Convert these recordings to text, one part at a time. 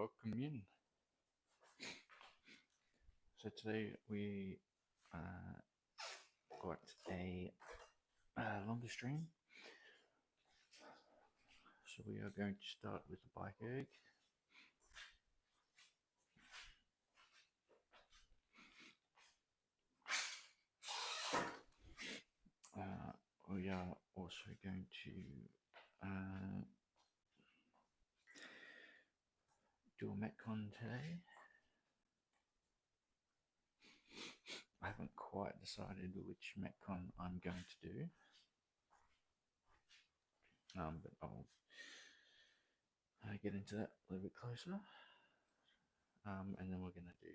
welcome in. So today we got a longer stream. So we are going to start with the bike erg. We are also going to do a Metcon today. I haven't quite decided which Metcon I'm going to do, but I'll get into that a little bit closer. And then we're going to do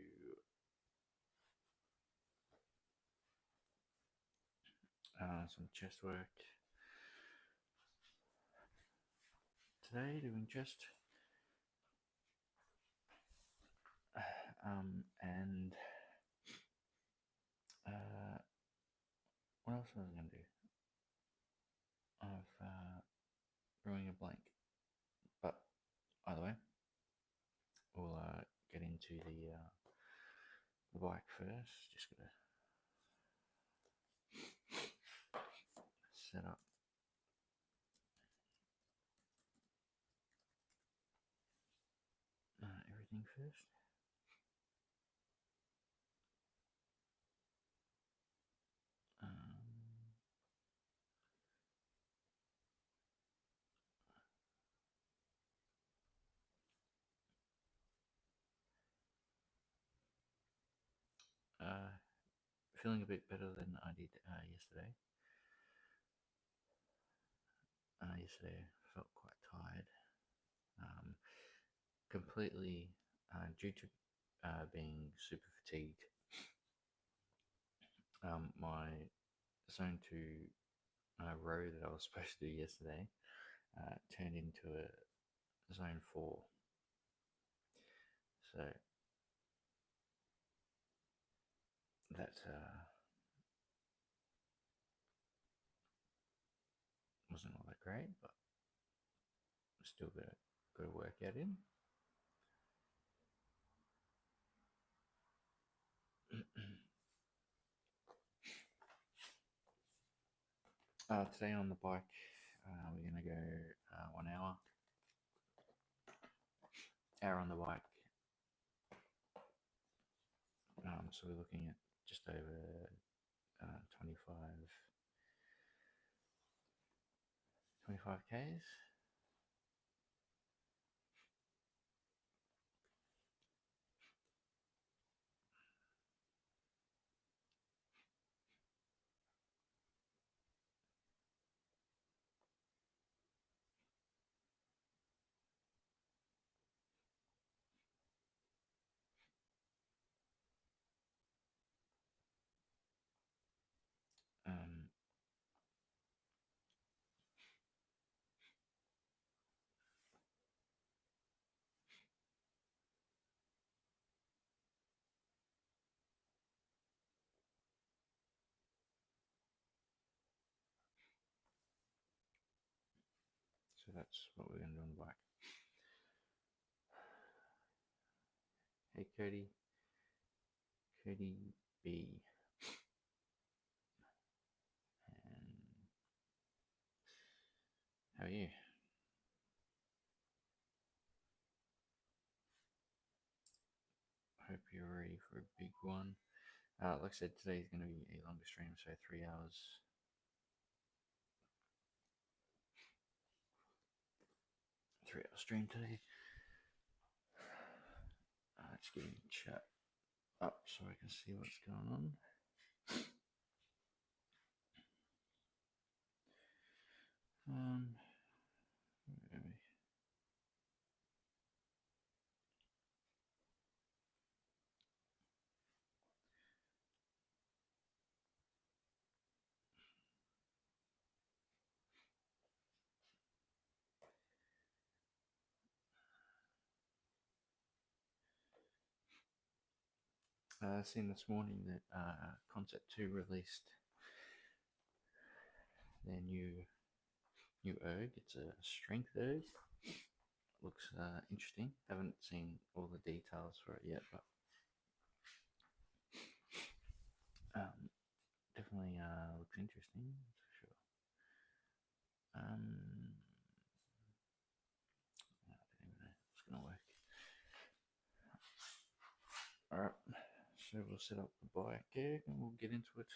some chest work today, doing chest. And what else was I going to do? I've brewing a blank, but either way, we'll get into the bike first. Just gotta set up everything first. Feeling a bit better than I did yesterday. Yesterday I felt quite tired, completely due to being super fatigued. My zone 2 row that I was supposed to do yesterday turned into a zone 4. So that wasn't all that great, but still got a workout in. Today on the bike, we're going to go 1 hour. Hour on the bike. So we're looking at just over 25 Ks. So that's what we're going to do on the bike. Hey Cody B. And how are you? Hope you're ready for a big one. Like I said, today's going to be a longer stream, so 3 hours. 3 hour stream today. Just getting chat up so I can see what's going on. Where are we? Seen this morning that Concept 2 released their new erg. It's a strength erg. looks interesting. Haven't seen all the details for it yet, but definitely looks interesting for sure. I don't even know if it's gonna work. All right, so we'll set up the bike here and we'll get into it.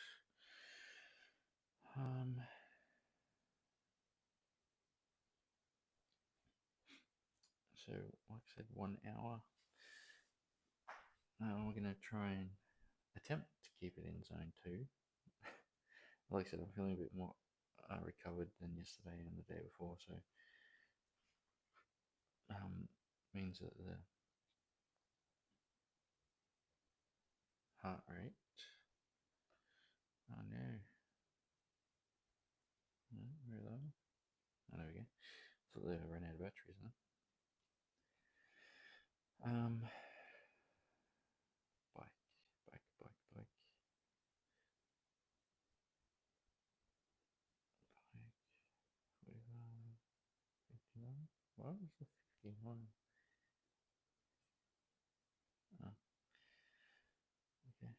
So, like I said, 1 hour. We're going to try and attempt to keep it in zone 2. Like I said, I'm feeling a bit more recovered than yesterday and the day before, so means that the heart rate. Oh no. Very low. Oh, there we go. Thought they ran out of batteries, huh? Bike. Bike. Bike. 51. What was the 51? Oh, okay.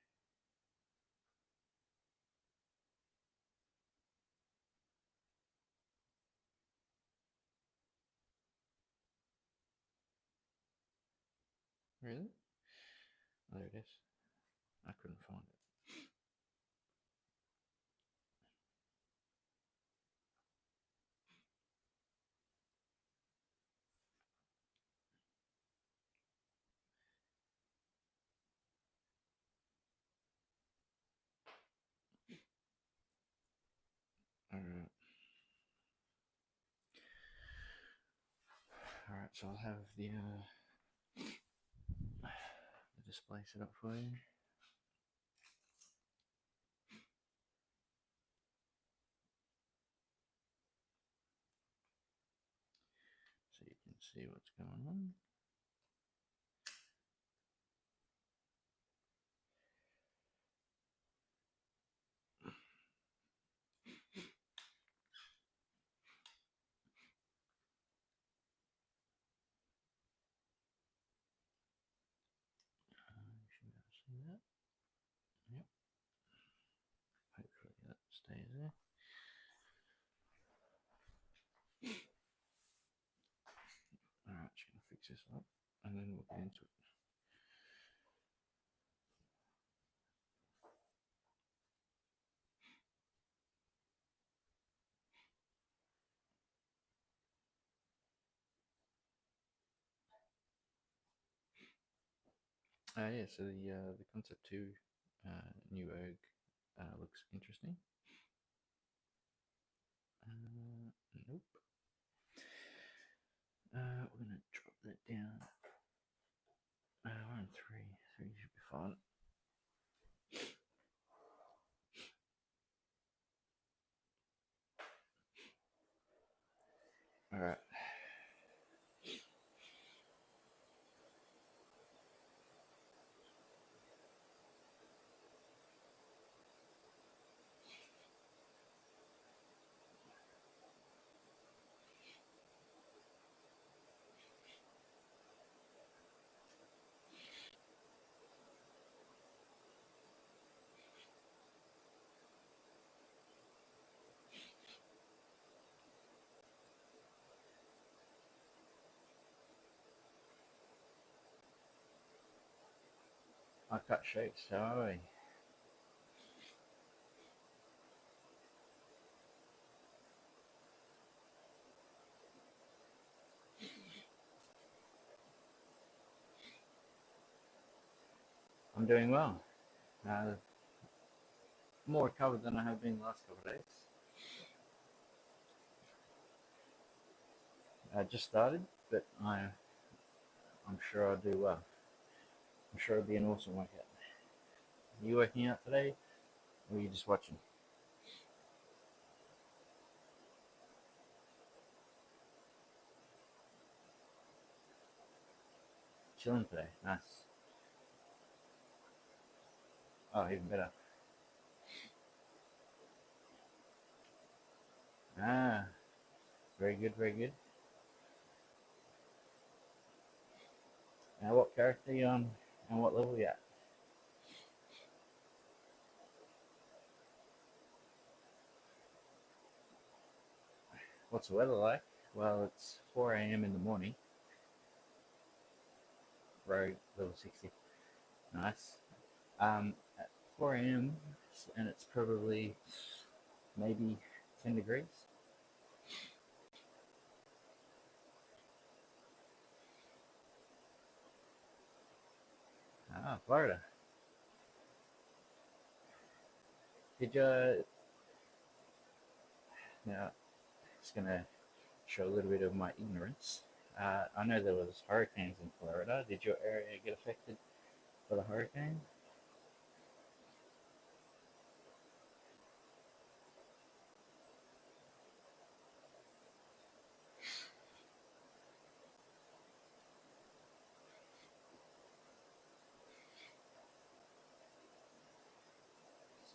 Really? Oh, there it is. I couldn't find it. Alright. Alright, so I'll have the display set up for you. So you can see what's going on. You should be able to see that. Yep. Hopefully that stays there. Alright, just gonna fix this up and then we'll get into it. Yeah, so the Concept 2 new erg looks interesting. Nope. We're gonna drop that down. We're on 3. 3 should be fine. Alright. I cut shapes, sorry. I'm doing well. More recovered than I have been the last couple of days. I just started, but I'm sure I'll do well. I'm sure it'll be an awesome workout. Are you working out today, or are you just watching? Chilling today. Nice. Oh, even better. Ah, very good, very good. Now, what character are you on and what level are you at? What's the weather like? Well, it's 4 a.m. in the morning. Rogue level 60. Nice. At 4 a.m. and it's probably maybe 10 degrees. Ah, Florida. Did you? Now, just gonna show a little bit of my ignorance. I know there was hurricanes in Florida. Did your area get affected by the hurricane?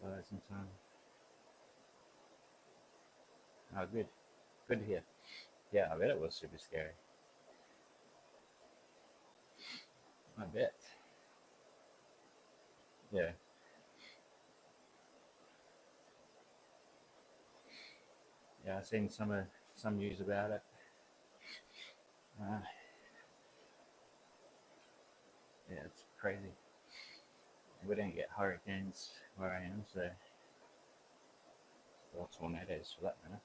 So some time. Oh, good. Good to hear. Yeah, I bet it was super scary. I bet. Yeah. Yeah, I've seen some news about it. Uh, yeah, it's crazy. We don't get hurricanes where I am, so or tornadoes for that matter.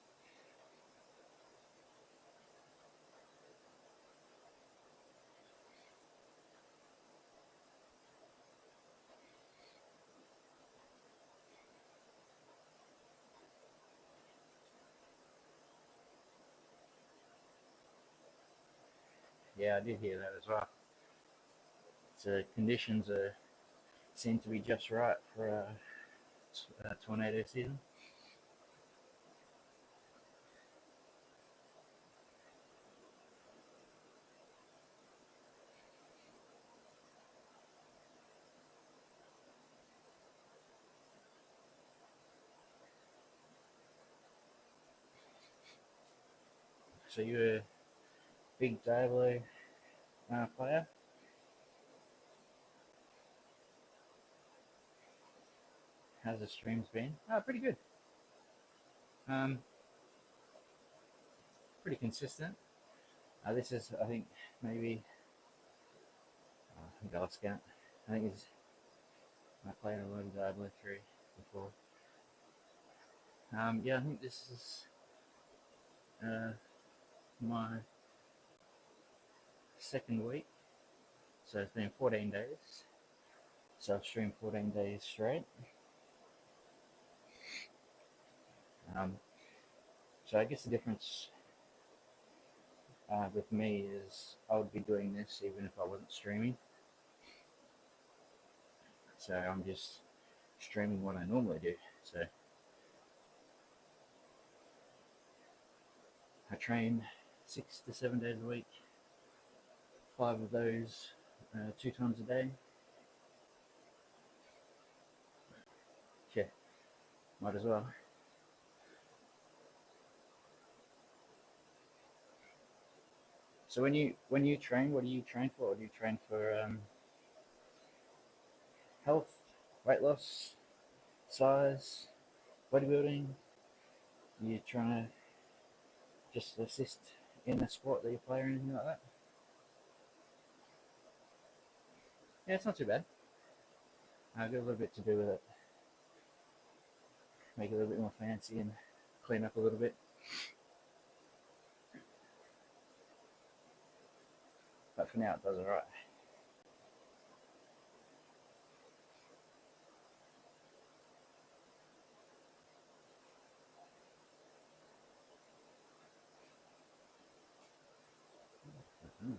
Yeah, I did hear that as well. So conditions seem to be just right for a tornado season. So you're a big Diablo player? How's the streams been? Oh, pretty good. Um, pretty consistent. This is, I think, maybe I think I lost count. I think it's I played a lot of Diablo 3 before. Yeah, I think this is my second week. So it's been 14 days. So I've streamed 14 days straight. Um, so I guess the difference with me is I would be doing this even if I wasn't streaming. So I'm just streaming what I normally do. So I train 6 to 7 days a week, 5 of those 2 times a day. Yeah, might as well. So when you train, what do you train for? Do you train for health, weight loss, size, bodybuilding? You trying to just assist in the sport that you play or anything like that? Yeah, it's not too bad. I've got a little bit to do with it. Make it a little bit more fancy and clean up a little bit. But for now, it does alright. Mm-hmm.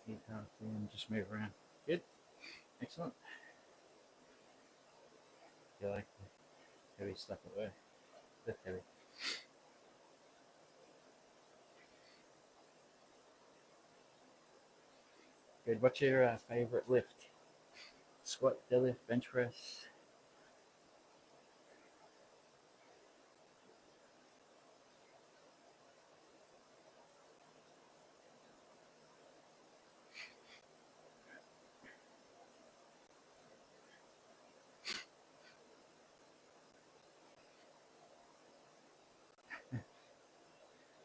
You can't just move around. Good. Excellent. You like heavy stuff at work? That's heavy. Good. What's your favorite lift? Squat, deadlift, bench press?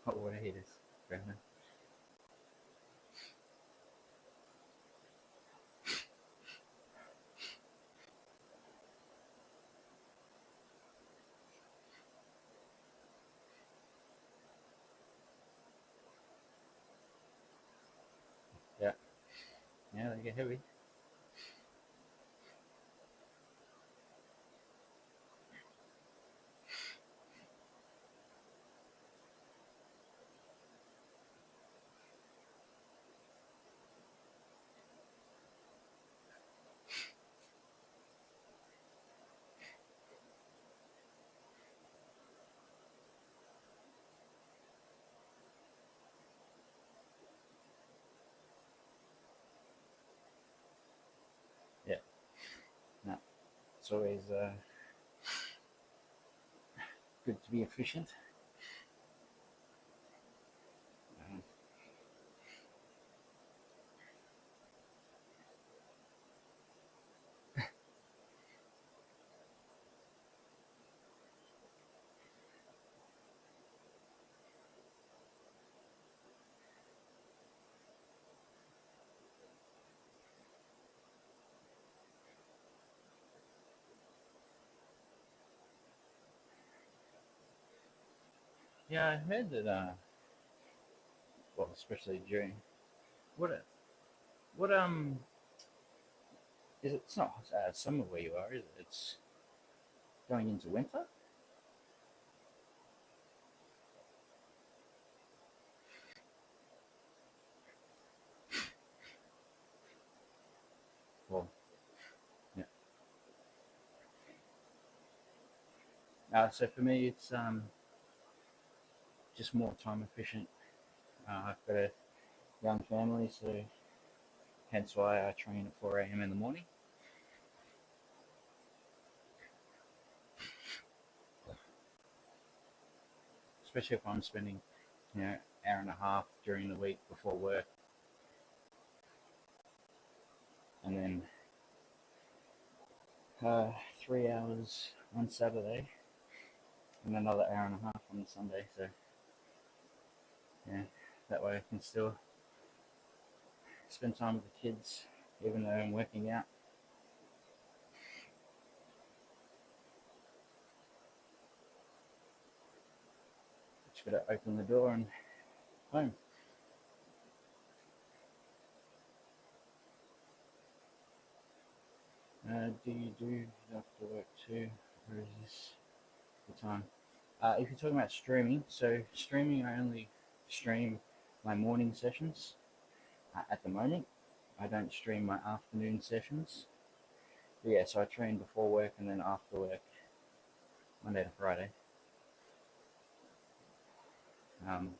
Hot water heaters. Fair enough. Yeah. Yeah, they get heavy. Yeah. No. It's always good to be efficient. Um, yeah, I heard that. Well, especially during what what is it? It's not summer where you are, is it? It's going into winter. Well, yeah. So for me, it's just more time efficient. I've got a young family, so hence why I train at 4 a.m. in the morning. Especially if I'm spending, hour and a half during the week before work, and then 3 hours on Saturday, and another hour and a half on Sunday. So yeah, that way I can still spend time with the kids, even though I'm working out. Just gotta open the door and home. Do you do after work too, or is this the time? If you're talking about streaming, so streaming, I only stream my morning sessions at the moment. I don't stream my afternoon sessions. But yeah, so I train before work and then after work, Monday to Friday. Um,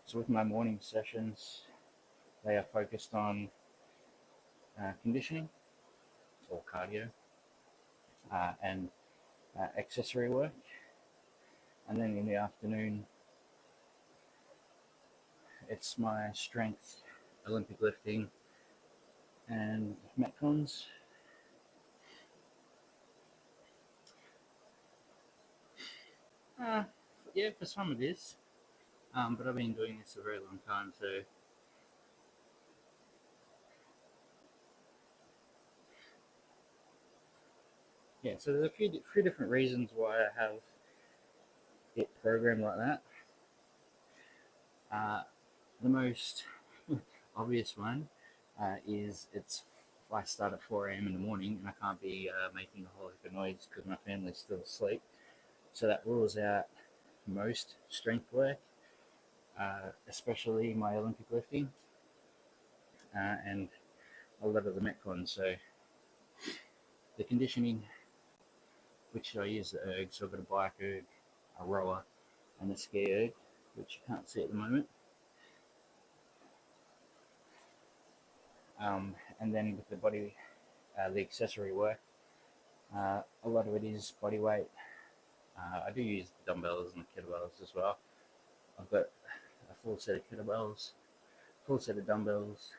so with my morning sessions, they are focused on conditioning or cardio and accessory work. And then in the afternoon, it's my strength, Olympic lifting, and metcons. Uh, yeah, for some it is. But I've been doing this a very long time, so yeah. So there's a few different reasons why I have it programmed like that. Uh, the most obvious one is it's I start at 4 a.m. in the morning and I can't be making a whole heap of noise because my family's still asleep. So that rules out most strength work, especially my Olympic lifting and a lot of the metcons. So the conditioning, which I use the erg, so I've got a bike erg, a rower, and a ski erg, which you can't see at the moment. And then with the body, the accessory work, a lot of it is body weight. I do use the dumbbells and the kettlebells as well. I've got a full set of kettlebells, full set of dumbbells,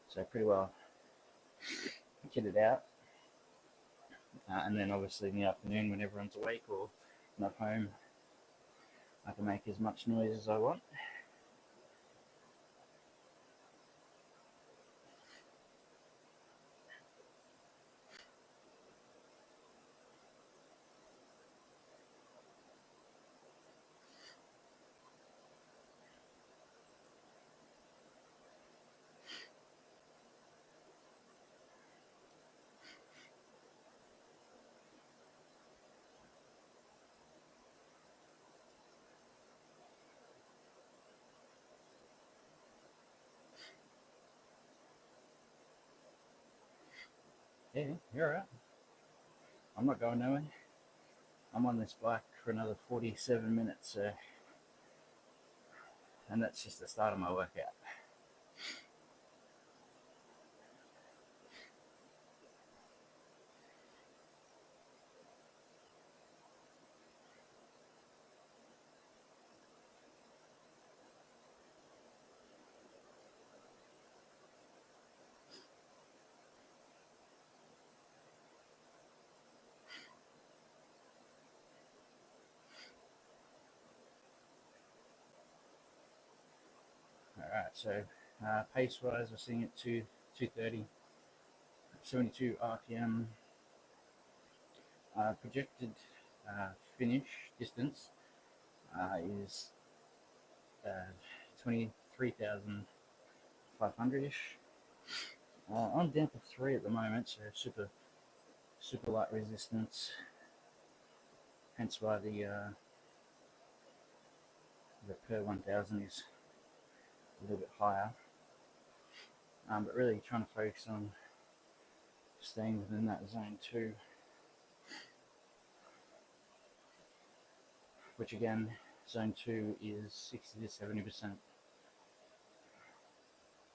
so pretty well kitted out. And then obviously in the afternoon when everyone's awake or not home, I can make as much noise as I want. Yeah, you're right. I'm not going nowhere. I'm on this bike for another 47 minutes, and that's just the start of my workout. Alright, so pace wise, we're sitting at 230, 72 RPM. Projected finish distance is 23,500 ish. I'm down for 3 at the moment, so super light resistance. Hence why the per 1000 is a little bit higher. But really trying to focus on staying within that zone 2, which again, zone 2 is 60 to 70%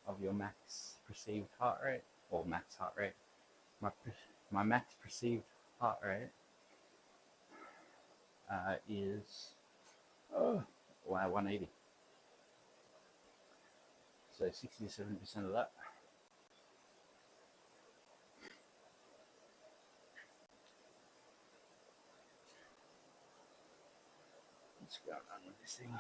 of your max perceived heart rate, or max heart rate. My max perceived heart rate is 180. So 60 to 70% of that. What's going on with this thing?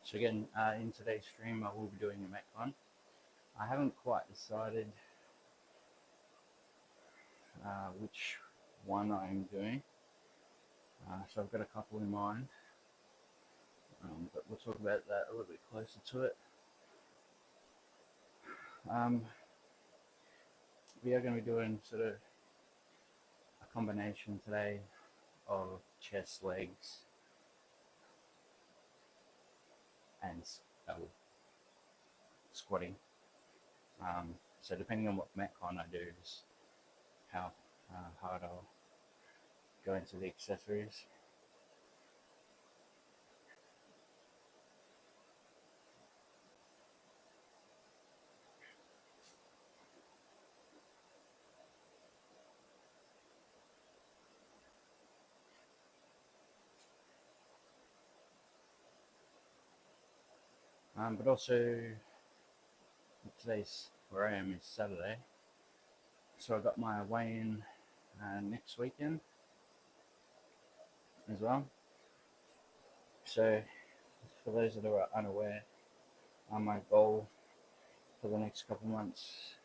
So again, in today's stream, I will be doing a Metcon. I haven't quite decided which one I'm doing. So I've got a couple in mind, but we'll talk about that a little bit closer to it. We are going to be doing sort of a combination today of chest, legs, and squatting. So depending on what Metcon I do is how hard I'll go into the accessories. But also today's where I am is Saturday, so I got my weigh-in next weekend as well. So for those that are unaware, my goal for the next couple months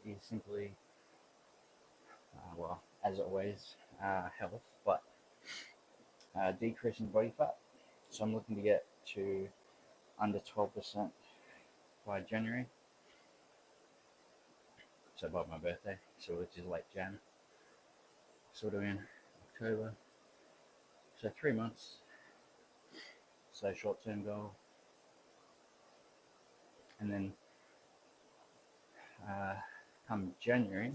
is simply, well, as always, health, but decreasing body fat. So I'm looking to get to under 12% by January, so by my birthday, so which is late Jan, sort of in October. So 3 months, so short-term goal, and then come January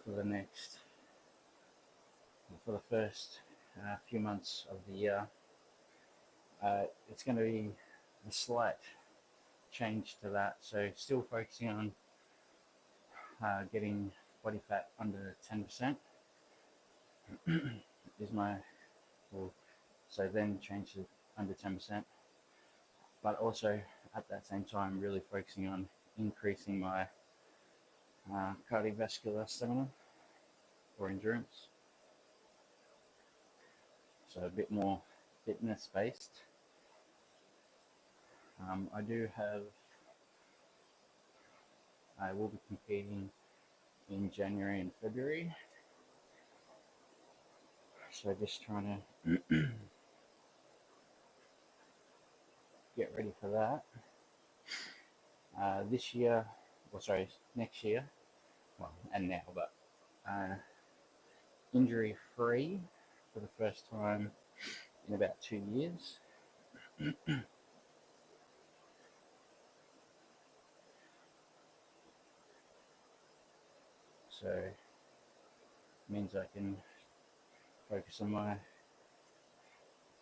for the first few months of the year, it's going to be a slight change to that. So still focusing on getting body fat under 10% is my, well, so then change to under 10%, but also at that same time really focusing on increasing my cardiovascular stamina or endurance, so a bit more fitness based. I will be competing in January and February, so just trying to get ready for that. This year, well, sorry, next year, well, and now, but injury free for the first time in about 2 years. So it means I can focus on my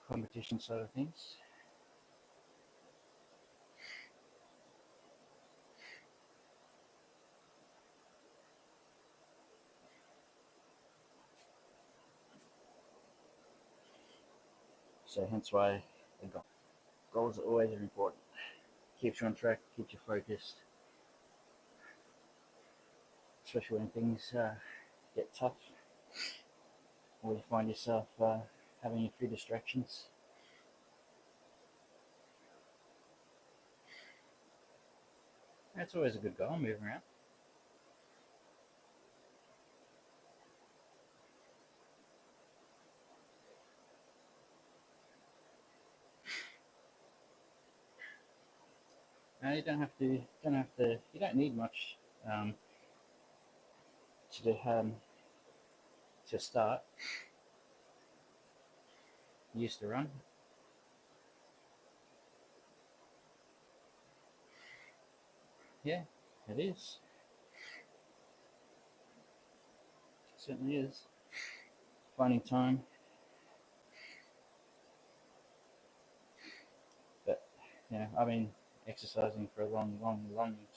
competition side of things. So hence why the goals are always important. Keeps you on track, keeps you focused, especially when things get tough, or you find yourself having a few distractions. That's always a good goal, moving around. You don't need much to start. You used to run. Yeah, it is. It certainly is. Finding time. But, I've been exercising for a long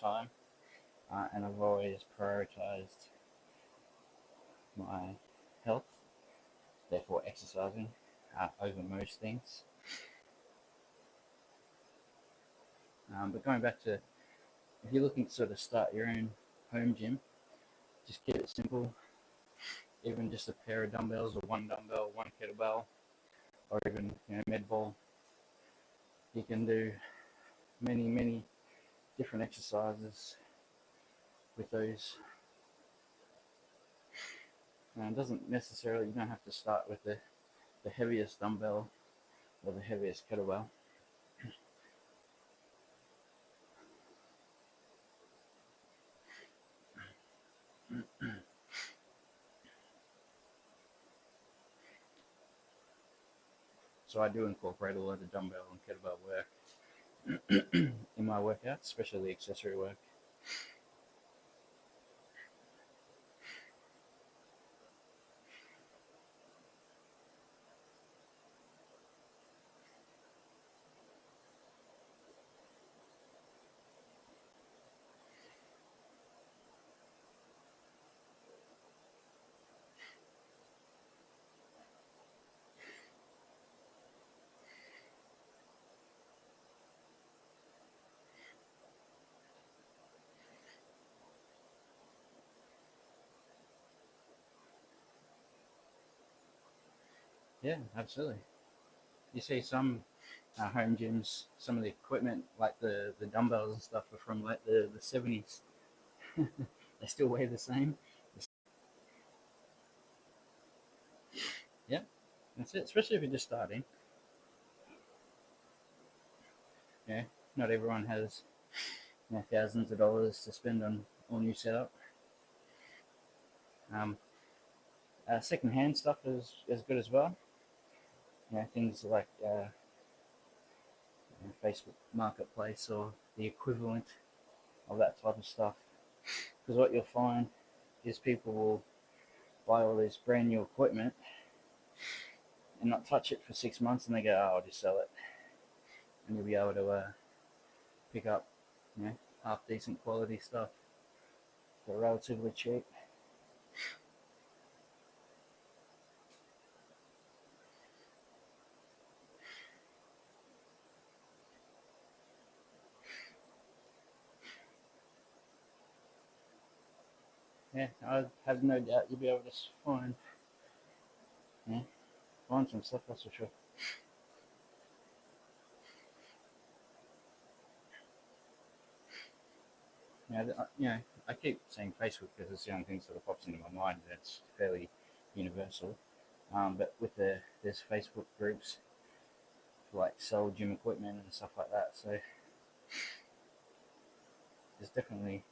time, and I've always prioritized my health, therefore exercising over most things. But going back to, if you're looking to sort of start your own home gym, just keep it simple. Even just a pair of dumbbells, or one dumbbell, one kettlebell, or even med ball. You can do many different exercises with those. And it doesn't necessarily, you don't have to start with the heaviest dumbbell or the heaviest kettlebell. So I do incorporate a lot of dumbbell and kettlebell work in my workouts, especially the accessory work. Yeah, absolutely. You see some home gyms. Some of the equipment, like the dumbbells and stuff, are from like the 70s. They still weigh the same. Yeah, that's it. Especially if you're just starting. Yeah, not everyone has thousands of dollars to spend on all new setup. Um, Second-hand stuff is good as well. Things like Facebook Marketplace or the equivalent of that type of stuff. Because what you'll find is people will buy all this brand new equipment and not touch it for 6 months, and they go, "Oh, I'll just sell it," and you'll be able to pick up, half decent quality stuff for relatively cheap. Yeah, I have no doubt you'll be able to yeah, find some stuff, that's for sure. I keep saying Facebook because it's the only thing sort of pops into my mind. That's fairly universal. But there's Facebook groups for like sell gym equipment and stuff like that. So there's definitely,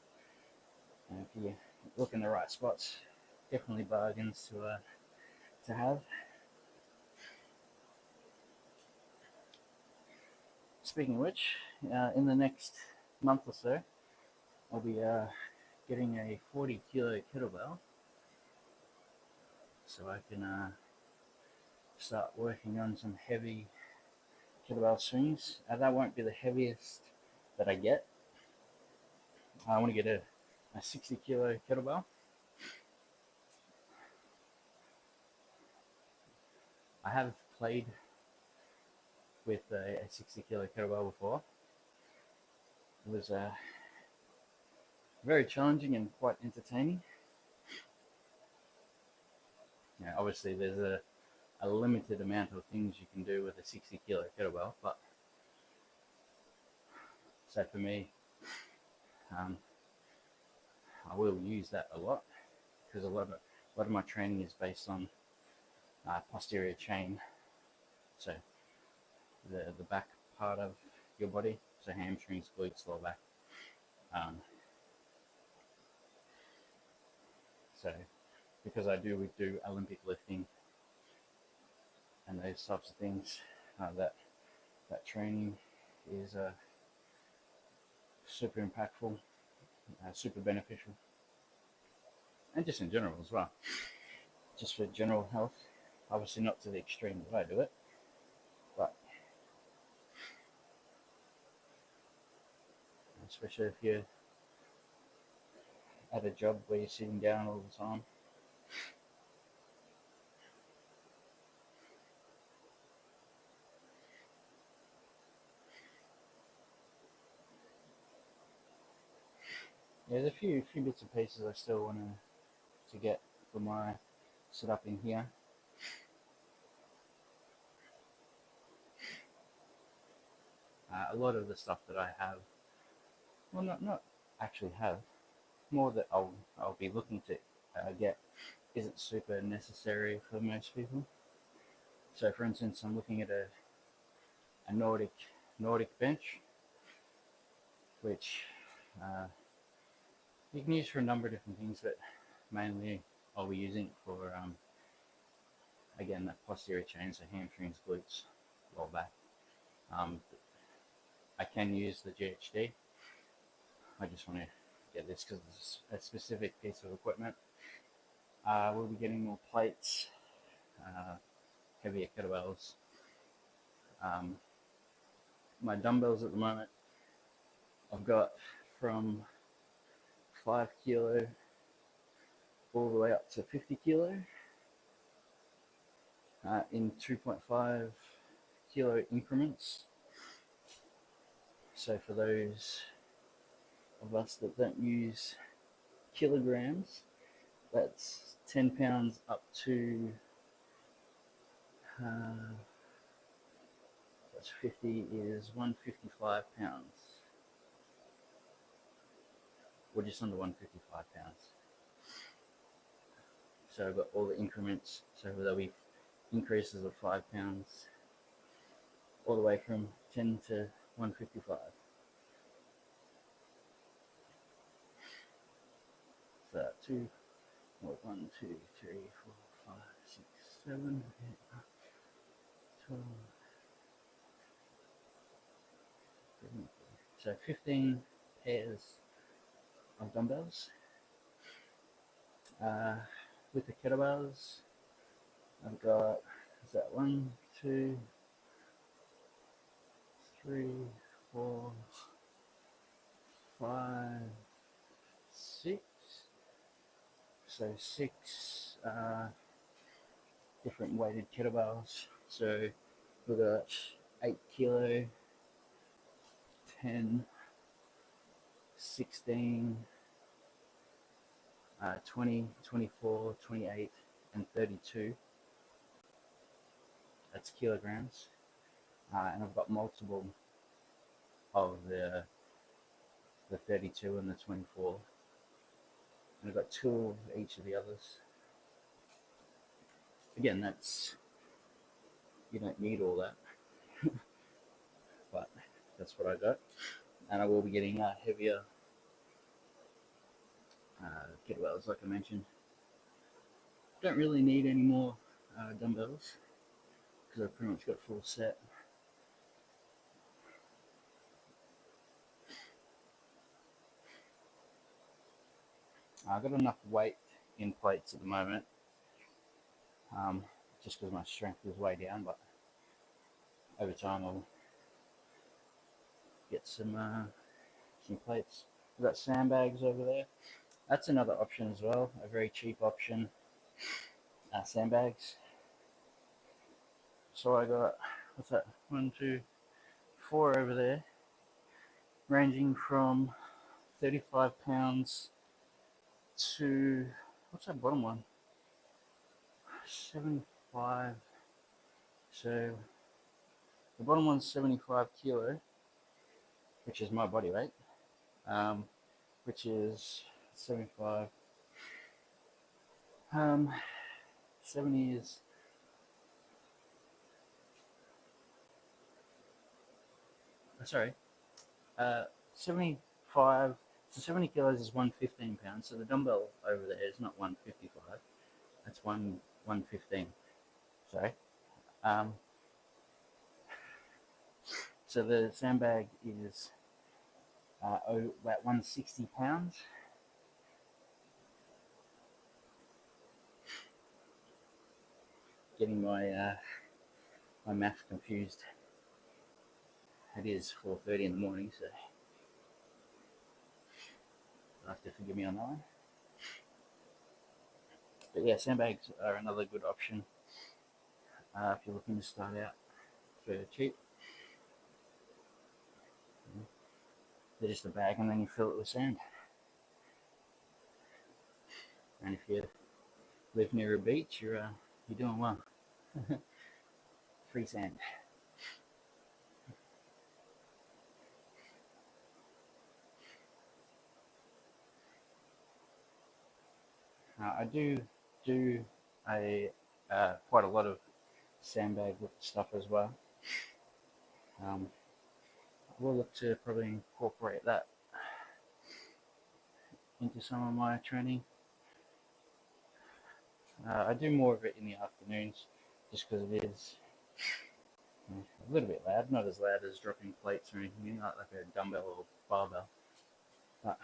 if you look in the right spots, definitely bargains to have. Speaking of which, in the next month or so, I'll be getting a 40 kilo kettlebell, so I can start working on some heavy kettlebell swings. That won't be the heaviest that I get. I want to get a 60 kilo kettlebell. I have played with a 60 kilo kettlebell before. It was very challenging and quite entertaining. Obviously there's a limited amount of things you can do with a 60 kilo kettlebell, but so for me, I will use that a lot because a lot of my training is based on posterior chain, so the back part of your body, so hamstrings, glutes, lower back. So because I do Olympic lifting and those types of things, that training is super impactful, super beneficial, and just in general as well, just for general health. Obviously not to the extreme that I do it, but especially if you're at a job where you're sitting down all the time. There's a few bits and pieces I still want to get for my setup in here. A lot of the stuff that I have, well, not actually have, more that I'll be looking to get, isn't super necessary for most people. So, for instance, I'm looking at a Nordic bench, which you can use for a number of different things, but mainly I'll be using it for again, that posterior chain, so hamstrings, glutes, lower back. I can use the GHD. I just want to get this because it's a specific piece of equipment. We'll be getting more plates, heavier kettlebells. My dumbbells at the moment, I've got from 5 kilo all the way up to 50 kilo in 2.5 kilo increments. So for those of us that don't use kilograms, that's 10 pounds up to That's 50 is 155 pounds, or just under 155 pounds. So I've got all the increments, so there'll be increases of 5 pounds all the way from 10 to 155. So 2, 1, 2, 3, 4, 5, 6, 7, 8, 12, 13. So 15 pairs of dumbbells. With the kettlebells, I've got, is that 1, 2, 3, 4, 5, 6. So 6 different weighted kettlebells. So we've got 8 kilo, 10, 16, 20, 24, 28, and 32. That's kilograms. And I've got multiple of the 32 and the 24. And I've got 2 of each of the others. Again, that's, you don't need all that, but that's what I got. And I will be getting heavier kettlebells, like I mentioned. Don't really need any more dumbbells because I've pretty much got a full set. I've got enough weight in plates at the moment, just because my strength is way down, but over time I'll get some plates. We've got sandbags over there. That's another option as well, a very cheap option, sandbags. So I got, what's that, 1, 2, 4 over there, ranging from 35 pounds to, what's that bottom one? 75. So the bottom one's 75 kilo, which is my body weight, which is 75. 70 is 75. So 70 kilos is 115 pounds. So the dumbbell over there is not 155. That's 115. Sorry. So the sandbag is about 160 pounds. Getting my my math confused. It is 4:30 in the morning, so you'll have to forgive me on that one. But yeah, sandbags are another good option if you're looking to start out for cheap. They're just a bag and then you fill it with sand. And if you live near a beach, you're doing well. Free sand. I do quite a lot of sandbag stuff as well. We'll look to probably incorporate that into some of my training. I do more of it in the afternoons just because it is a little bit loud, not as loud as dropping plates or anything like a dumbbell or barbell. But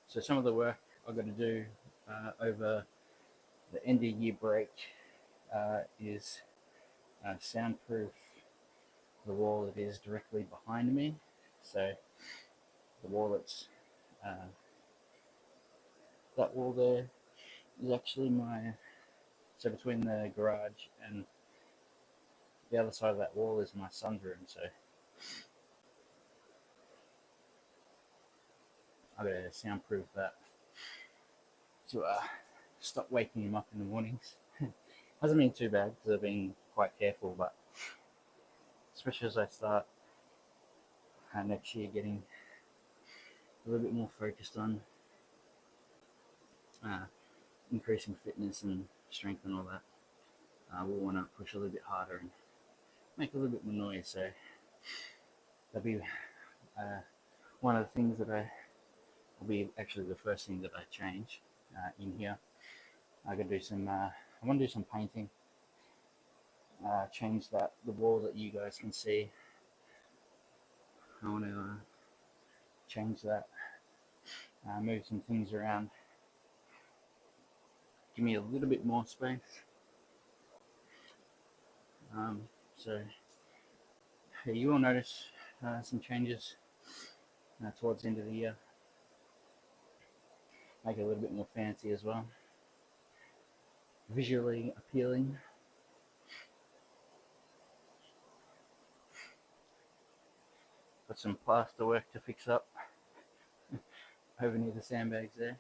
so some of the work I've got to do over the end of year break is soundproof the wall that is directly behind me. So the wall that's that wall there is actually so between the garage and the other side of that wall is my son's room. So I gotta soundproof that to stop waking him up in the mornings. Hasn't been too bad because I've been quite careful, but especially as I start next year getting a little bit more focused on uh, increasing fitness and strength and all that, we'll want to push a little bit harder and make a little bit more noise. So that'll be one of the things that will be actually the first thing that I change in here. I gotta do some. I want to do some painting. Change the wall that you guys can see. I want to change that. Move some things around. Give me a little bit more space. So you will notice some changes towards the end of the year. Make it a little bit more fancy as well. Visually appealing. Got some plaster work to fix up over near the sandbags there.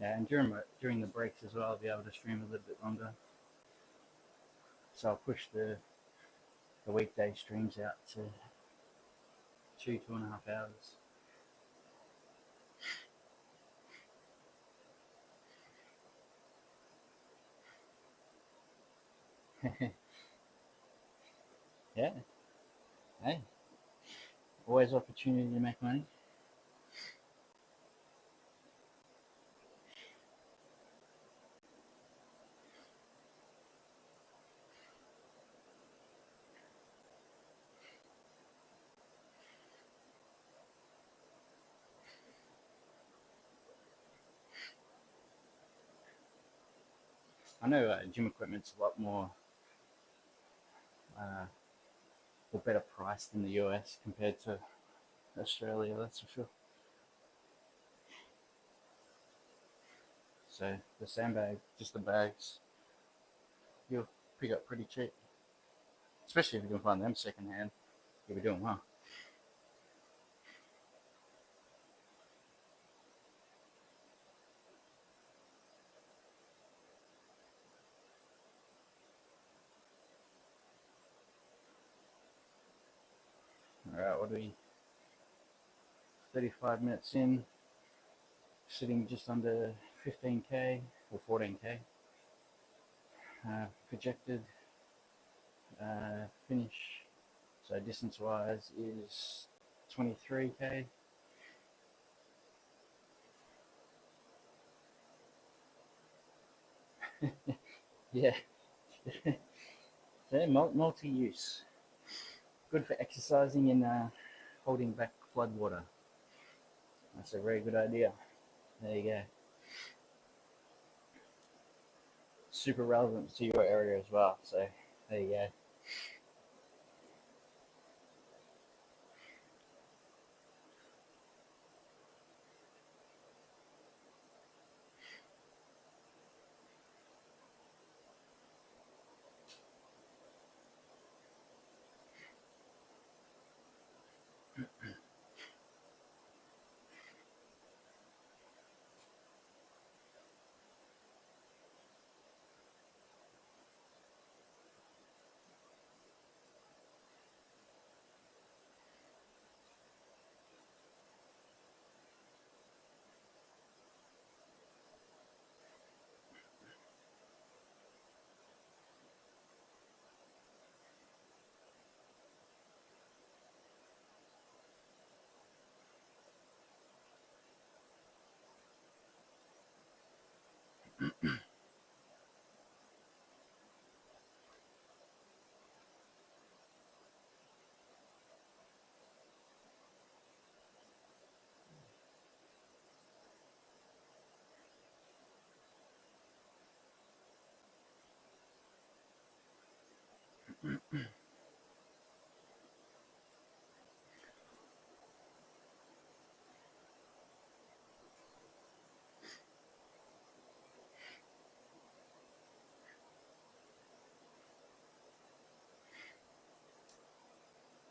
Yeah, and during the breaks as well, I'll be able to stream a little bit longer. So I'll push the weekday streams out to 2.5 hours. Yeah, hey, always opportunity to make money. I know gym equipment's a lot more or better priced in the US compared to Australia, that's for sure. So the sandbag, just the bags, you'll pick up pretty cheap. Especially if you can find them secondhand, you'll be doing well. Alright, what are we? 35 minutes in, sitting just under 15k or 14k. Projected finish, so distance wise is 23k. Yeah, so multi-use. Good for exercising and holding back flood water. That's a very good idea. There you go. Super relevant to your area as well. So there you go.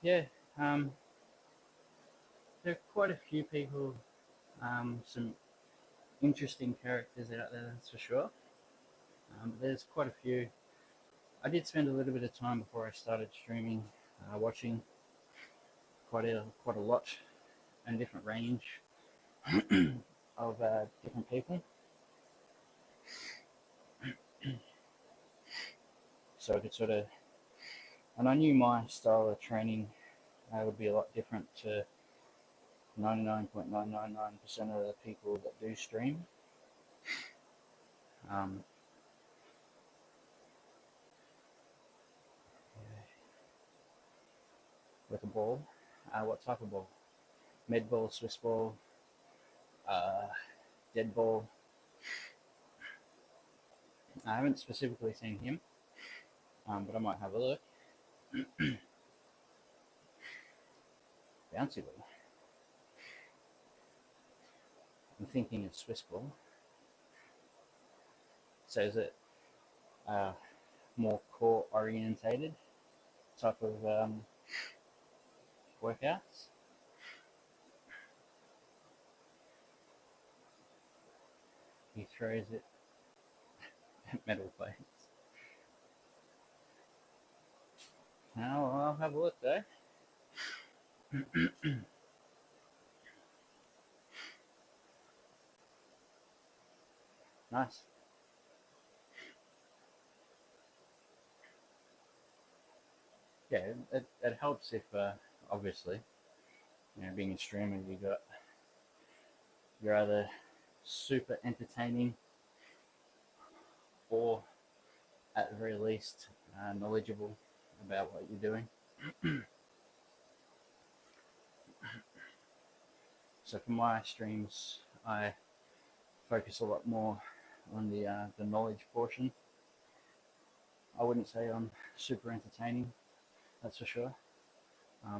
yeah, there are quite a few people, some interesting characters out there, that's for sure. There's quite a few. I did spend a little bit of time before I started streaming, watching quite a lot and different range of different people. So I could sort of, and I knew my style of training would be a lot different to 99.999% of the people that do stream. Um, with a ball, what type of ball? Med ball, Swiss ball, uh, dead ball. I haven't specifically seen him, but I might have a look. Bouncy ball. I'm thinking of Swiss ball. So is it more core orientated type of workouts? He throws it at metal plates. Now I'll have a look though. Nice. Yeah, it helps if obviously, being a streamer, you're either super entertaining or at the very least knowledgeable about what you're doing. So for my streams, I focus a lot more on the knowledge portion. I wouldn't say I'm super entertaining, that's for sure,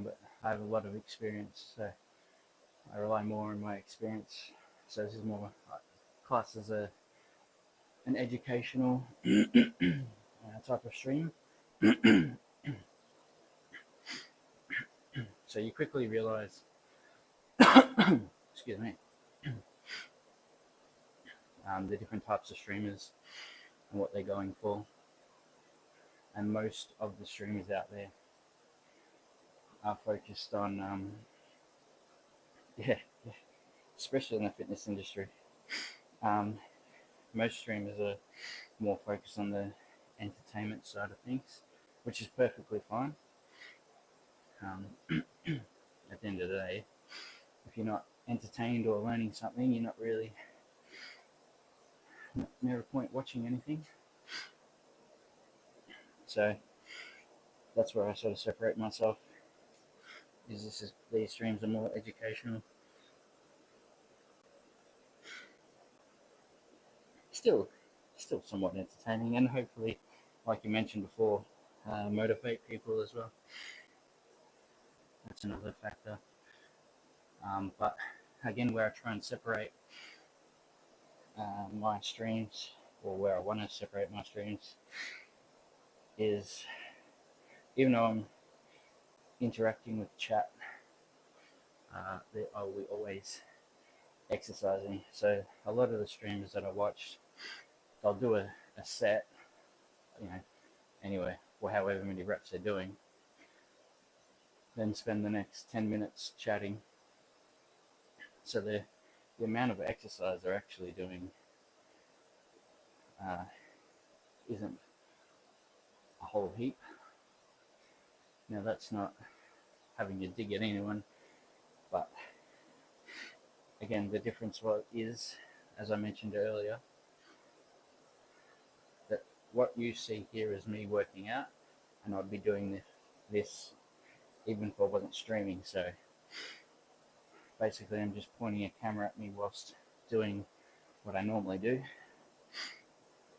but I have a lot of experience, so I rely more on my experience. So this is more classed as an educational type of stream. So you quickly realize, excuse me, the different types of streamers and what they're going for. And most of the streamers out there are focused on, yeah, especially in the fitness industry. Most streamers are more focused on the entertainment side of things, which is perfectly fine. At the end of the day, if you're not entertained or learning something, you're not really, never point watching anything. So that's where I sort of separate myself. These streams are more educational. Still somewhat entertaining, and hopefully, like you mentioned before, motivate people as well. That's another factor. But again, where I try and separate my streams, or where I want to separate my streams, is even though I'm interacting with chat, are we always exercising? So a lot of the streamers that I watched, they'll do a set, anyway, or however many reps they're doing, then spend the next 10 minutes chatting. So the amount of exercise they're actually doing isn't a whole heap. Now that's not having to dig at anyone, but again, the difference is, as I mentioned earlier, that what you see here is me working out, and I'd be doing this even if I wasn't streaming. So basically I'm just pointing a camera at me whilst doing what I normally do.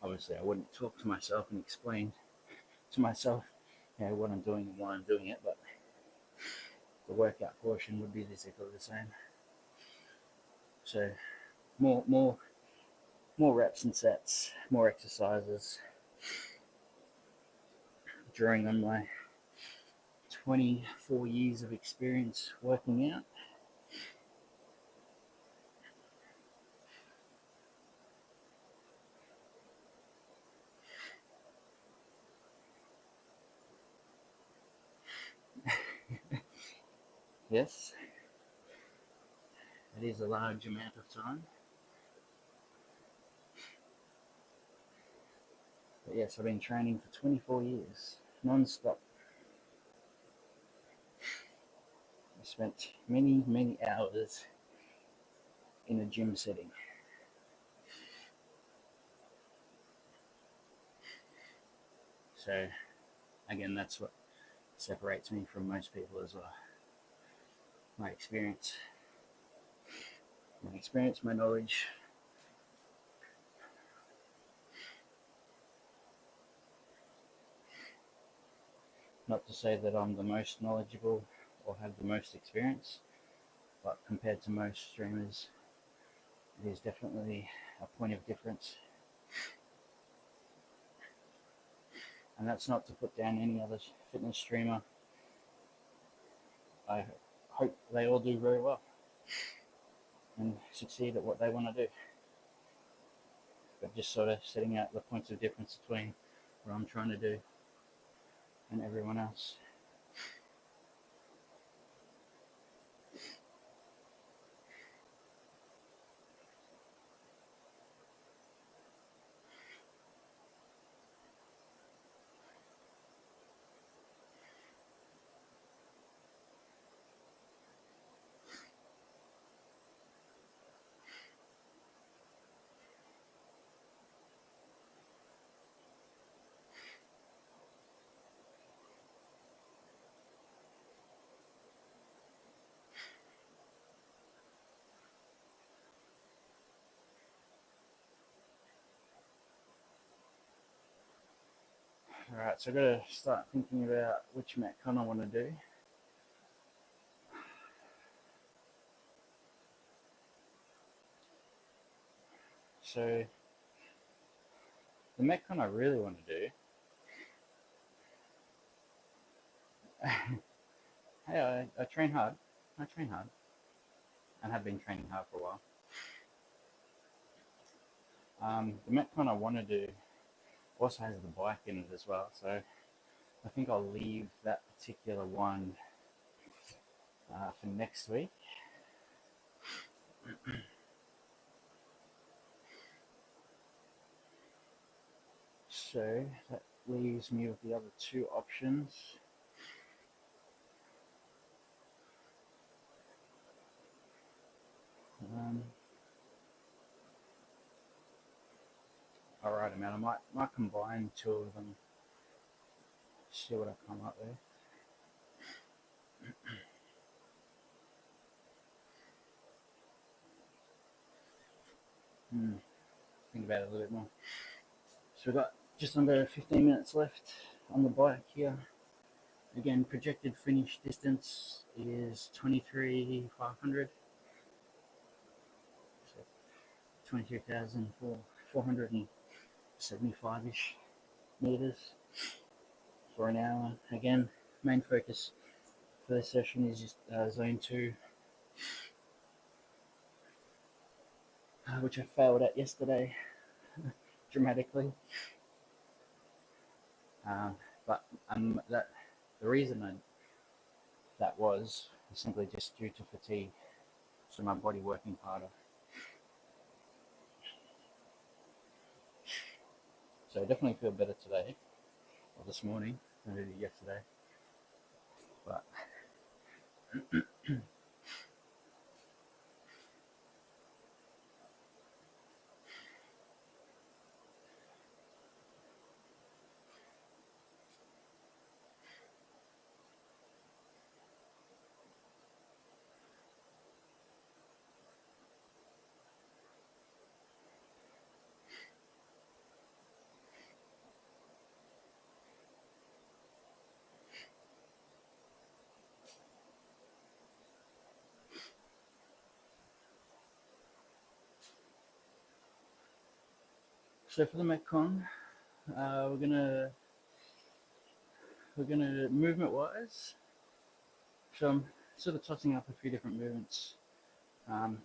Obviously I wouldn't talk to myself and explain to myself what I'm doing and why I'm doing it, but the workout portion would be basically the same. So more reps and sets, more exercises, drawing on my 24 years of experience working out. Yes, it is a large amount of time. But yes, I've been training for 24 years, non-stop. I spent many, many hours in a gym setting. So again, that's what separates me from most people as well. My experience, my knowledge. Not to say that I'm the most knowledgeable or have the most experience, but compared to most streamers, it is definitely a point of difference. And that's not to put down any other fitness streamer. I hope they all do very well and succeed at what they want to do. But just sort of setting out the points of difference between what I'm trying to do and everyone else. Alright, so I've got to start thinking about which Metcon I want to do. So the Metcon I really want to do, hey, I train hard. I train hard and have been training hard for a while. The Metcon I want to do also has the bike in it as well, so I think I'll leave that particular one for next week. So that leaves me with the other two options. Alright, man, I might combine two of them. See what I come up with. Think about it a little bit more. So we've got just under 15 minutes left on the bike here. Again, projected finish distance is 23,500. So 23,475-ish meters for an hour. Again, main focus for this session is just zone 2, which I failed at yesterday dramatically. But the reason that was simply just due to fatigue, so my body working harder. So I definitely feel better today, or this morning, than I did yesterday. But so for the Metcon, we're gonna movement wise, So I'm sort of tossing up a few different movements, and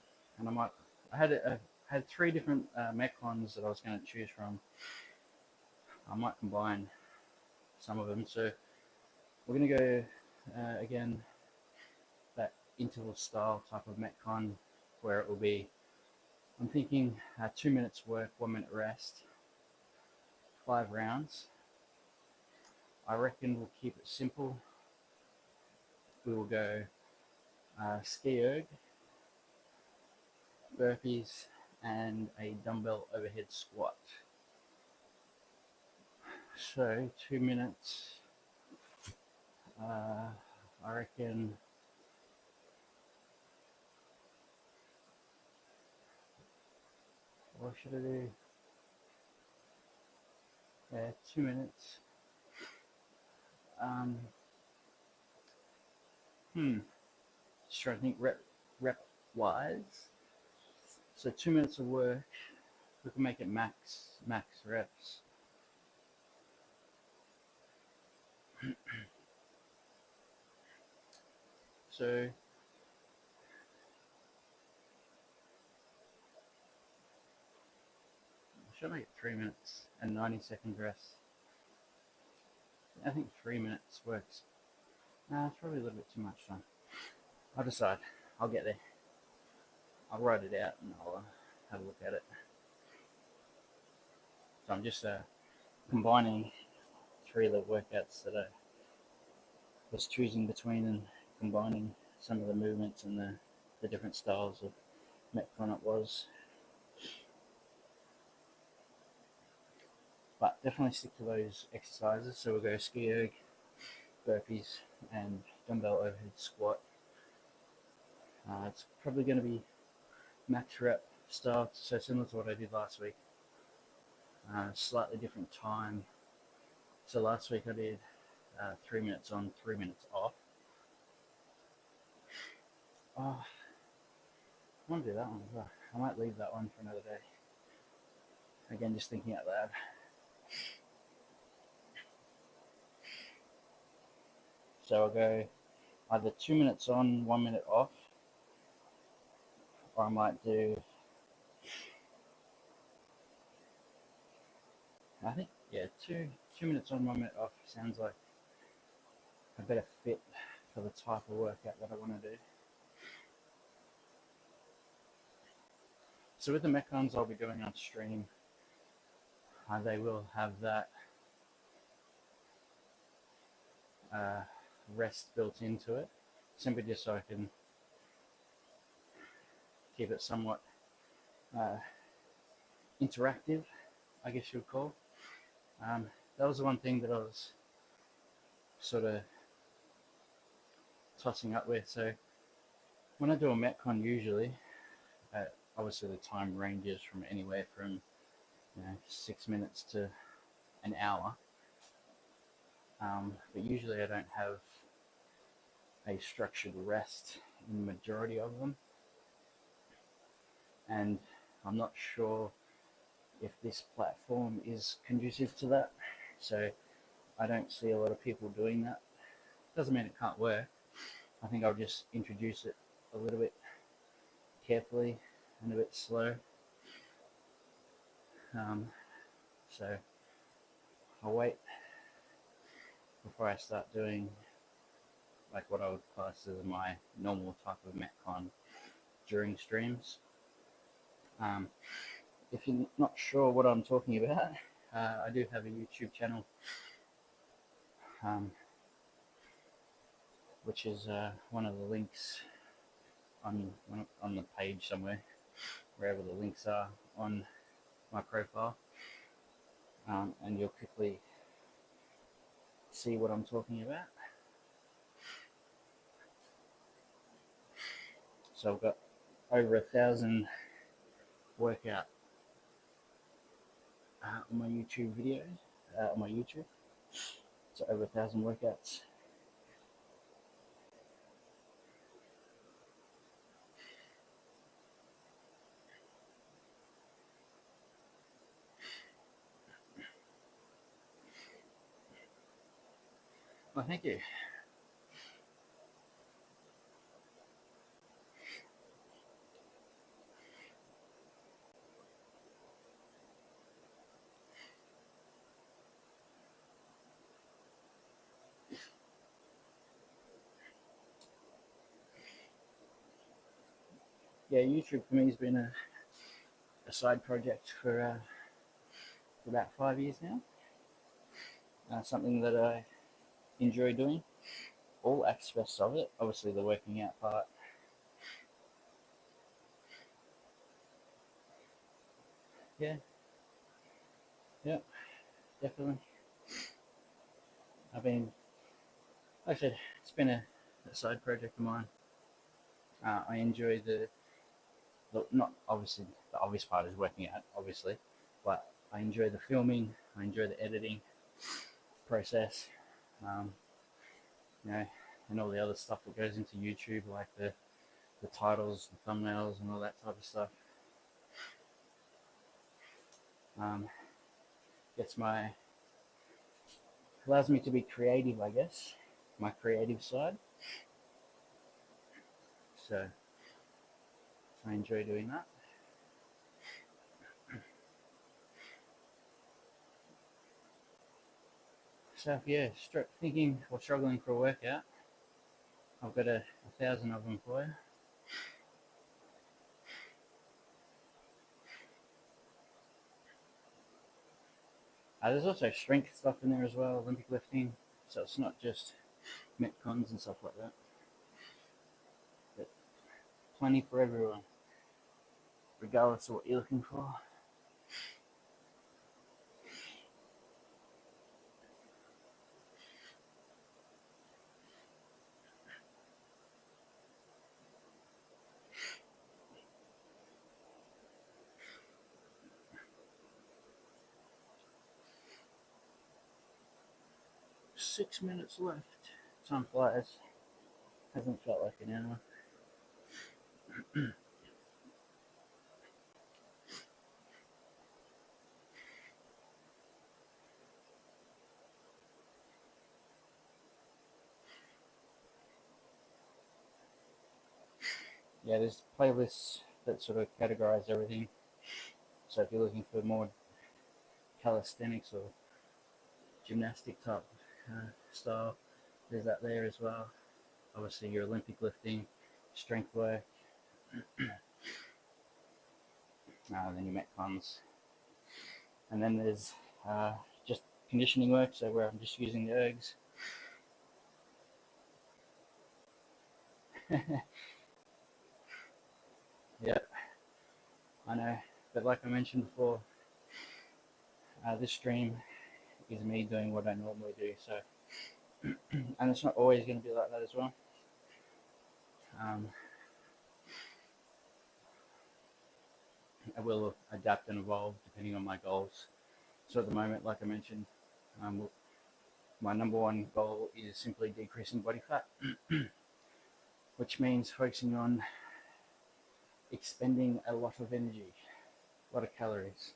I had 3 different Metcons that I was going to choose from. I might combine some of them. So we're going to go again that interval style type of Metcon, where it will be, I'm thinking 2 minutes work, 1 minute rest, 5 rounds. I reckon we'll keep it simple. We will go ski erg, burpees, and a dumbbell overhead squat. So 2 minutes, I reckon. What should I do? Yeah, 2 minutes. Just trying to think rep wise. So 2 minutes of work. We can make it max reps. So should I make it 3 minutes and 90 seconds rest? I think 3 minutes works. It's probably a little bit too much time. I'll decide. I'll get there. I'll write it out and I'll have a look at it. So I'm just combining 3 of the workouts that I was choosing between and combining some of the movements and the different styles of Metcon it was. But definitely stick to those exercises. So we'll go ski erg, burpees, and dumbbell overhead squat. It's probably going to be max rep style, so similar to what I did last week. Slightly different time. So last week I did 3 minutes on, 3 minutes off. I want to do that one as well. I might leave that one for another day. Again, just thinking out loud. So I'll go either 2 minutes on, 1 minute off, or I might do, I think, yeah, 2 minutes on, 1 minute off sounds like a better fit for the type of workout that I want to do. So with the Metcons I'll be doing on stream, they will have that rest built into it, simply just so I can keep it somewhat interactive, I guess you would call. That was the one thing that I was sort of tossing up with. So when I do a Metcon, usually, obviously the time ranges from anywhere from 6 minutes to an hour. But usually I don't have a structured rest in the majority of them. And I'm not sure if this platform is conducive to that. So I don't see a lot of people doing that. Doesn't mean it can't work. I think I'll just introduce it a little bit carefully and a bit slow. So I'll wait before I start doing like what I would class as my normal type of Metcon during streams. If you're not sure what I'm talking about, I do have a YouTube channel, which is one of the links on the page somewhere, wherever the links are on my profile, and you'll quickly see what I'm talking about. So I've got over 1,000 workout on my YouTube videos, on my YouTube. So over 1,000 workouts. Well, thank you. yeah, YouTube for me has been a side project for about 5 years now. Something that I enjoy doing, all aspects of it. Obviously, the working out part. Yeah, yeah, definitely. I've been, like I said, it's been a side project of mine. I enjoy the not obviously the obvious part is working out, obviously, but I enjoy the filming. I enjoy the editing process. Um, you know, and all the other stuff that goes into YouTube, like the titles, the thumbnails, and all that type of stuff. Um, gets my allows me to be creative, I guess, my creative side. So I enjoy doing that. So yeah, thinking or struggling for a workout, I've got a thousand of them for you. There's also strength stuff in there as well, Olympic lifting. So it's not just metcons and stuff like that. But plenty for everyone, regardless of what you're looking for. 6 minutes left. Time flies. Hasn't felt like an hour. Yeah, there's playlists that sort of categorize everything. So if you're looking for more calisthenics or gymnastic type style, there's that there as well. Obviously your Olympic lifting, strength work, then your metcons, and then there's just conditioning work. So where I'm just using the ergs. Yeah, I know. But like I mentioned before, this stream is me doing what I normally do. So, and it's not always going to be like that as well. Um, I will adapt and evolve depending on my goals. So at the moment, like I mentioned, my number one goal is simply decreasing body fat, which means focusing on expending a lot of energy, a lot of calories.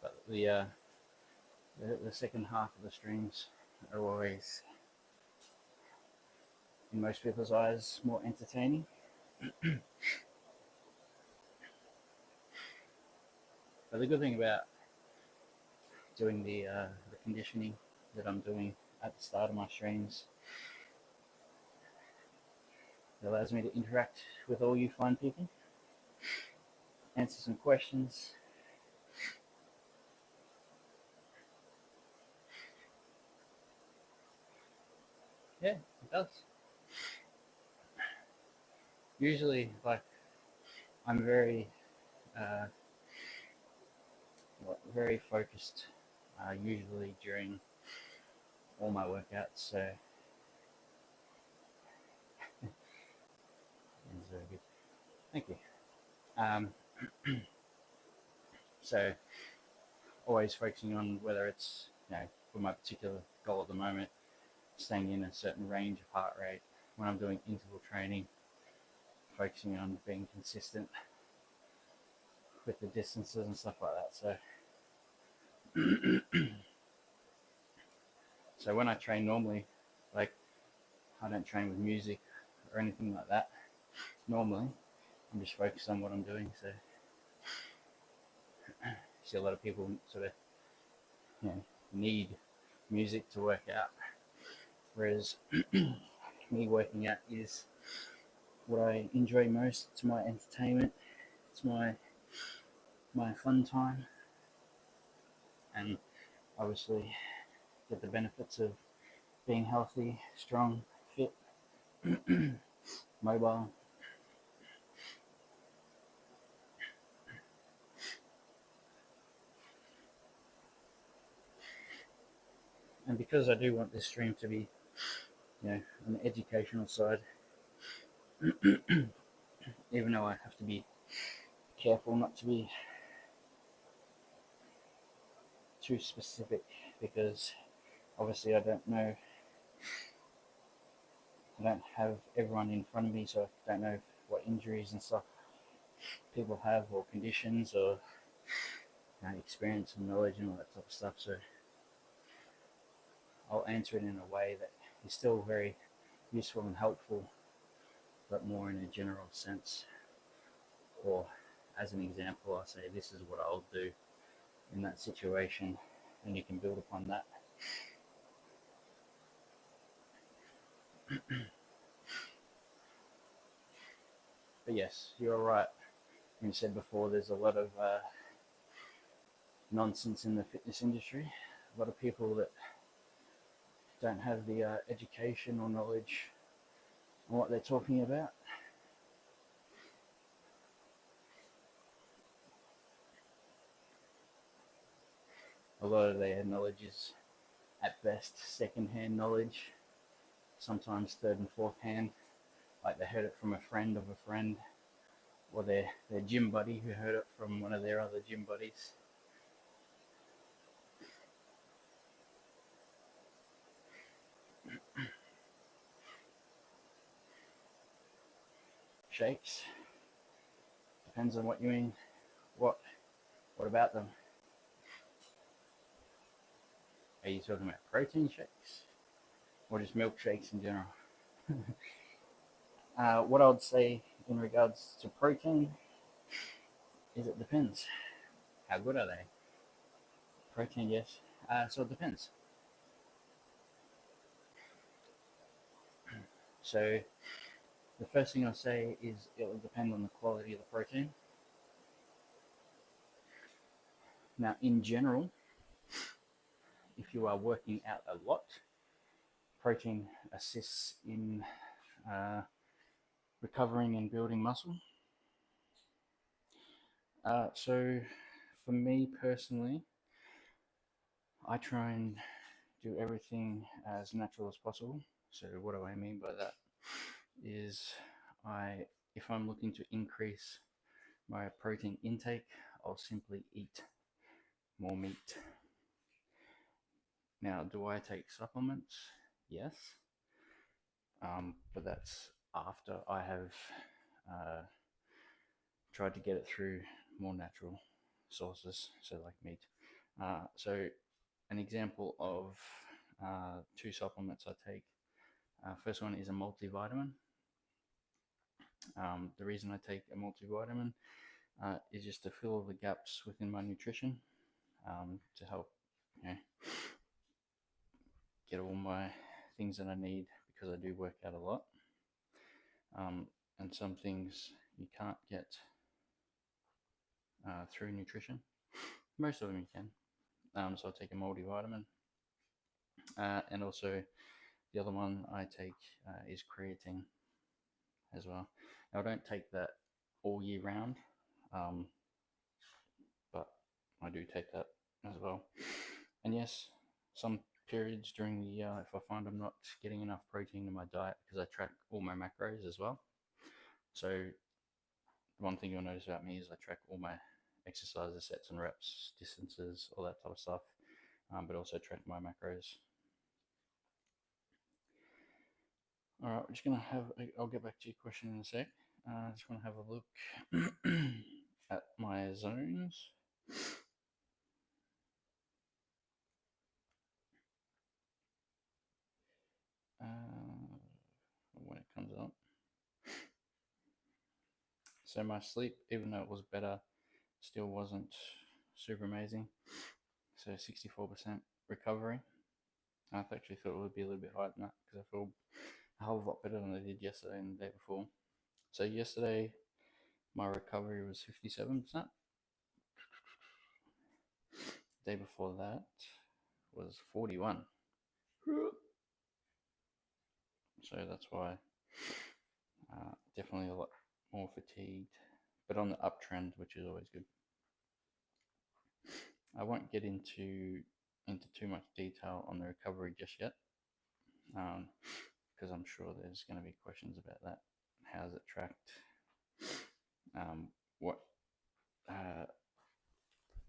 But the second half of the streams are always, in most people's eyes, more entertaining. But the good thing about doing the conditioning that I'm doing at the start of my streams, it allows me to interact with all you fine people, answer some questions. Yeah, it does. Usually, like, I'm uh, very focused, usually during all my workouts. So, it's very good. Thank you. Um, so, always focusing on whether it's, for my particular goal at the moment, staying in a certain range of heart rate. When I'm doing interval training, focusing on being consistent. with the distances and stuff like that. So so when I train normally, like I don't train with music or anything like that. Normally, I'm just focused on what I'm doing. So you see a lot of people sort of, you know, need music to work out, whereas me working out is what I enjoy most. It's my entertainment. It's my fun time, and obviously get the benefits of being healthy, strong, fit, mobile. And because I do want this stream to be, you know, on the educational side, even though I have to be careful not to be too specific, because obviously I don't have everyone in front of me, so I don't know what injuries and stuff people have, or conditions, or experience and knowledge and all that type of stuff. So I'll answer it in a way that is still very useful and helpful, but more in a general sense. Or as an example, I'll say this is what I'll do in that situation, and you can build upon that. But yes, you're right. When you said before, there's a lot of nonsense in the fitness industry. A lot of people that don't have the education or knowledge on what they're talking about. A lot of their knowledge is at best second-hand knowledge, sometimes third and fourth hand, like they heard it from a friend of a friend, or their gym buddy who heard it from one of their other gym buddies. Shakes, depends on what you mean. What about them? Are you talking about protein shakes or just milkshakes in general? What I would say in regards to protein is it depends. How good are they? Protein, yes. So it depends. So the first thing I'll say is it will depend on the quality of the protein. Now, in general, if you are working out a lot, protein assists in recovering and building muscle. So for me personally, I try and do everything as natural as possible. So what do I mean by that? Is if I'm looking to increase my protein intake, I'll simply eat more meat. Now, do I take supplements? Yes, but that's after I have tried to get it through more natural sources, so like meat. So an example of two supplements I take. First one is a multivitamin. The reason I take a multivitamin is just to fill all the gaps within my nutrition, to help, you know, get all my things that I need, because I do work out a lot. And some things you can't get through nutrition. Most of them you can. So I take a multivitamin. And also the other one I take is creatine as well. Now, I don't take that all year round, but I do take that as well. And yes, some periods during the year, if I find I'm not getting enough protein in my diet, because I track all my macros as well. So one thing you'll notice about me is I track all my exercises, sets and reps, distances, all that type of stuff, but also track my macros. All right, we're just gonna I'll get back to your question in a sec. I just want to have a look at my zones. When it comes up. So my sleep, even though it was better, still wasn't super amazing. So 64% recovery. I actually thought it would be a little bit higher than that because I feel a whole lot better than I did yesterday and the day before. So yesterday, my recovery was 57%. The day before that was 41. So that's why definitely a lot more fatigued, but on the uptrend, which is always good. I won't get into too much detail on the recovery just yet, because I'm sure there's going to be questions about that. How's it tracked? What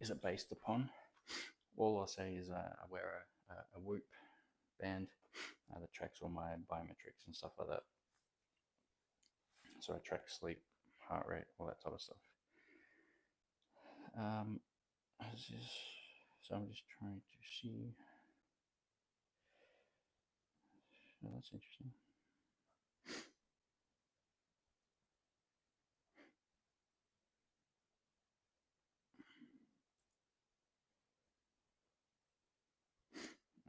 is it based upon? All I'll say is I wear a Whoop band that tracks all my biometrics and stuff like that. So I track sleep, heart rate, all that type of stuff. So I'm just trying to see. Oh, that's interesting.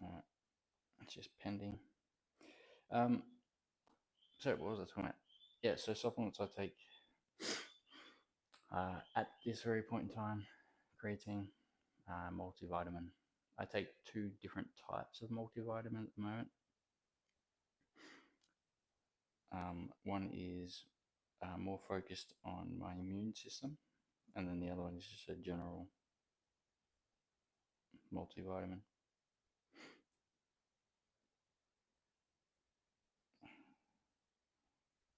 Alright, it's just pending. So what was I talking about? Yeah, so supplements I take at this very point in time: creatine, multivitamin. I take two different types of multivitamin at the moment. One is more focused on my immune system, and then the other one is just a general multivitamin.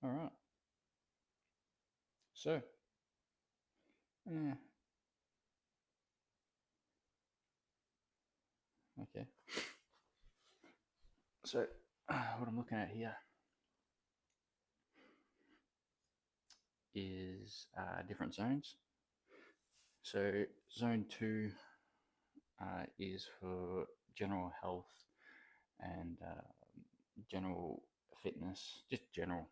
All right. So, yeah. Okay. So, what I'm looking at here is different zones. So, zone 2 is for general health and general fitness, just general,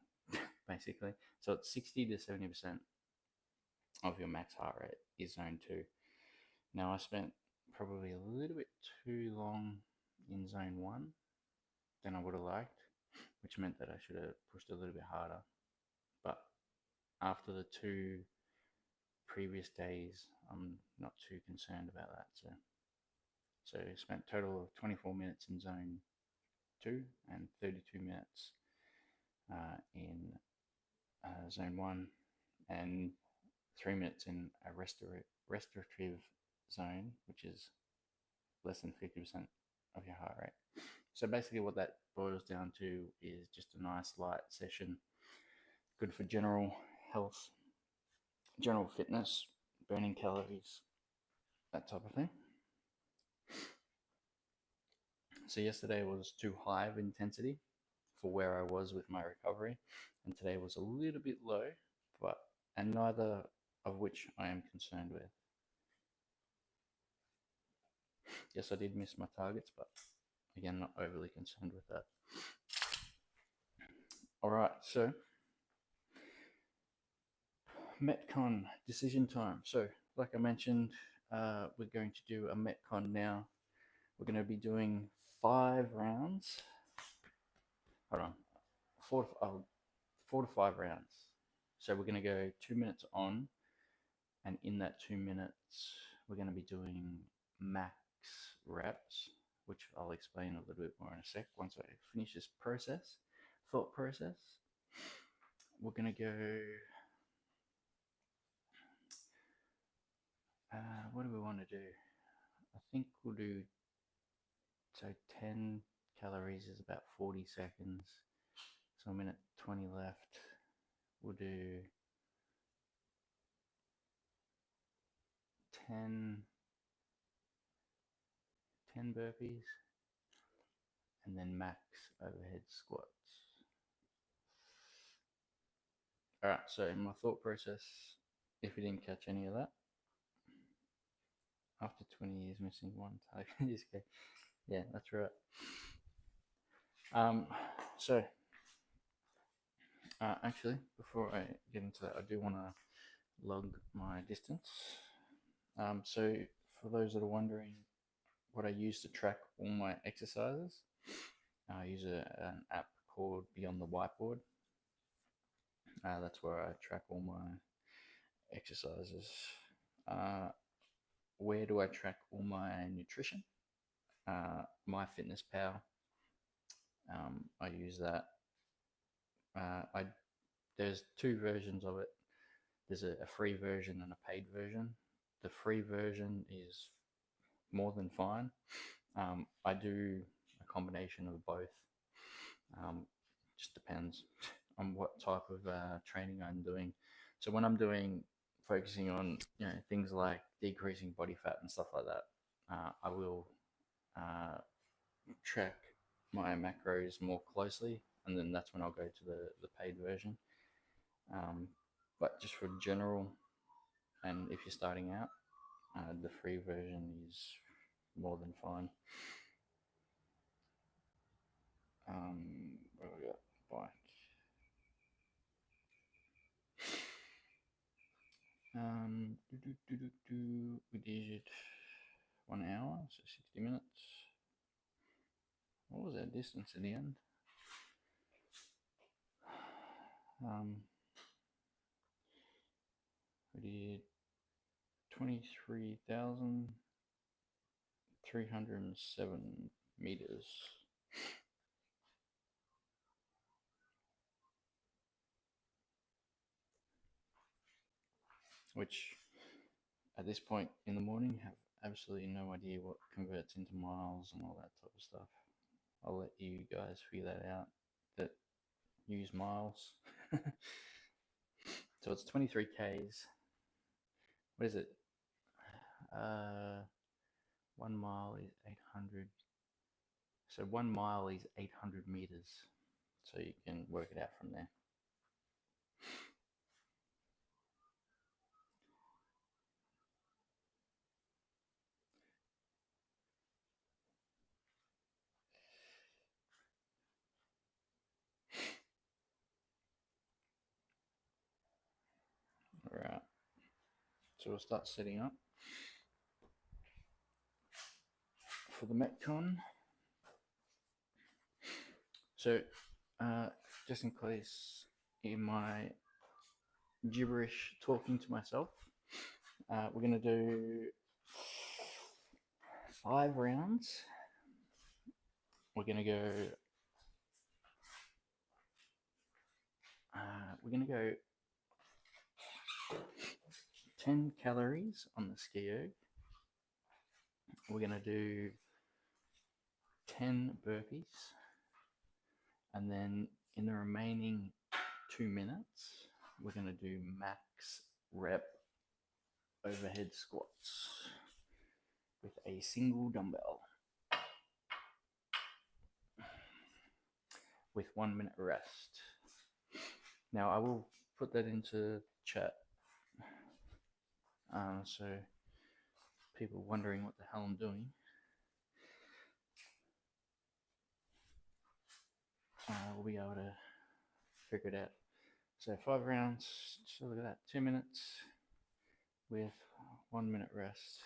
basically. So, it's 60 to 70% of your max heart rate is zone 2. Now, I spent probably a little bit too long in zone 1 than I would have liked, which meant that I should have pushed a little bit harder. But after the 2 previous days, I'm not too concerned about that. So I spent a total of 24 minutes in zone 2 and 32 minutes in zone 1 and 3 minutes in a restorative zone, which is less than 50% of your heart rate. So basically what that boils down to is just a nice light session, good for general health, general fitness, burning calories, that type of thing. So yesterday was too high of intensity for where I was with my recovery, and today was a little bit low, and neither of which I am concerned with. Yes, I did miss my targets, but again, not overly concerned with that. All right, so Metcon decision time. So, like I mentioned, we're going to do a Metcon now. We're going to be doing 5 rounds. Hold on, 4 to 5 rounds. So we're going to go 2 minutes on, and in that 2 minutes, we're going to be doing max reps, which I'll explain a little bit more in a sec once I finish this thought process. We're going to go, what do we want to do? I think we'll do, so 10 calories is about 40 seconds. So a minute 20 left. We'll do 10 burpees and then max overhead squats. All right, so my thought process if you didn't catch any of that. After 20 years missing one tag. Yeah, that's right. So actually, before I get into that, I do want to log my distance. So for those that are wondering what I use to track all my exercises, I use an app called Beyond the Whiteboard. That's where I track all my exercises. Where do I track all my nutrition? MyFitnessPal. I use that. There's two versions of it. There's a free version and a paid version. The free version is more than fine. I do a combination of both. Just depends on what type of training I'm doing. So when I'm focusing on things like decreasing body fat and stuff like that, I will track my macros more closely, and then that's when I'll go to the paid version. But just for general, and if you're starting out, the free version is more than fine. What have we got? Bike. We did 1 hour, so 60 minutes. What was our distance at the end? We did 23,307 meters. Which at this point in the morning have absolutely no idea what converts into miles and all that type of stuff. I'll let you guys figure that out that use miles. So it's 23 Ks. What is it? 1 mile is 800. So 1 mile is 800 meters. So you can work it out from there. All right. So we'll start setting up for the Metcon. So just in case in my gibberish talking to myself, we're going to do 5 rounds. We're going to go 10 calories on the ski erg. We're going to do 10 burpees, and then in the remaining 2 minutes we're going to do max rep overhead squats with a single dumbbell with 1 minute rest. Now I will put that into chat, so people wondering what the hell I'm doing, will be able to figure it out. So 5 rounds, so look at that, 2 minutes with 1 minute rest.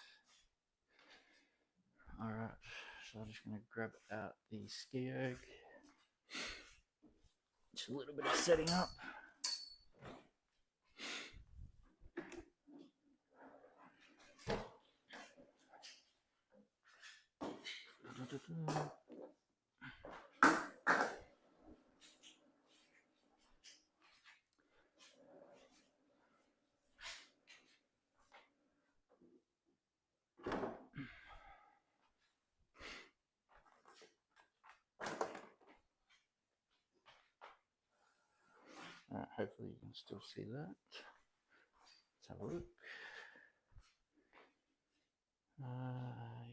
Alright, so I'm just going to grab out the ski erg. Just a little bit of setting up. Hopefully you can still see that. Let's have a look.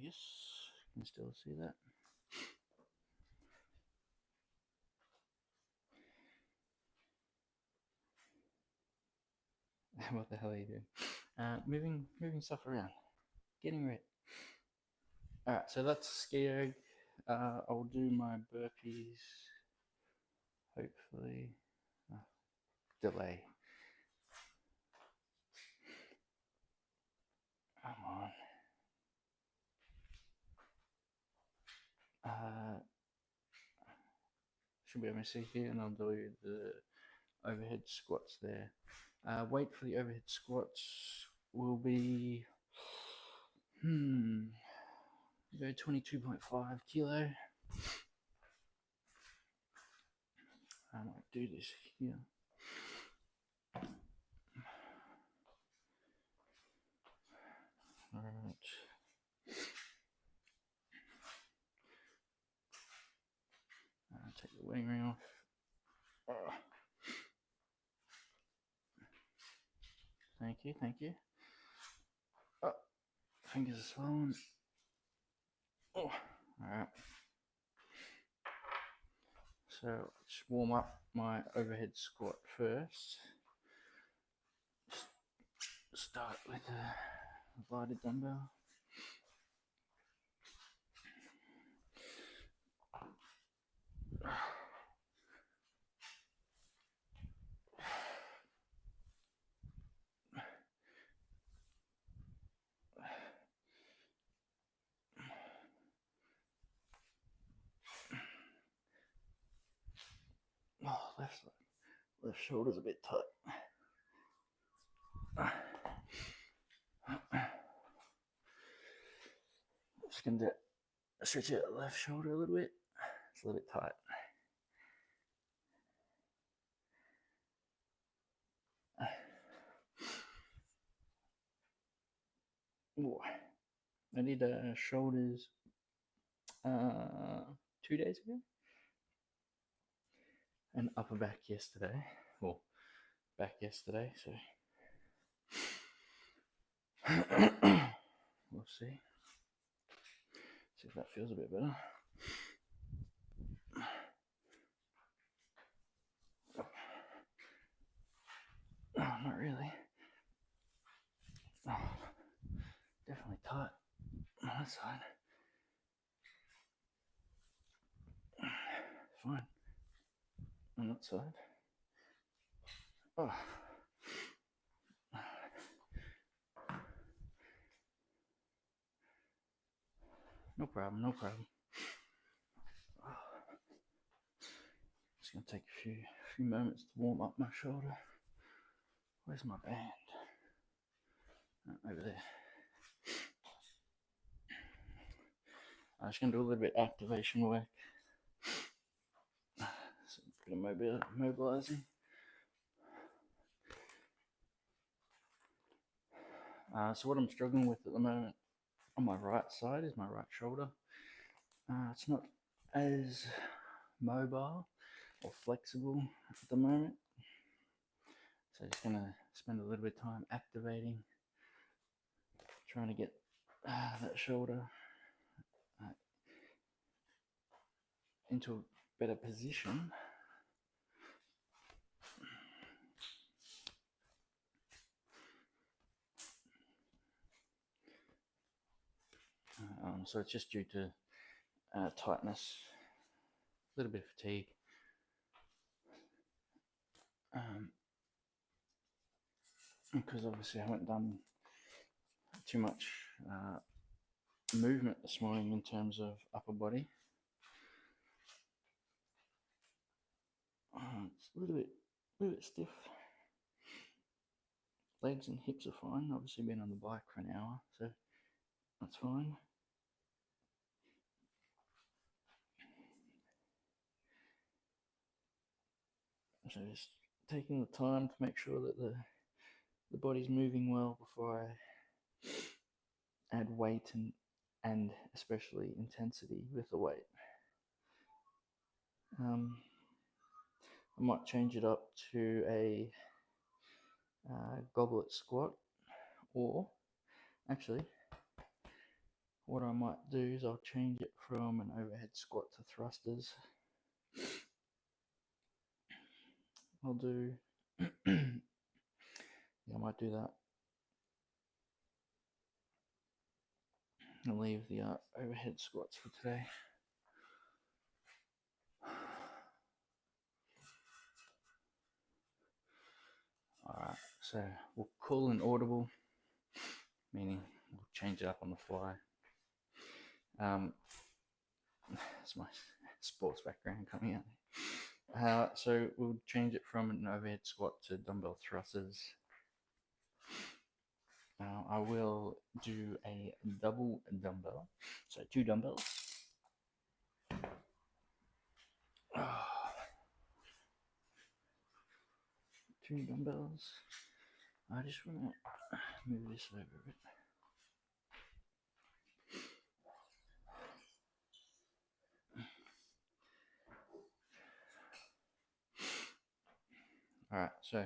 Yes, you can still see that. What the hell are you doing? Moving stuff around, getting ready. All right, so that's skio. I'll do my burpees. Hopefully, delay. Come on. Should be able to see here, and I'll do the overhead squats there. Weight for the overhead squats will be go 22.5 kilo. I might do this here. All right. Take the wedding ring off. Thank you, thank you. Oh, fingers are swollen. Oh, all right. So let's warm up my overhead squat first. Start with a lighted dumbbell. Oh, left shoulder's a bit tight. Just gonna stretch out the left shoulder a little bit. It's a little bit tight. Ooh. I did shoulders 2 days ago, and upper back yesterday. Well, back yesterday, so we'll see. See if that feels a bit better. Oh, not really. Oh, definitely tight on that side. Fine. On that side. Oh. No problem, no problem. Oh. Just gonna take a few moments to warm up my shoulder. Where's my band? Oh, over there. I'm just gonna do a little bit of activation work. So a bit of mobilizing. So what I'm struggling with at the moment on my right side is my right shoulder. It's not as mobile or flexible at the moment. So just gonna spend a little bit of time activating, trying to get that shoulder into a better position. So it's just due to tightness, a little bit of fatigue. Because obviously I haven't done too much movement this morning in terms of upper body. It's a little bit stiff. Legs and hips are fine. Obviously been on the bike for an hour, so that's fine. So just taking the time to make sure that the body's moving well before I add weight and especially intensity with the weight. I might change it up to a goblet squat, or actually what I might do is I'll change it from an overhead squat to thrusters. I'll do the I might do that. I'll leave the overhead squats for today. Alright, so we'll call an audible, meaning we'll change it up on the fly. That's my sports background coming out. So we'll change it from an overhead squat to dumbbell thrusters. Now I will do a double dumbbell, so 2 dumbbells. Two dumbbells. I just want to move this over a bit. Alright, so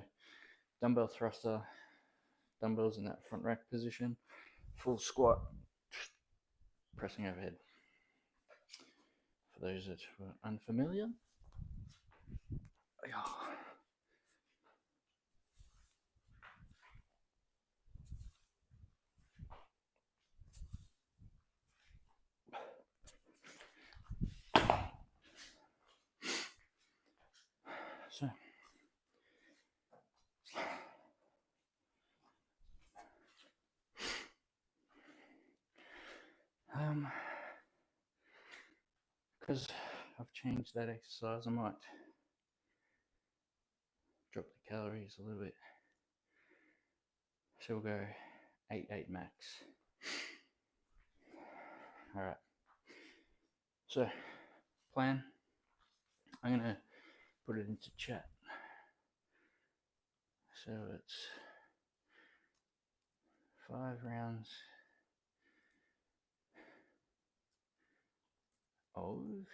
dumbbell thruster, dumbbells in that front rack position, full squat, pressing overhead. For those that were unfamiliar, so because I've changed that exercise, I might drop the calories a little bit. So we'll go 8 max. Alright. So plan. I'm gonna put it into chat. So it's 5 rounds of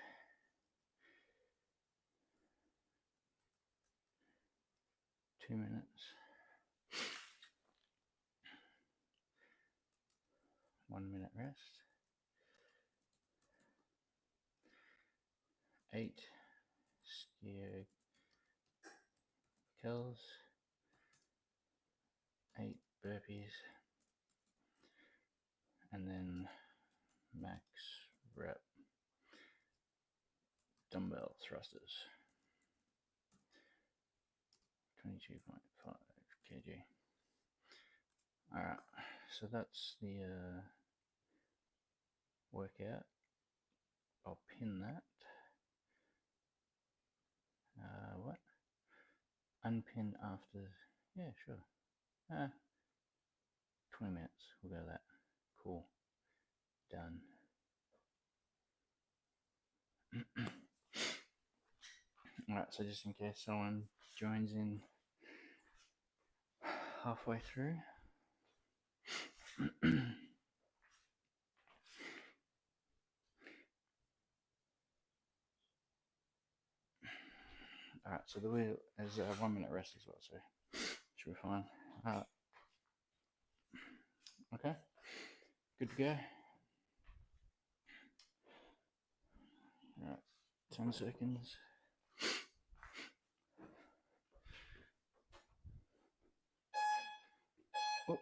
2 minutes. 1 minute rest. 8 skio kills. 8 burpees. And then max rep dumbbell thrusters. 22.5 kg. Alright, so that's the workout. I'll pin that. What? Unpin after, yeah, sure. 20 minutes, we'll go that. Cool. Done. Alright, so just in case someone joins in halfway through. Alright, so the wheel is 1 minute rest as well, so should be fine. Okay, good to go. Alright, 10 seconds. Oh.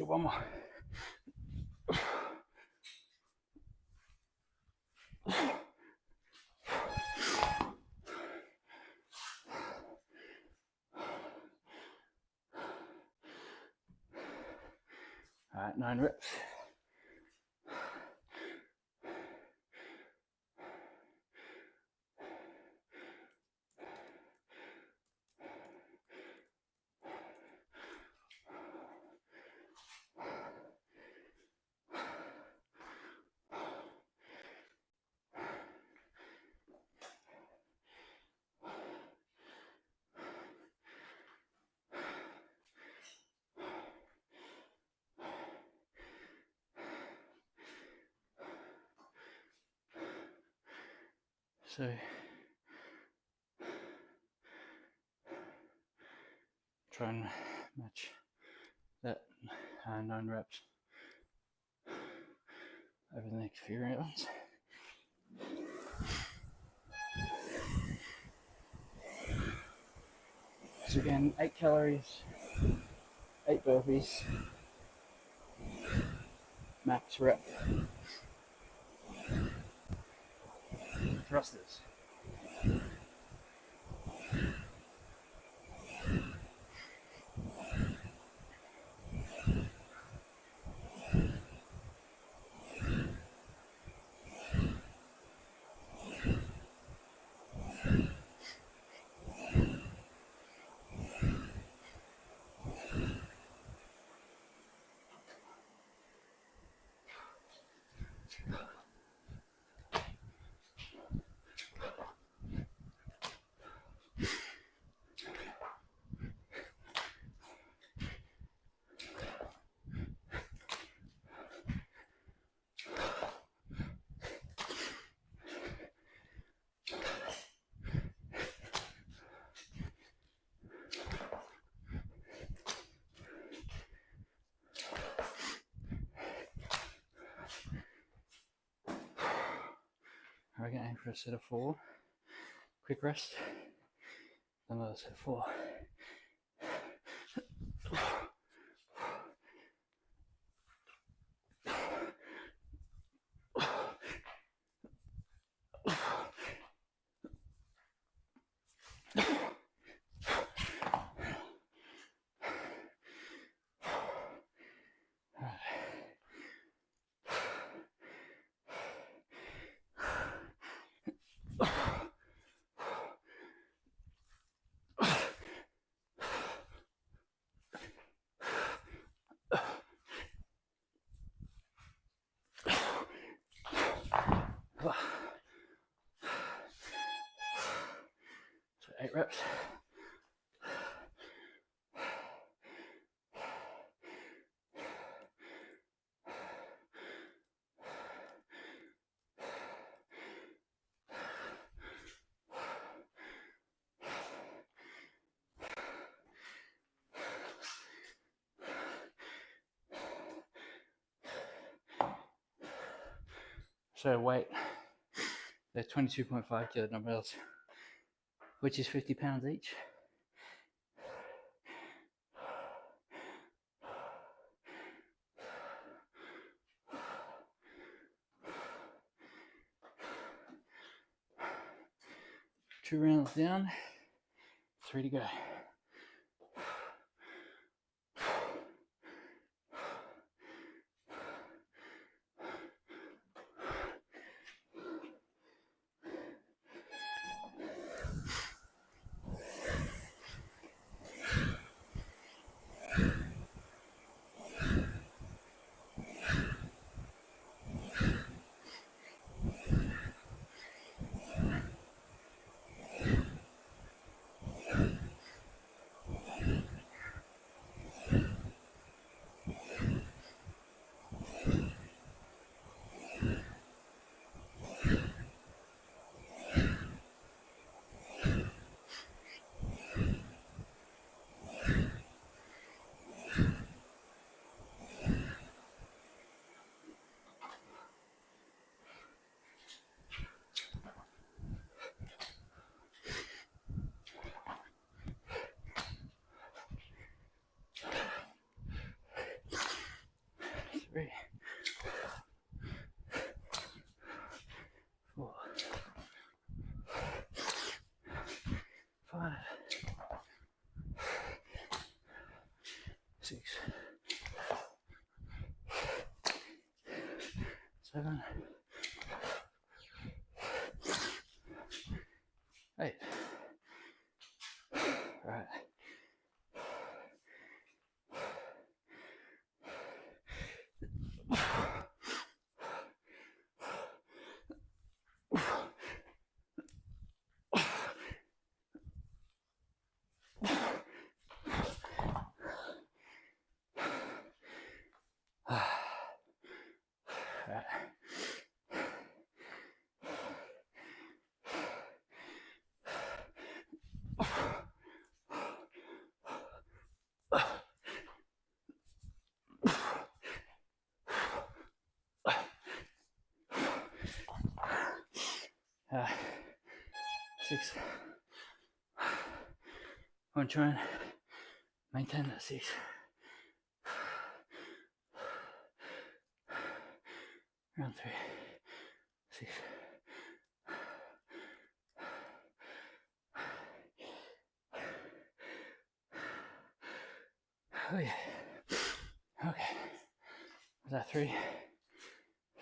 get one more. All right, 9 reps. So try and match that 9 reps over the next few rounds. So again, 8 calories, 8 burpees, max rep thrusters. We're going to aim for a set of 4. Quick rest. Another set of 4. So 8 reps. So weight, they're 22.5 kilo dumbbells, which is 50 pounds each. Two rounds down, 3 to go. 8. Right. Right. 6. I'm trying to maintain that 6. Round 3. 6. Oh yeah. Okay. Was that 3?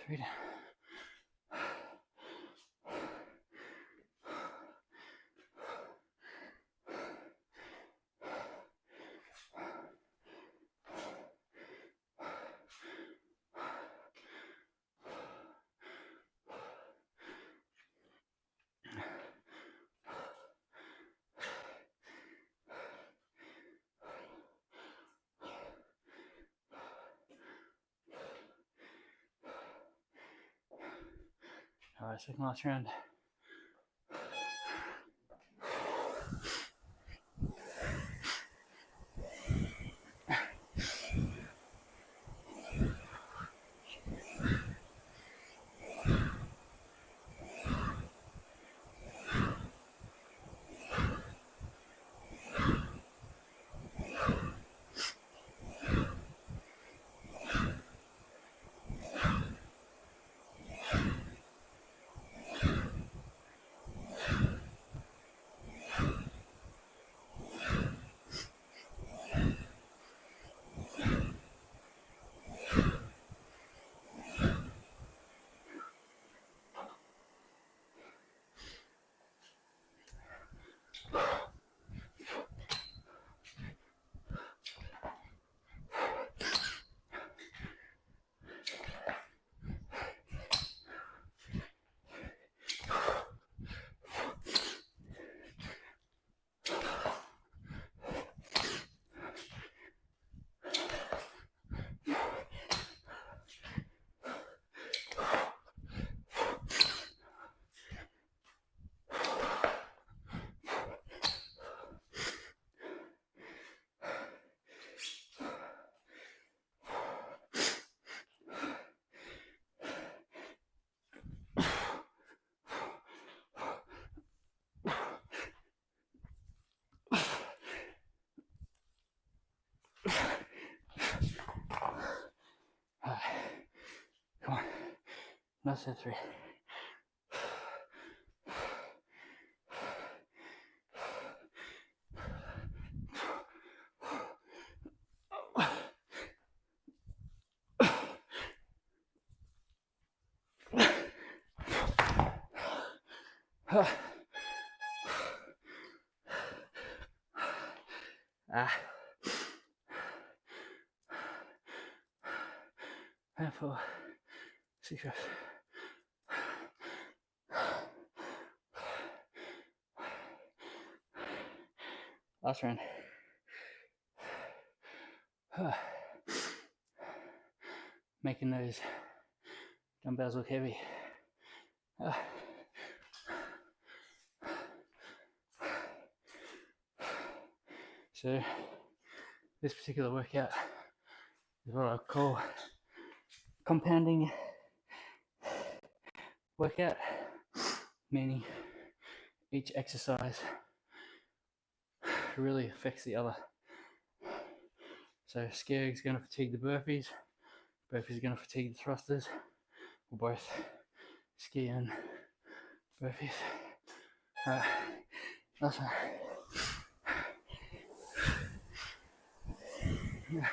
3 down. Alright, second last round. Alright. Come on. Last set 3. And 4, 6 reps. Last round. Making those dumbbells look heavy. So this particular workout is what I call compounding workout, meaning each exercise really affects the other. So skiing is going to fatigue the burpees are going to fatigue the thrusters, or both ski and burpees. Last one. Yeah.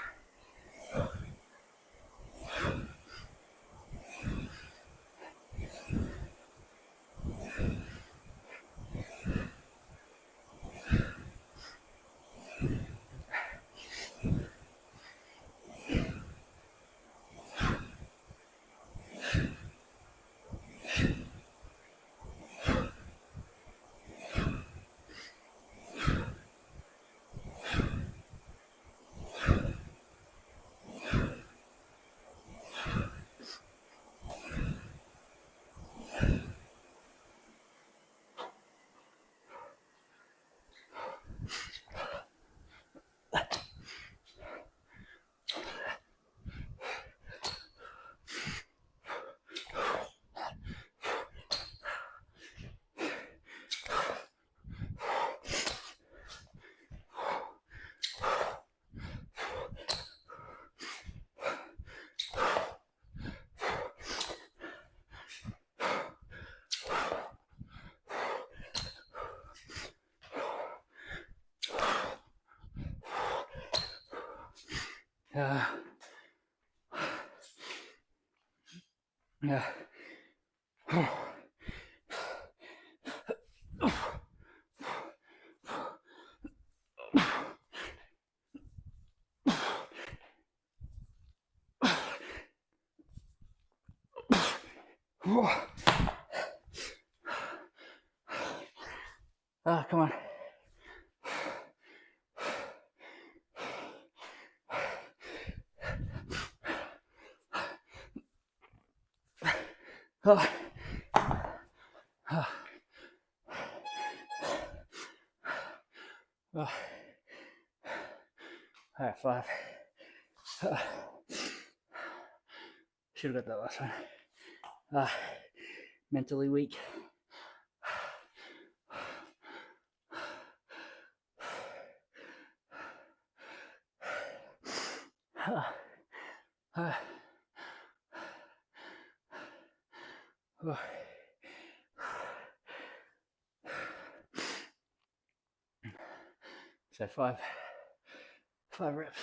Uh, uh, come on. Oh. Oh. Oh. All right, 5. Should have got that last one. Mentally weak. So 5 reps.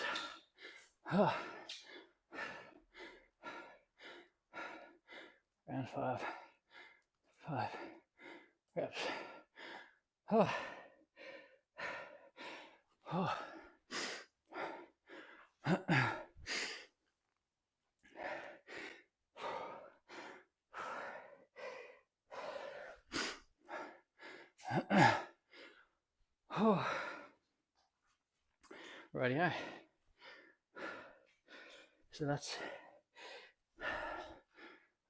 Round 5 reps. Rightio. So that's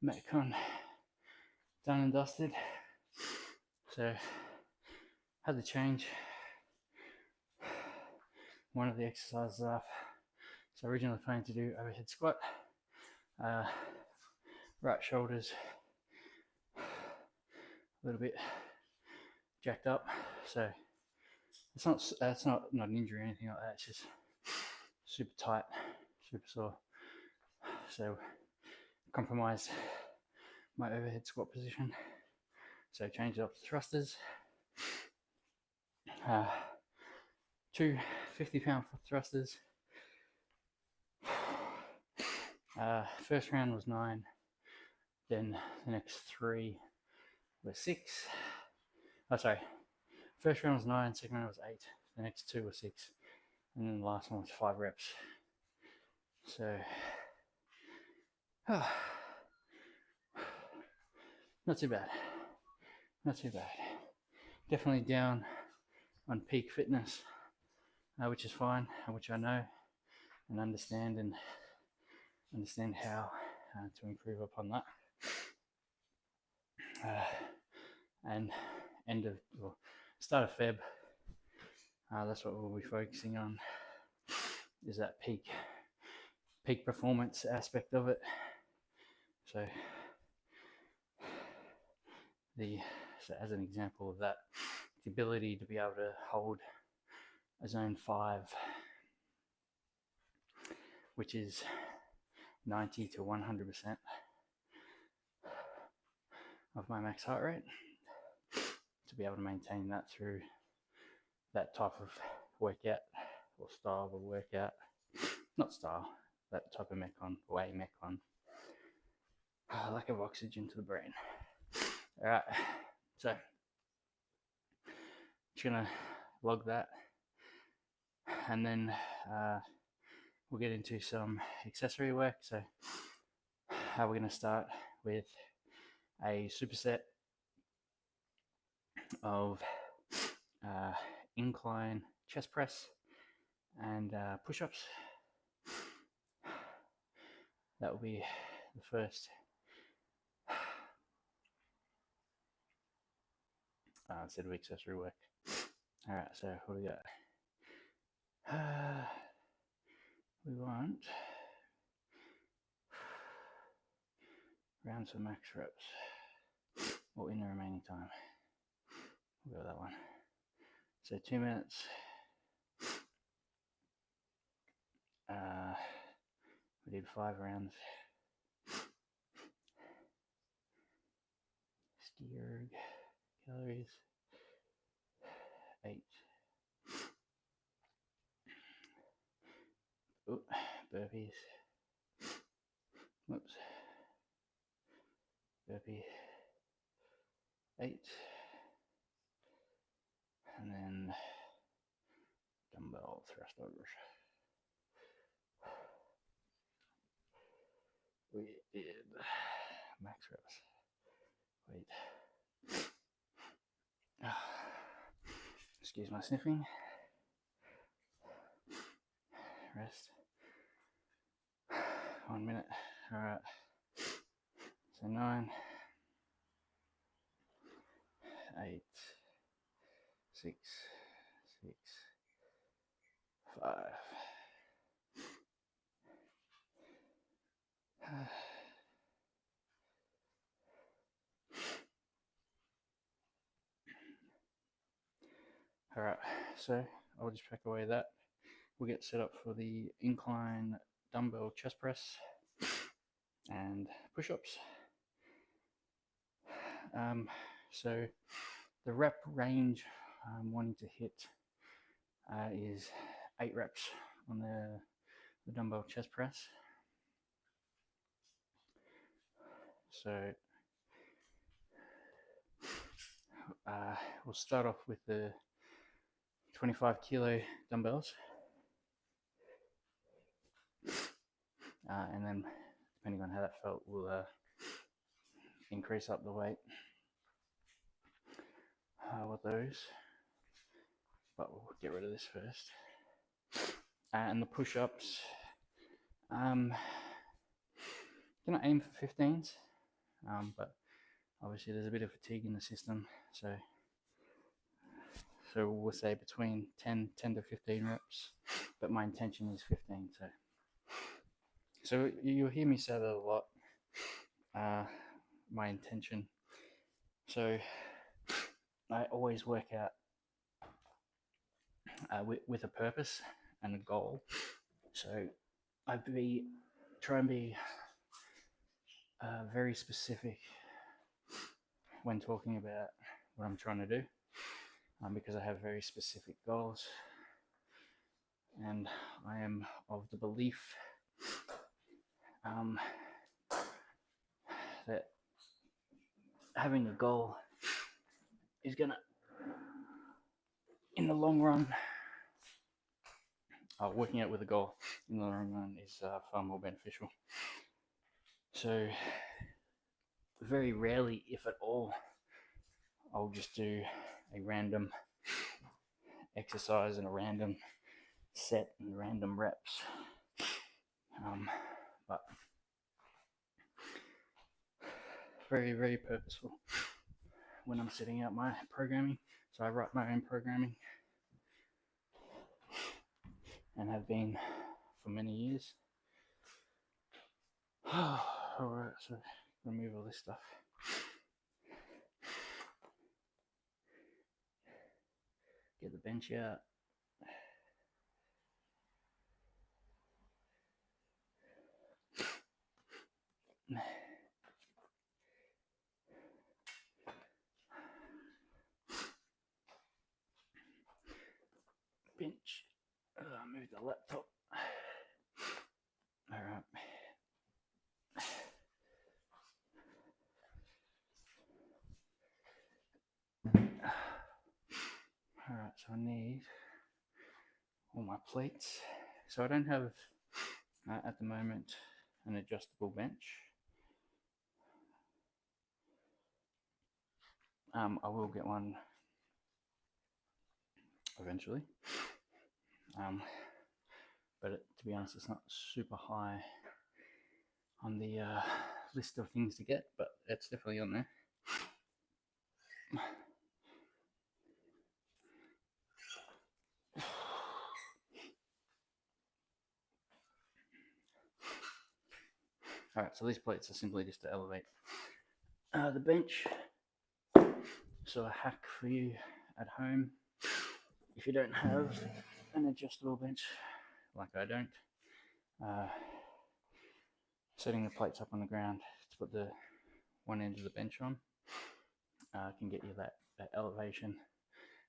Metcon done and dusted. So had to change one of the exercises off. So originally planning to do overhead squat, right shoulders a little bit jacked up. So it's not an injury or anything like that. It's just super tight, super sore. So compromised my overhead squat position. So changed it up to thrusters. 2 50-pound thrusters. First round was 9. Then the next 3 were 6. Oh, sorry. First round was 9. Second round was 8. The next 2 were 6. And then the last one was 5 reps. So, not too bad. Not too bad. Definitely down on peak fitness, which is fine, which I know and understand how to improve upon that. And start of Feb, that's what we'll be focusing on, is that peak performance aspect of it. So as an example of that, the ability to be able to hold a zone 5, which is 90 to 100% of my max heart rate, to be able to maintain that through that type of workout or style of workout, not style, that type of Metcon, lack of oxygen to the brain. All right, so just gonna log that, and then we'll get into some accessory work. So we're going to start with a superset of incline chest press and push-ups. That will be the first set of accessory work. All right, so what do we got? We want rounds for max reps, or in the remaining time. We'll go with that one. So 2 minutes. We did 5 rounds. Steered calories 8. Ooh, burp. burpees. Whoops. Burpee 8. And then dumbbell thrust overs. We did max reps. Wait. Excuse my sniffing. Rest. 1 minute. Alright. So 9, 8, 6, 6, 5. Alright, so I'll just pack away that. We'll get set up for the incline dumbbell chest press and push-ups. So the rep range I'm wanting to hit is 8 reps on the dumbbell chest press. So we'll start off with the 25 kilo dumbbells, and then depending on how that felt, we'll increase up the weight with those, but we'll get rid of this first. And the push-ups, gonna aim for 15s, but obviously there's a bit of fatigue in the system, so we'll say between 10 to 15 reps, but my intention is 15. So you'll hear me say that a lot, my intention. So I always work out with a purpose and a goal. So I try and be very specific when talking about what I'm trying to do, because I have very specific goals, and I am of the belief that having a goal is gonna, in the long run, working out with a goal in the long run is far more beneficial. So very rarely, if at all, I'll just do a random exercise and a random set and random reps, but very, very purposeful when I'm setting out my programming. So I write my own programming and have been for many years. Alright, so remove all this stuff. Get the bench out. Bench. Move the laptop. Alright. Alright, so I need all my plates. So I don't have, at the moment, an adjustable bench. I will get one eventually. But to be honest, it's not super high on the list of things to get, but it's definitely on there. Alright, so these plates are simply just to elevate the bench. So a hack for you at home, if you don't have an adjustable bench, like I don't, setting the plates up on the ground to put the one end of the bench on can get you that elevation.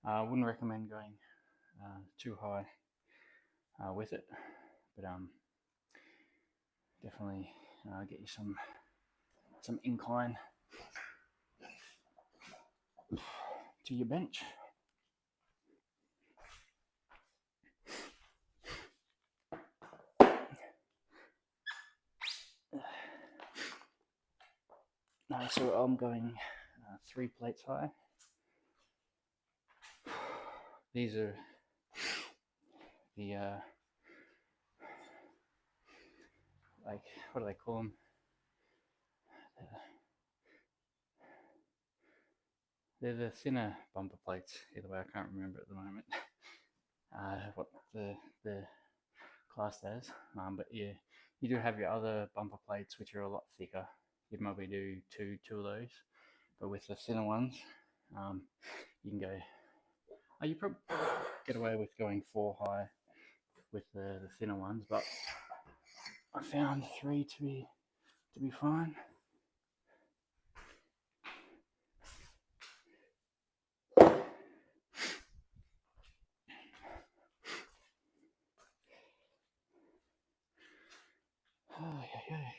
I wouldn't recommend going too high with it, but definitely get you some incline to your bench. So I'm going 3 plates high. These are the like, what do they call them? They're the thinner bumper plates. Either way, I can't remember at the moment what the class as. But yeah, you do have your other bumper plates which are a lot thicker. You'd probably do two of those, but with the thinner ones, you can go. You probably get away with going 4 high with the thinner ones, but I found 3 to be fine. Oh, yeah.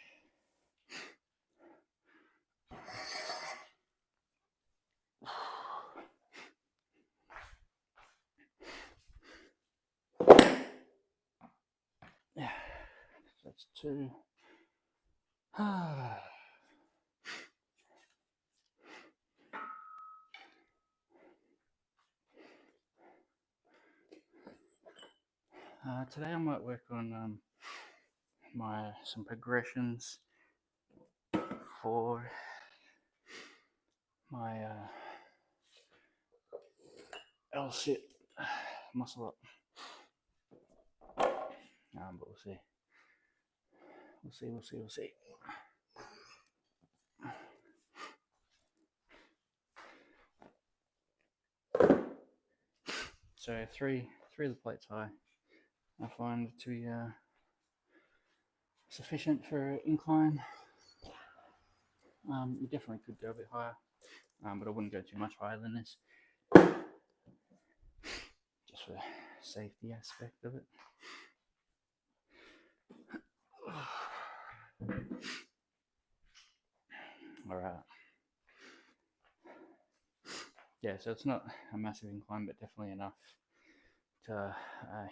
Yeah, so that's 2. Today I might work on some progressions for my L-sit muscle up. But we'll see. We'll see. So 3 of the plates high, I find to be sufficient for incline. You definitely could go a bit higher, but I wouldn't go too much higher than this, just for the safety aspect of it. All right. Yeah, so it's not a massive incline, but definitely enough to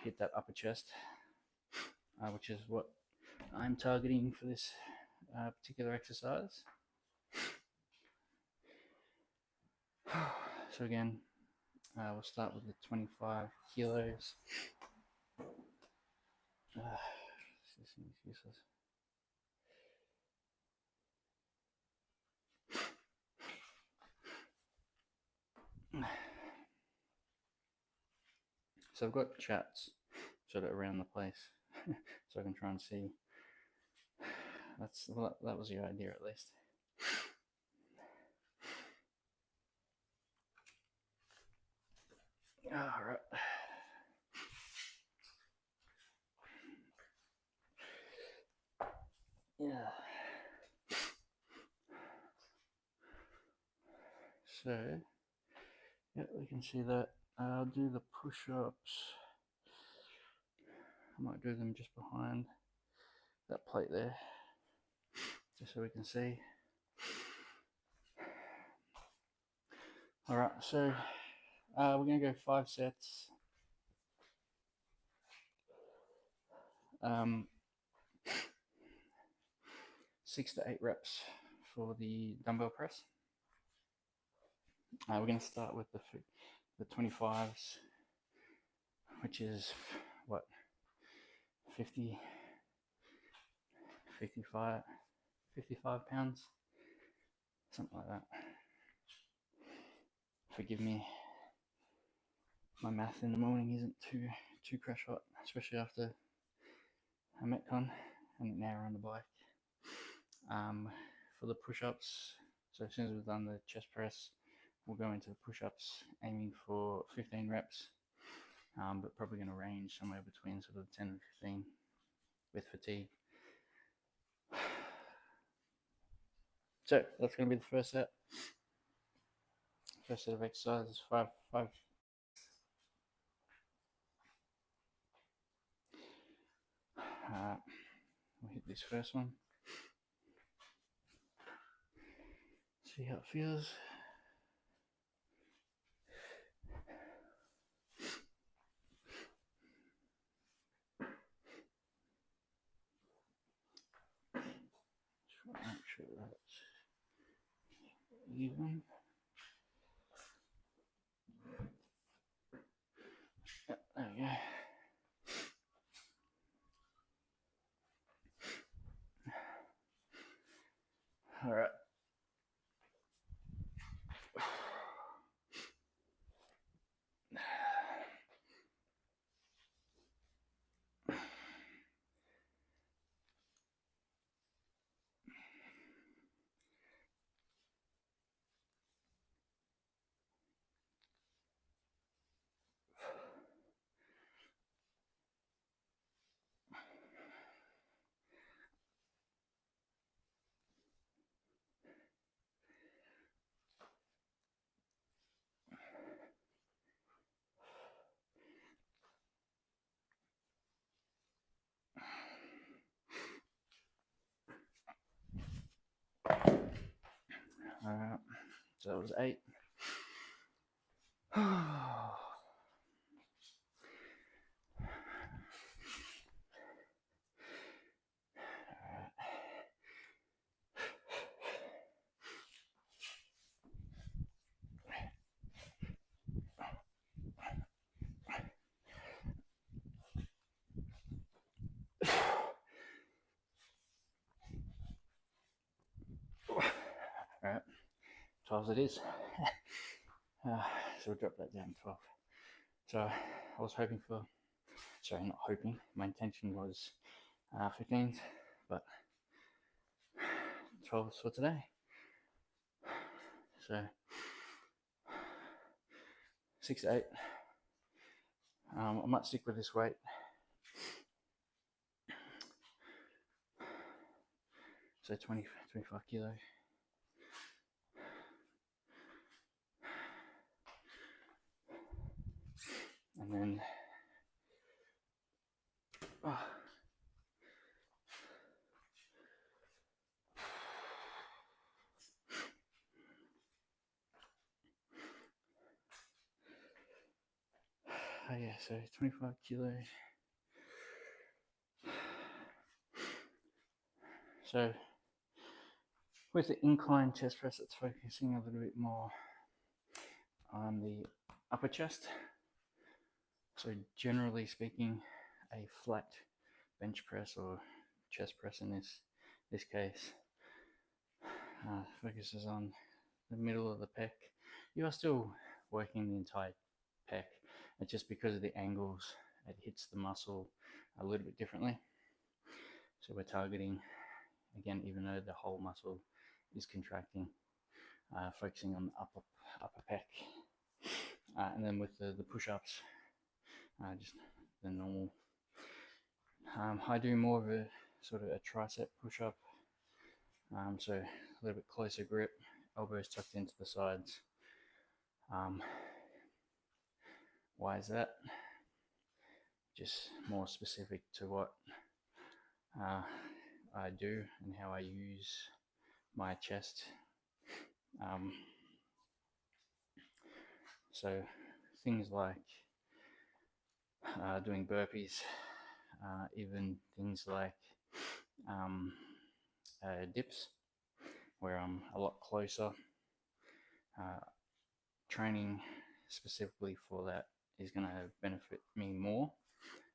hit that upper chest, which is what I'm targeting for this particular exercise. So again, we'll start with the 25 kilos. This is useless. So I've got chats sort of around the place, so I can try and see. That was your idea, at least. All right. Yeah. So, yeah, we can see that. I'll do the push-ups. I might do them just behind that plate there, just so we can see. All right, so we're gonna go 5 sets. 6 to 8 reps for the dumbbell press. We're going to start with the 25s, which is what, 55 pounds, something like that. Forgive me, my math in the morning isn't too crash hot, especially after a Metcon and an hour on the bike. For the push-ups, so as soon as we've done the chest press, we'll go into the push-ups, aiming for 15 reps, but probably going to range somewhere between sort of 10 and 15 with fatigue. So that's going to be the first set. First set of exercises, 5. We'll hit hit this first one. See how it feels. Make sure that's even. Yep, there we go. All right. All right. So that was 8. Alright, 12 it is. So we'll drop that down to 12. So I was hoping for, sorry, not hoping, my intention was 15s, but 12s for today. So 6 to 8. I might stick with this weight. So 25 kilo. And then yeah, so 25 kilo. So with the incline chest press, it's focusing a little bit more on the upper chest. So generally speaking, a flat bench press or chest press in this case focuses on the middle of the pec. You are still working the entire pec. It's just because of the angles, it hits the muscle a little bit differently. So we're targeting, again, even though the whole muscle is contracting, focusing on the upper pec. And then with the push-ups, just the normal. I do more of a sort of a tricep push-up. So a little bit closer grip, elbows tucked into the sides. Why is that? Just more specific to what I do and how I use my chest. So things like doing burpees, even things like dips, where I'm a lot closer. Training specifically for that is going to benefit me more.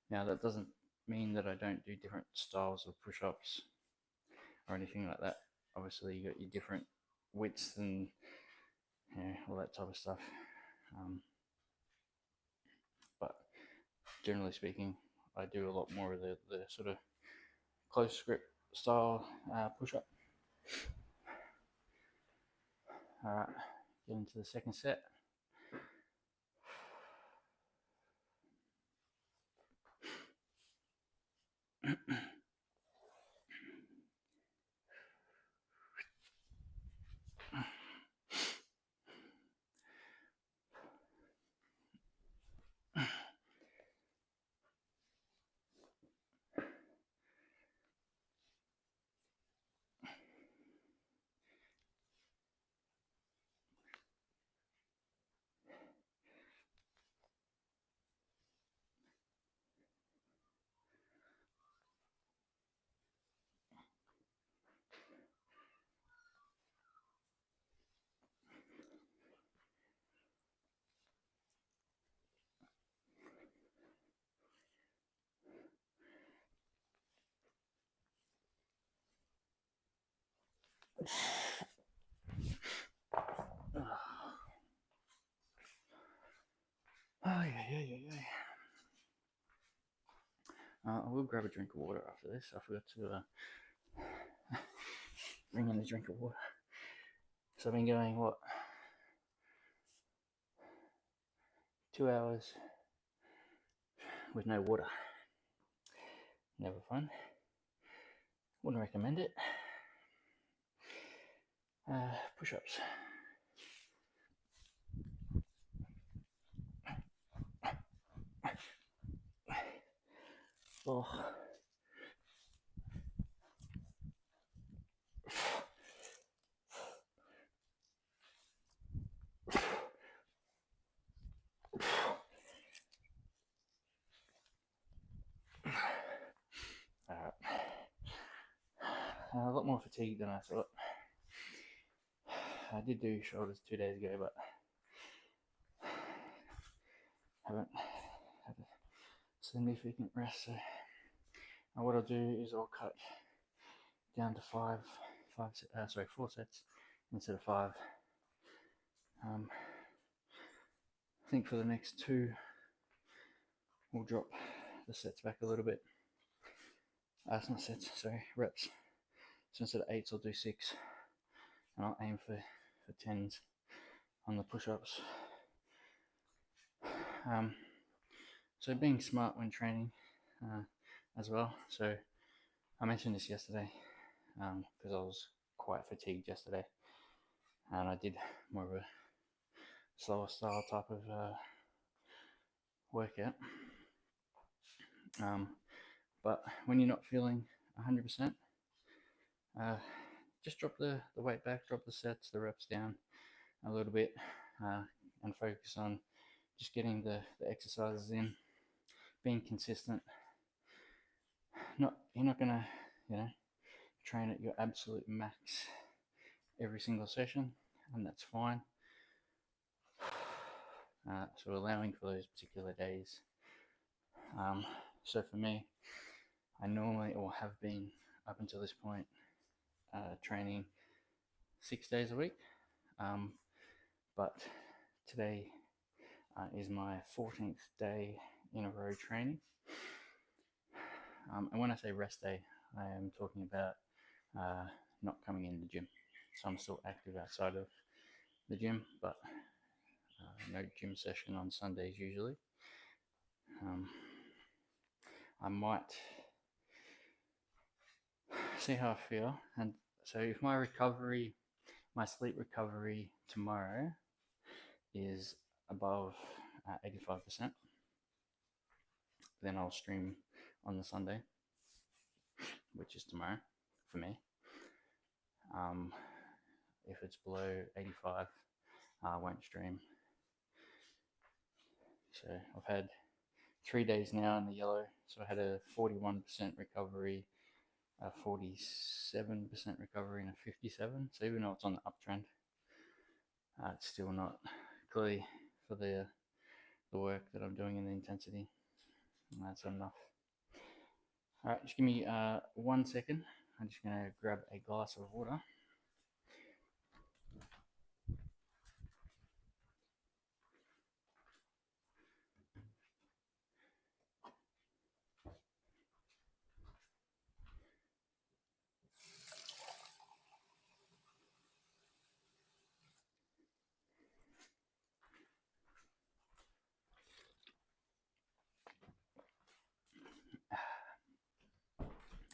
Now that doesn't mean that I don't do different styles of push-ups or anything like that. Obviously you got your different widths and all that type of stuff. But generally speaking, I do a lot more of the sort of close grip style push-up. Alright, get into the second set. Oh, yeah. I will grab a drink of water after this. I forgot to bring in a drink of water. So I've been going, what, 2 hours with no water. Never fun. Wouldn't recommend it. Push-ups. Oh. A lot more fatigued than I thought. I did do shoulders 2 days ago, but haven't had a significant rest. So what I'll do is I'll cut down to 4 sets instead of 5. I think for the next 2, we'll drop the sets back a little bit. It's not sets, sorry, reps. So instead of 8s, I'll do 6, and I'll aim for 10s on the push-ups. So being smart when training as well. So I mentioned this yesterday because I was quite fatigued yesterday, and I did more of a slower style type of workout. But when you're not feeling 100%, just drop the weight back, drop the sets, the reps down a little bit, and focus on just getting the exercises in, being consistent. You're not gonna, train at your absolute max every single session, and that's fine. So allowing for those particular days. So for me, I normally, or have been up until this point, training 6 days a week, but today is my 14th day in a row training. And when I say rest day, I am talking about not coming in the gym. So I'm still active outside of the gym, but no gym session on Sundays usually. I might see how I feel, and so if my sleep recovery tomorrow is above 85%, then I'll stream on the Sunday, which is tomorrow for me. If it's below 85, I won't stream. So I've had 3 days now in the yellow. So I had a 41% recovery, a 47% recovery, and a 57. So even though it's on the uptrend, it's still not clearly for the work that I'm doing and the intensity. That's enough. All right, just give me 1 second. I'm just gonna grab a glass of water.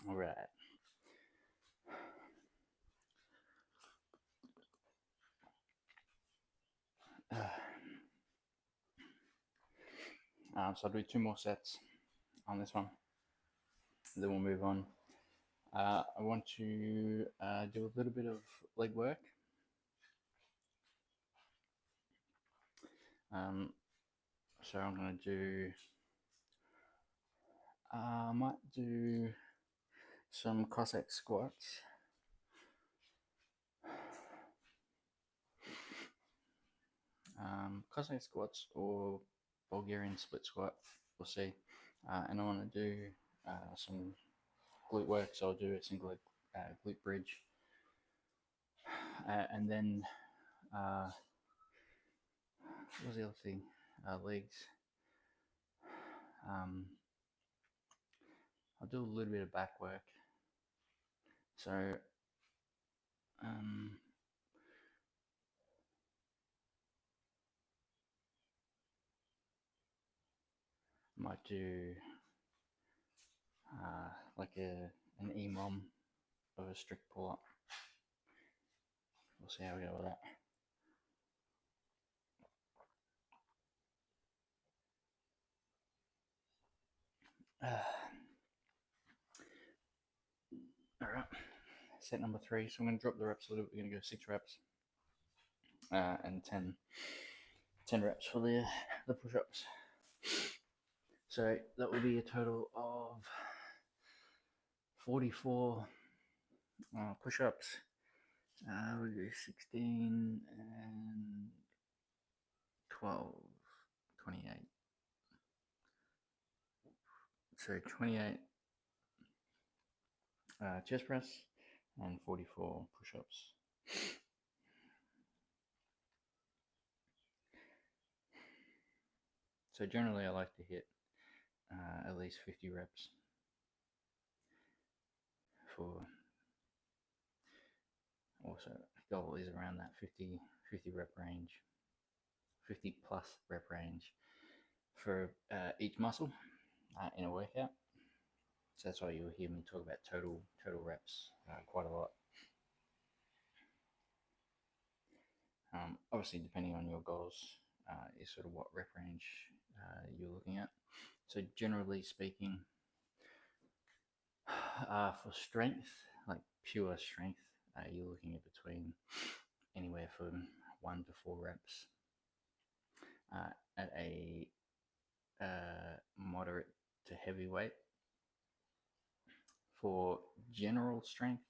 All right. So I'll do 2 more sets on this one. Then we'll move on. I want to do a little bit of leg work. So I'm going to do, I might do some Cossack squats. Cossack squats or Bulgarian split squat, we'll see. And I want to do some glute work, so I'll do a single glute bridge. And then what was the other thing? Legs. I'll do a little bit of back work. So might do like an EMOM of a strict pull up. We'll see how we go with that. All right, set number 3. So I'm going to drop the reps a little bit. We're going to go 6 reps and 10 reps for the push-ups. So that will be a total of 44 push-ups. We'll do 16 and 12, 28. So 28 chest press and 44 push-ups. So generally I like to hit at least 50 reps for, also goal is around that 50 rep range, 50 plus rep range for each muscle in a workout. So that's why you'll hear me talk about total reps quite a lot. Obviously, depending on your goals, is sort of what rep range you're looking at. So generally speaking, for strength, like pure strength, you're looking at between anywhere from 1 to 4 reps at a moderate to heavy weight. For general strength,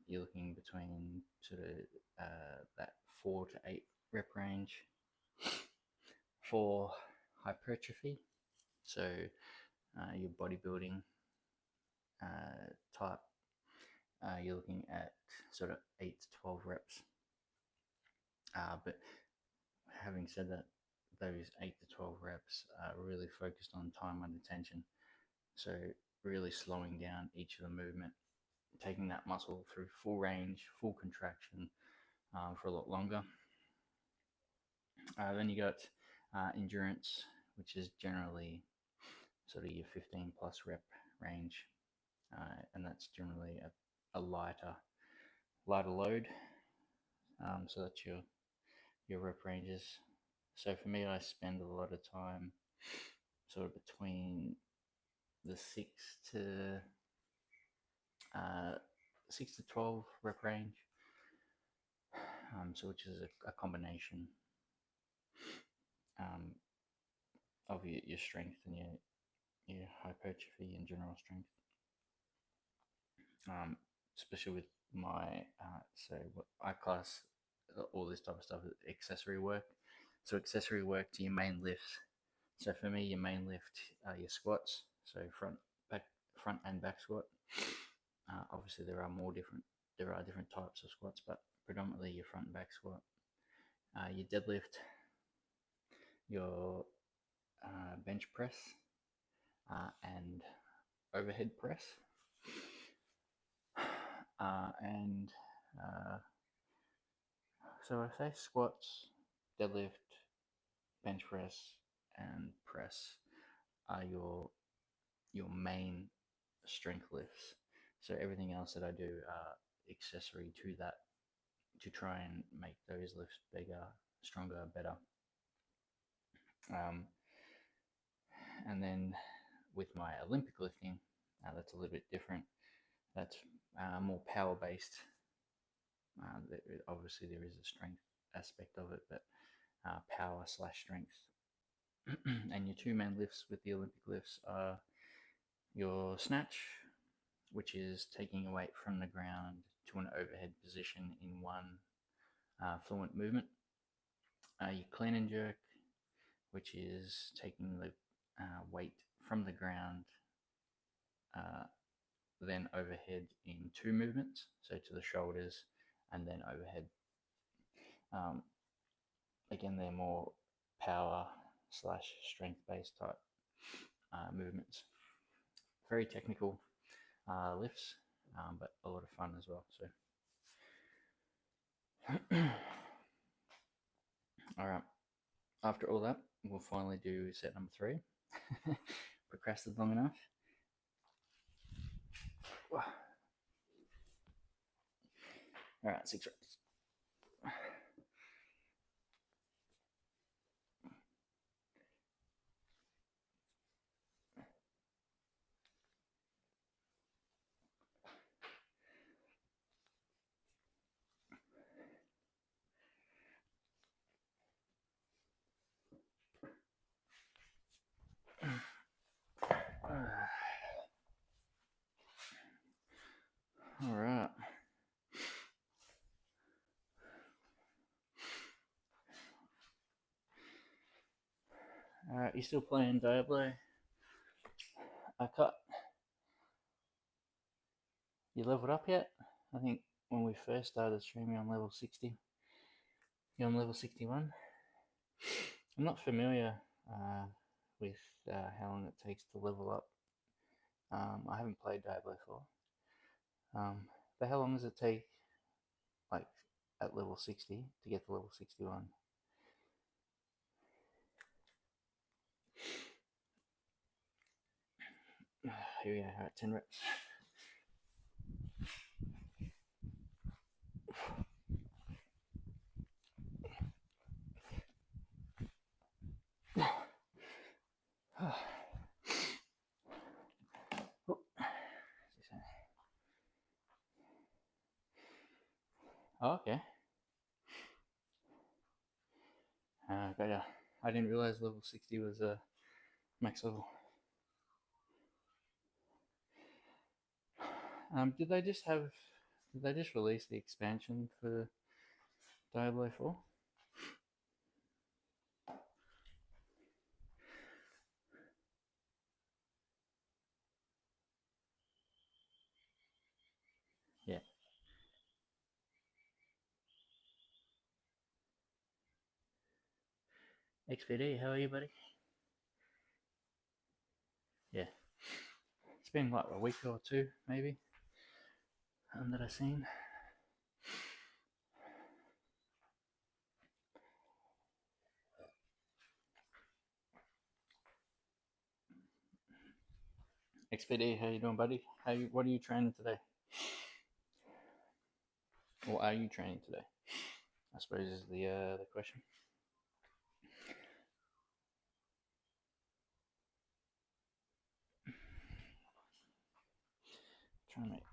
you're looking between sort of that 4 to 8 rep range. For hypertrophy, so your bodybuilding type, you're looking at sort of 8 to 12 reps. But having said that, those 8 to 12 reps are really focused on time under tension. So really slowing down each of the movement, taking that muscle through full range, full contraction for a lot longer. Then you got endurance, which is generally sort of your 15 plus rep range, and that's generally a lighter load. So that's your rep ranges. So for me, I spend a lot of time sort of between the 6 to 12 rep range. So which is a combination of your strength and your hypertrophy and general strength. Especially with my so what I class all this type of stuff as accessory work. So accessory work to your main lifts. So for me, your main lift are your squats. So front and back squat. Obviously, there are different types of squats, but predominantly your front and back squat. Your deadlift, your bench press, and overhead press. So I say squats, deadlift, bench press, and press are your main strength lifts. So everything else that I do are accessory to that, to try and make those lifts bigger, stronger, better. And then with my Olympic lifting, that's a little bit different. That's more power based. Obviously, there is a strength aspect of it, but power / strength. And your 2 main lifts with the Olympic lifts are your snatch, which is taking a weight from the ground to an overhead position in one fluent movement. Your clean and jerk, which is taking the weight from the ground, then overhead in 2 movements, so to the shoulders and then overhead. Again, they're more power / strength based type movements. Very technical lifts, but a lot of fun as well. So, all right. After all that, we'll finally do set number 3. Procrastinated long enough. All right, 6 reps. All right. All right, you still playing Diablo? I cut. You leveled up yet? I think when we first started streaming on level 60. You're on level 61. I'm not familiar with how long it takes to level up. I haven't played Diablo before. But how long does it take, like, at level 60 to get to level 61? Here we go. All right, 10 reps. Oh, okay. Got ya. I didn't realize level 60 was max level. Did they just release the expansion for Diablo 4? Yeah. XPD, how are you, buddy? Yeah. It's been like a week or 2, maybe, that I've seen. XPD, how you doing, buddy? What are you training today? Or are you training today? I suppose is the question. Trying to make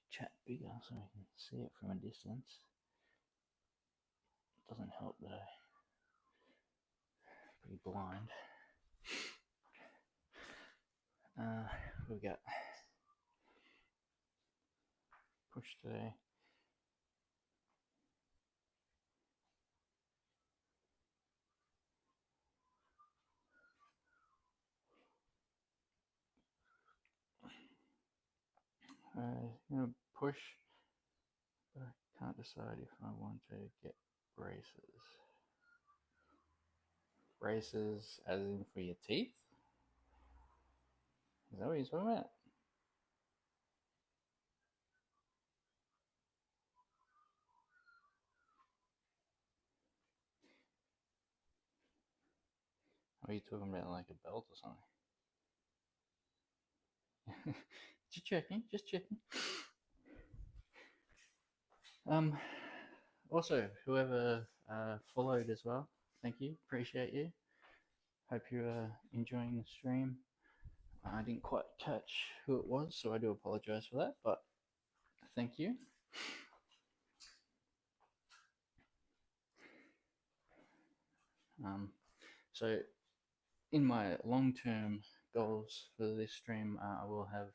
chat bigger so I can see it from a distance. It doesn't help that I'm pretty blind. What we got? Push today. Gonna push, but I can't decide if I want to get braces. Braces as in for your teeth? Is that what you're talking about? Or are you talking about like a belt or something? Just checking. Also, whoever followed as well, thank you, appreciate you. Hope you're enjoying the stream. I didn't quite catch who it was, so I do apologize for that, but thank you. So, in my long-term goals for this stream, I will have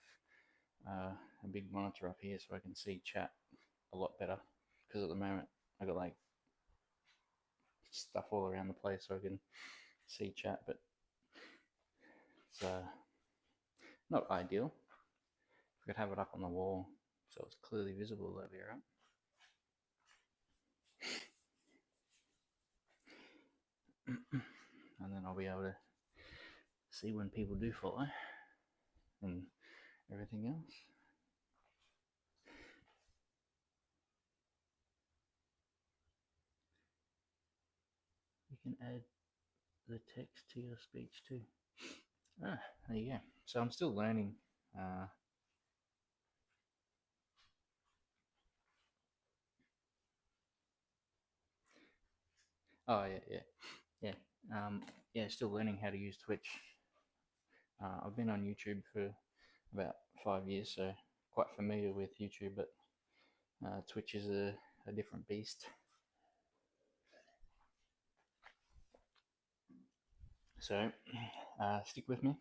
a big monitor up here so I can see chat a lot better. Because at the moment, I got like stuff all around the place so I can see chat, but it's not ideal. If I could have it up on the wall so it's clearly visible, that'd be alright. and then I'll be able to see when people do follow and everything else. You can add the text to your speech too. There you go. So I'm still learning. Oh yeah. Still learning how to use Twitch. I've been on YouTube for about 5 years, so quite familiar with YouTube, but Twitch is a different beast. So stick with me.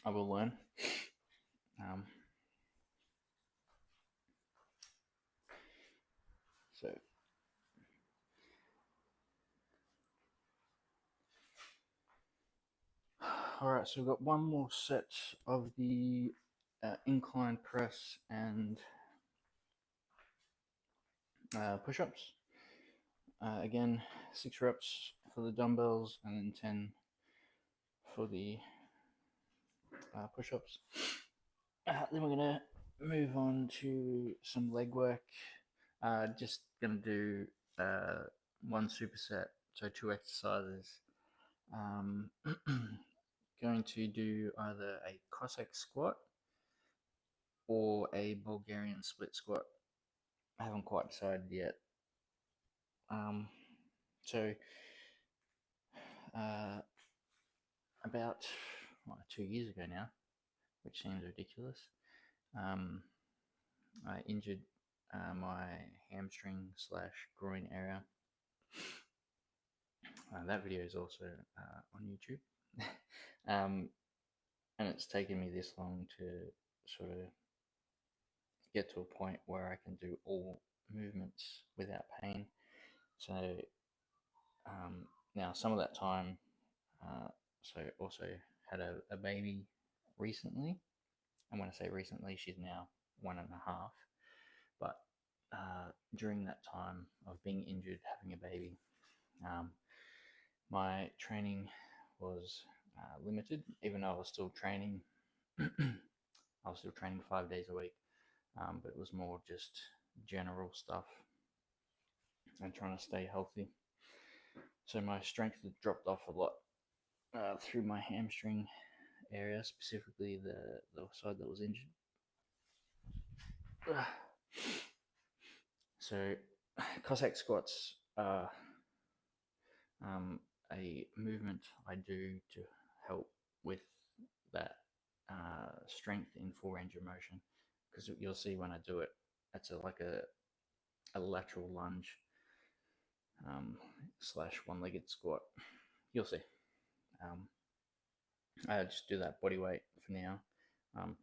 I will learn. So alright, so we've got one more set of the incline press and push-ups. Again, 6 reps for the dumbbells and then 10 for the push-ups. Then we're going to move on to some leg work. Just going to do one superset, so 2 exercises. Going to do either a Cossack squat or a Bulgarian split squat. I haven't quite decided yet. So about 2 years ago now, which seems ridiculous, I injured my hamstring / groin area. That video is also on YouTube. And it's taken me this long to sort of get to a point where I can do all movements without pain. So now some of that time, so also had a baby recently. And when I say recently, she's now 1.5. But during that time of being injured, having a baby, my training was limited, even though I was still training. I was still training 5 days a week, but it was more just general stuff and trying to stay healthy. So my strength had dropped off a lot through my hamstring area, specifically the side that was injured. So Cossack squats are a movement I do to help with that strength in full range of motion, because you'll see when I do it, it's like a lateral lunge / one-legged squat. You'll see. I just do that body weight for now,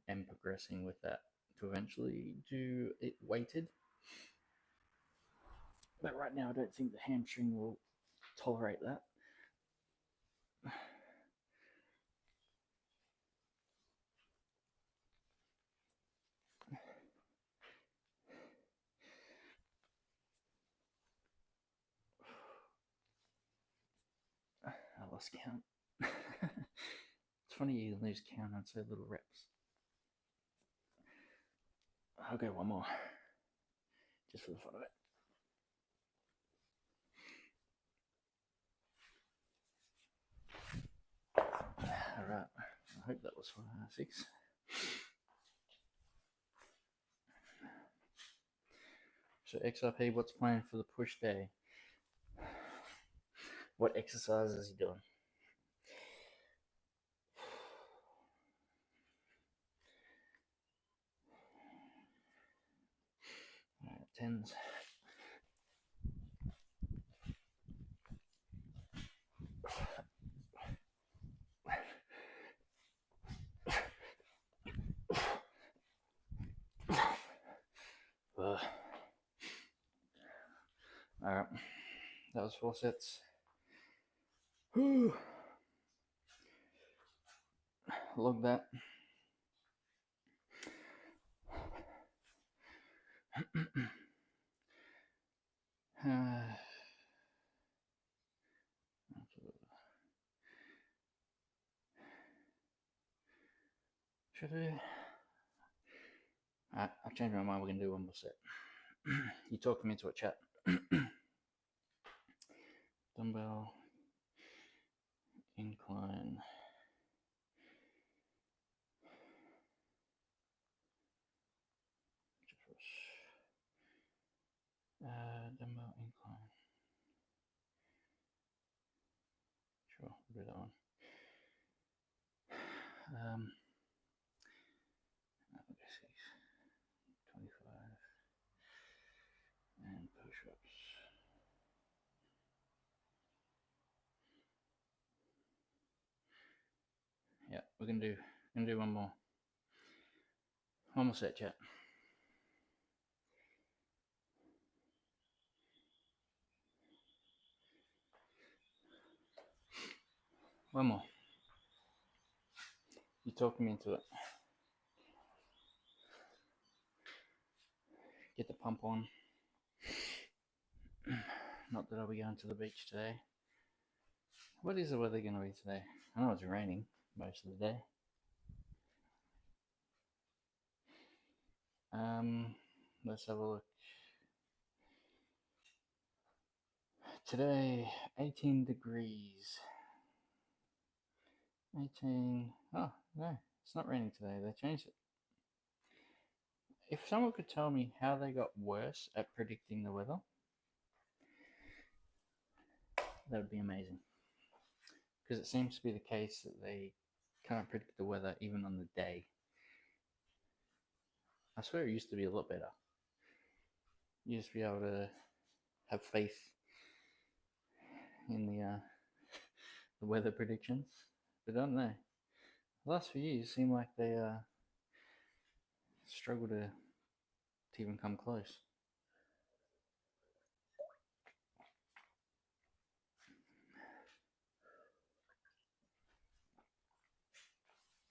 and progressing with that to eventually do it weighted. But right now I don't think the hamstring will tolerate that. I lost count. It's funny you lose count on so little reps. I'll go one more, just for the fun of it. Alright, I hope that was 6. So XRP, what's planned for the push day? What exercises is he doing? Alright, 10s. Alright, that was 4 sets. Whew. Log that. Should I? Alright, I've changed my mind. We're gonna do one more set. You talked me into a chat. Dumbbell incline. Dumbbell incline. Sure, we'll do that one. Let's see, 25 and push-ups. Yeah, we're gonna do one more set, chat. One more. You talking me into it. Get the pump on. Not that I'll be going to the beach today. What is the weather going to be today? I know it's raining most of the day. Let's have a look. Today, 18 degrees. 18. Oh, no, it's not raining today. They changed it. If someone could tell me how they got worse at predicting the weather, that would be amazing. Because it seems to be the case that they can't predict the weather even on the day. I swear it used to be a lot better. You used to be able to have faith in the weather predictions, but I don't know. The last few years seem like they struggle to even come close.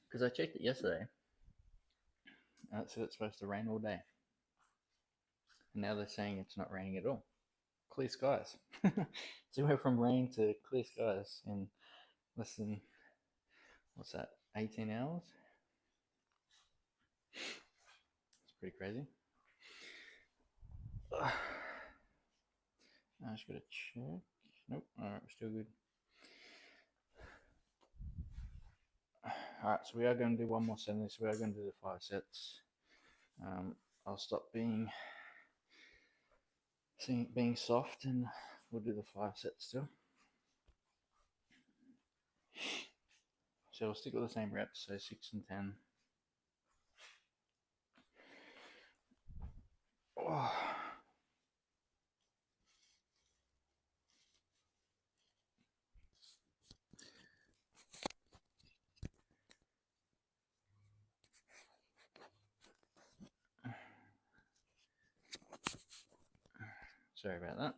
Because I checked it yesterday, and it said it's supposed to rain all day, and now they're saying it's not raining at all. Clear skies. So we went from rain to clear skies in less than, what's that, 18 hours? It's pretty crazy. I just gotta check. Nope, alright, we're still good. Alright, so we are going to do one more set of this. We are going to do the 5 sets. I'll stop being soft and we'll do the 5 sets still. So we'll stick with the same reps, so 6 and 10. Oh. Sorry about that.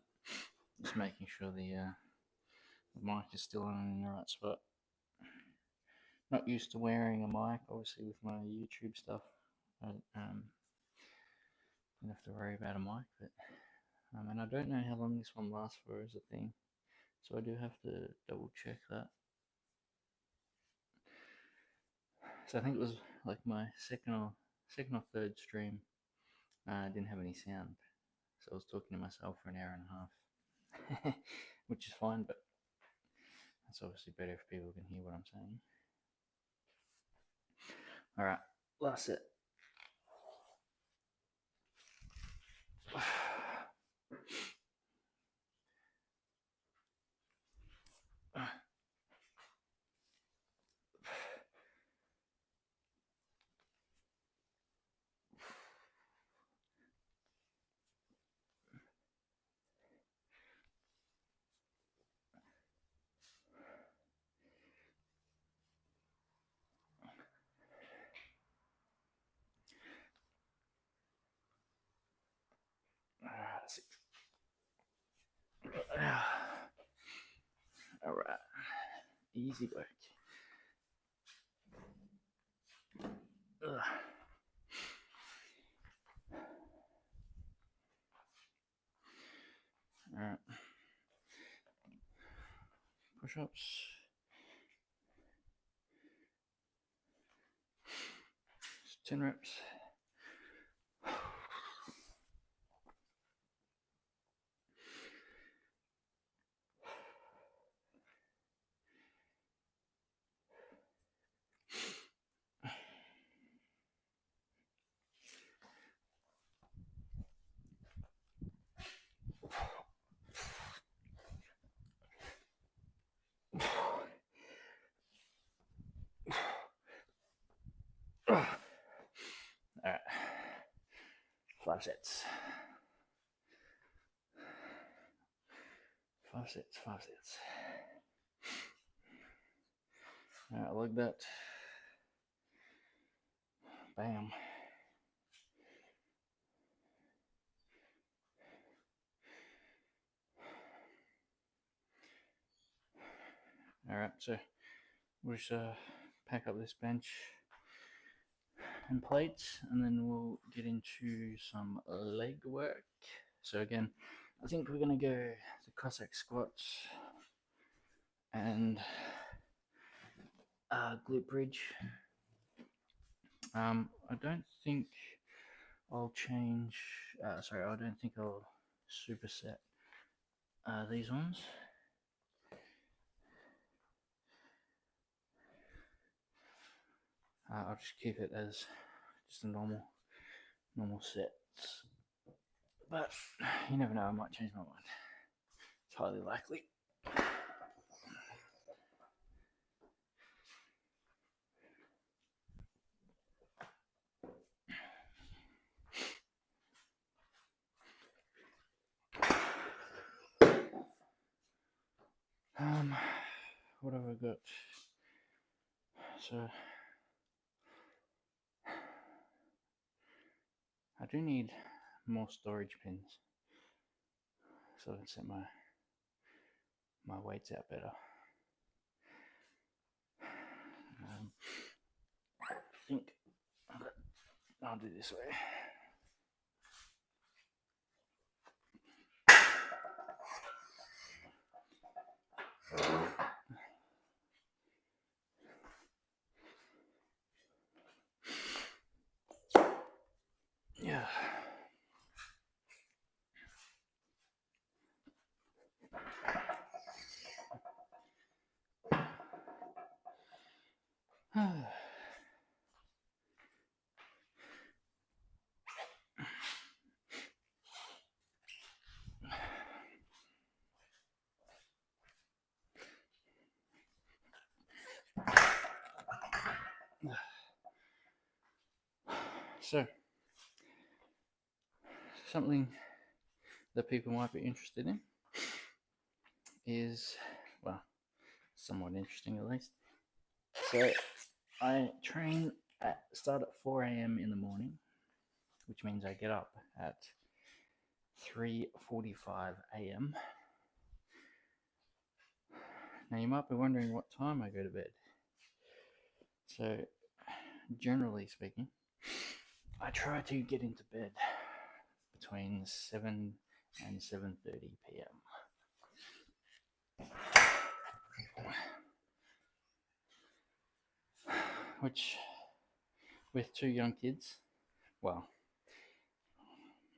Just making sure the mic is still on in the right spot. Not used to wearing a mic, obviously, with my YouTube stuff. I don't have to worry about a mic, but and I don't know how long this one lasts for as a thing, so I do have to double check that. So I think it was like my second or third stream. I didn't have any sound, so I was talking to myself for an hour and a half, which is fine, but it's obviously better if people can hear what I'm saying. All right, last set. All right, easy work. All right, push-ups. 10 reps. Alright, 5 sets. 5 sets, 5 sets. Alright, like that. Bam. Alright, so we'll just pack up this bench and plates, and then we'll get into some leg work. So again, I think we're going to go the Cossack squats and glute bridge. I don't think I'll change, sorry, I don't think I'll superset these ones. I'll just keep it as just a normal set. But you never know, I might change my mind. It's highly likely. What have I got? So I do need more storage pins so I can set my weights out better. I think I'll do this way. Yeah. So, something that people might be interested in is, well, somewhat interesting at least. So, I train start at 4 a.m. in the morning, which means I get up at 3:45 a.m. Now, you might be wondering what time I go to bed. So, generally speaking, I try to get into bed between 7 and 7:30 p.m. Which, with 2 young kids, well,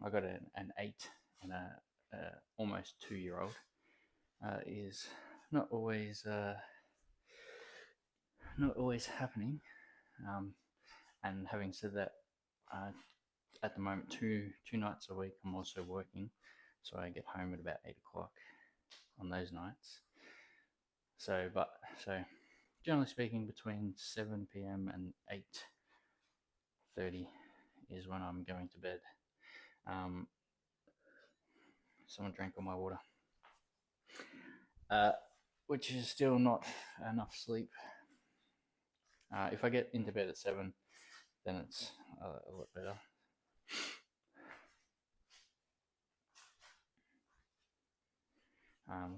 I got an 8 and a almost 2-year-old, is not always happening. And having said that, at the moment, two nights a week I'm also working, so I get home at about 8 o'clock on those nights. So generally speaking, between 7 p.m. and 8:30 is when I'm going to bed. Someone drank all my water, which is still not enough sleep. If I get into bed at 7, then it's a lot better.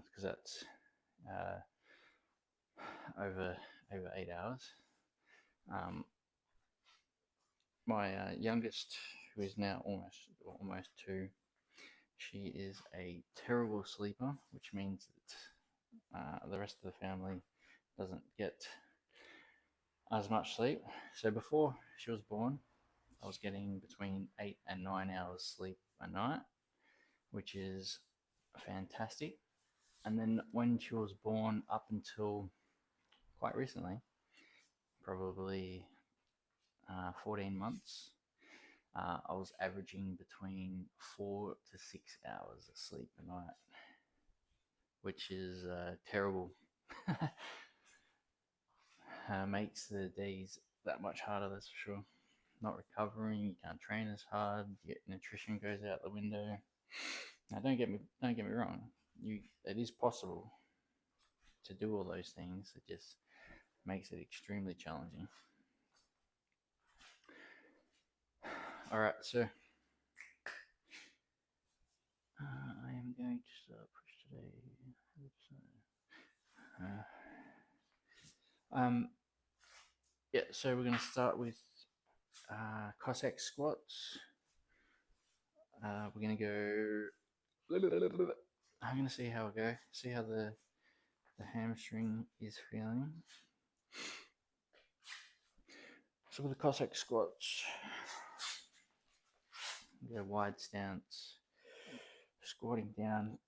Because that's over 8 hours. My youngest, who is now almost 2, she is a terrible sleeper, which means that the rest of the family doesn't get as much sleep. So before she was born, I was getting between 8 and 9 hours sleep a night, which is fantastic. And then when she was born, up until quite recently, probably 14 months, I was averaging between 4 to 6 hours of sleep a night, which is terrible. Makes the days that much harder, that's for sure. Not recovering, you can't train as hard, your nutrition goes out the window. Now, don't get me wrong. It is possible to do all those things. It just makes it extremely challenging. All right, so I am going to start push today. Yeah, so we're going to start with Cossack squats. We're going to go. I'm going to see how I go. See how the hamstring is feeling. So with the Cossack squats, go wide stance, squatting down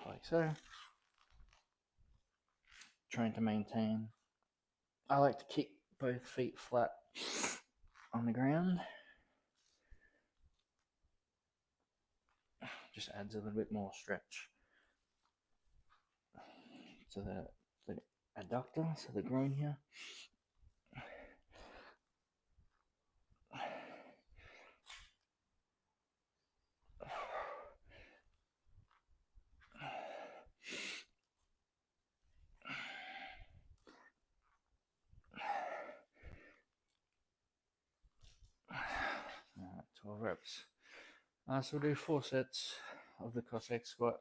like so. Trying to maintain. I like to keep both feet flat on the ground. Just adds a little bit more stretch to the adductor, so the groin here. Alright, 12 reps. So we'll do 4 sets of the Cossack squat.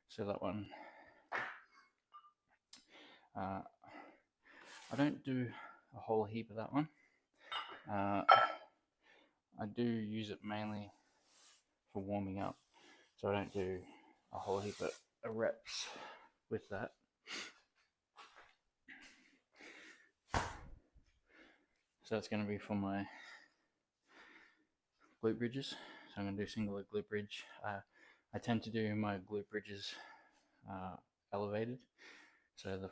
So that one, I don't do a whole heap of that one. I do use it mainly for warming up, so I don't do a whole heap of reps with that. So that's going to be for my glute bridges. So I'm going to do single leg glute bridge. I tend to do my glute bridges elevated, so the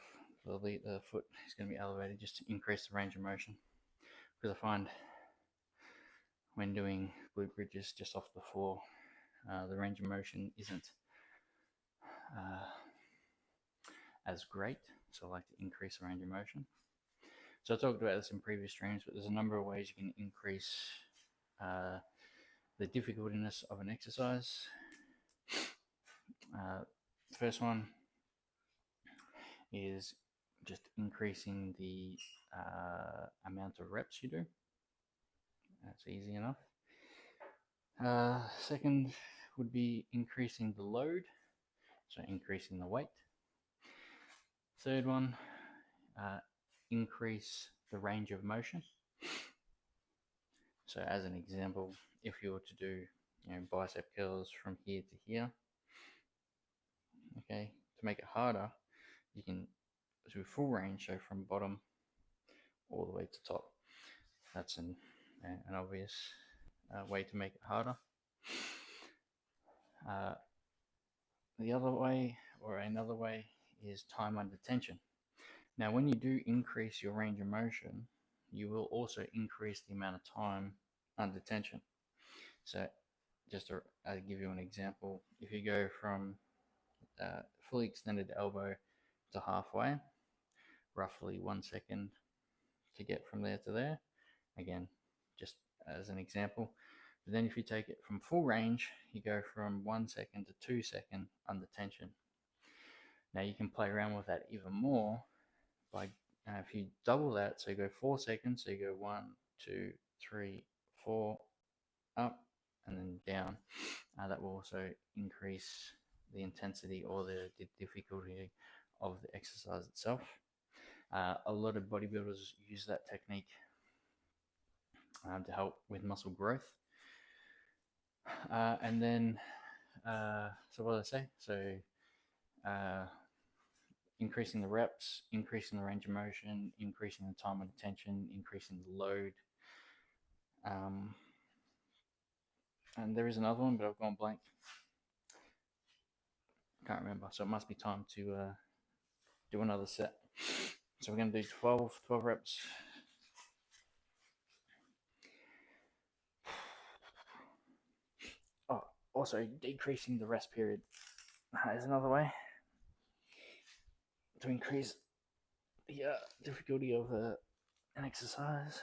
foot is going to be elevated just to increase the range of motion, because I find when doing glute bridges just off the floor, the range of motion isn't as great, so I like to increase the range of motion. So I talked about this in previous streams, but there's a number of ways you can increase the difficultiness of an exercise. The first one is just increasing the amount of reps you do. That's easy enough. Second would be increasing the load, so increasing the weight. Third one, increase the range of motion. So as an example, if you were to do bicep curls from here to here, okay, to make it harder, you can do full range, so from bottom all the way to top. That's an obvious way to make it harder. The other way, or another way, is time under tension. Now, when you do increase your range of motion, you will also increase the amount of time under tension. So just to give you an example, if you go from fully extended elbow to halfway, roughly 1 second to get from there to there. Again, just as an example. But then if you take it from full range, you go from 1 second to 2 seconds under tension. Now you can play around with that even more by if you double that, so you go 4 seconds, so you go 1, 2, 3, 4, up and then down. That will also increase the intensity or the difficulty of the exercise itself. A lot of bodybuilders use that technique to help with muscle growth. And then, so what did I say? So increasing the reps, increasing the range of motion, increasing the time and attention, increasing the load. And there is another one, but I've gone blank. Can't remember, so it must be time to do another set. So we're going to do 12 reps. Oh, also decreasing the rest period is another way to increase the difficulty of an exercise.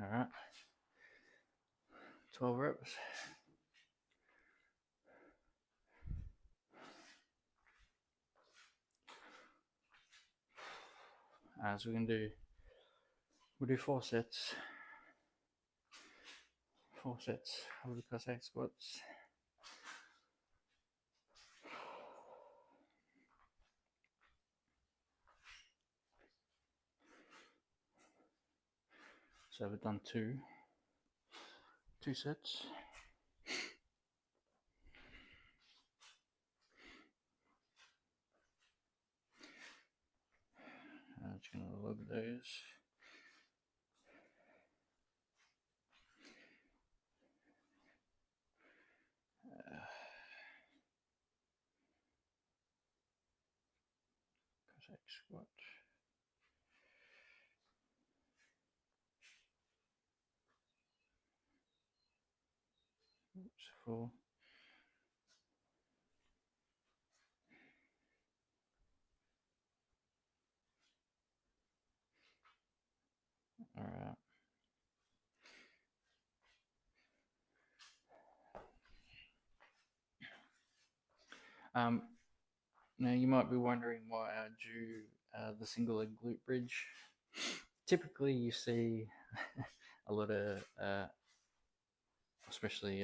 All right, 12 reps. So we'll do 4 sets. 4 sets of the Cossack squats. So we've done two sets. I'm just going to log those. Cossack squat. Oops, 4. All right. Now you might be wondering why I do the single leg glute bridge. Typically, you see a lot of, especially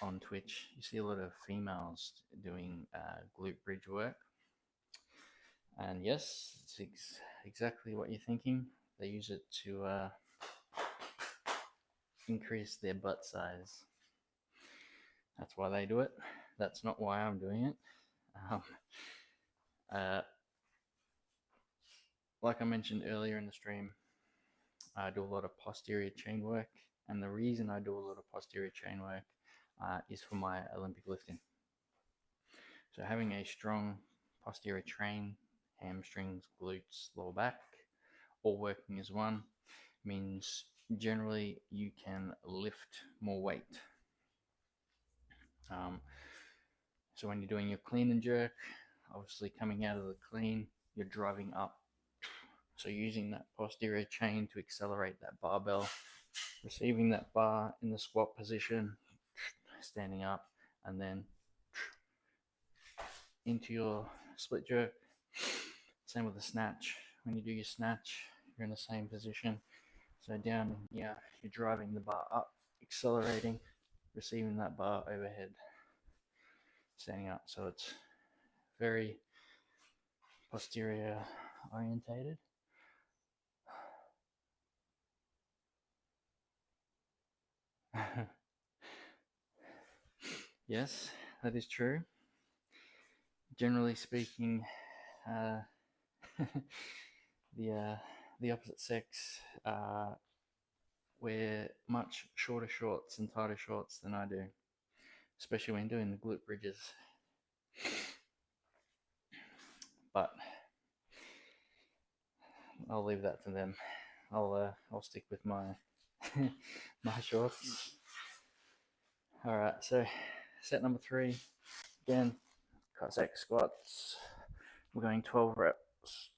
on Twitch, you see a lot of females doing glute bridge work. And yes, it's exactly what you're thinking. They use it to increase their butt size. That's why they do it. That's not why I'm doing it. Like I mentioned earlier in the stream, I do a lot of posterior chain work, and the reason I do a lot of posterior chain work is for my Olympic lifting. So having a strong posterior chain, hamstrings, glutes, lower back, all working as one, means generally you can lift more weight. So when you're doing your clean and jerk, obviously coming out of the clean, you're driving up. So using that posterior chain to accelerate that barbell, receiving that bar in the squat position, standing up, and then into your split jerk. Same with the snatch. When you do your snatch, you're in the same position. So down, yeah, you're driving the bar up, accelerating, receiving that bar overhead, standing up. So it's very posterior orientated. Yes, that is true. Generally speaking, the opposite sex wear much shorter shorts and tighter shorts than I do, especially when doing the glute bridges. But I'll leave that to them. I'll stick with my my shorts. All right, so set number 3, again, Cossack squats. We're going 12 reps.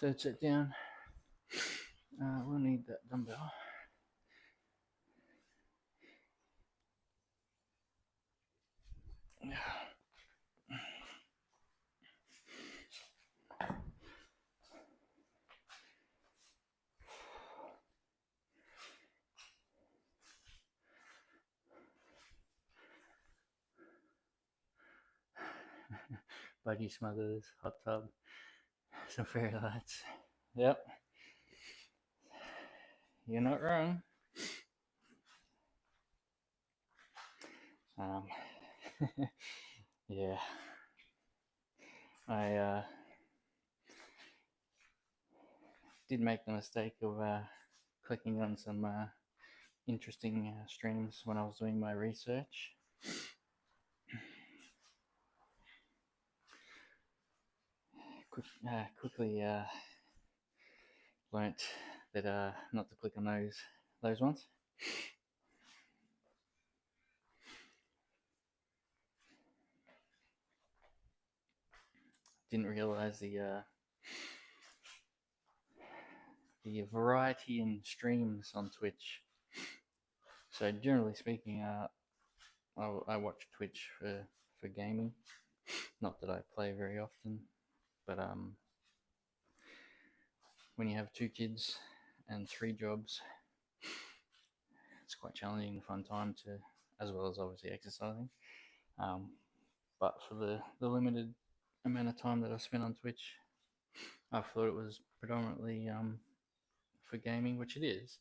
third set down. We'll need that dumbbell. Budgie Smothers, hot tub, some fairy lights. Yep, you're not wrong. Yeah, I did make the mistake of clicking on some interesting streams when I was doing my research. Quickly learnt that not to click on those ones. Didn't realize the variety in streams on Twitch. So generally speaking, I watch Twitch for gaming. Not that I play very often, but when you have 2 kids and 3 jobs, it's quite challenging to find time to, as well as obviously exercising. But for the limited amount of time that I spent on Twitch, I thought it was predominantly for gaming, which it is,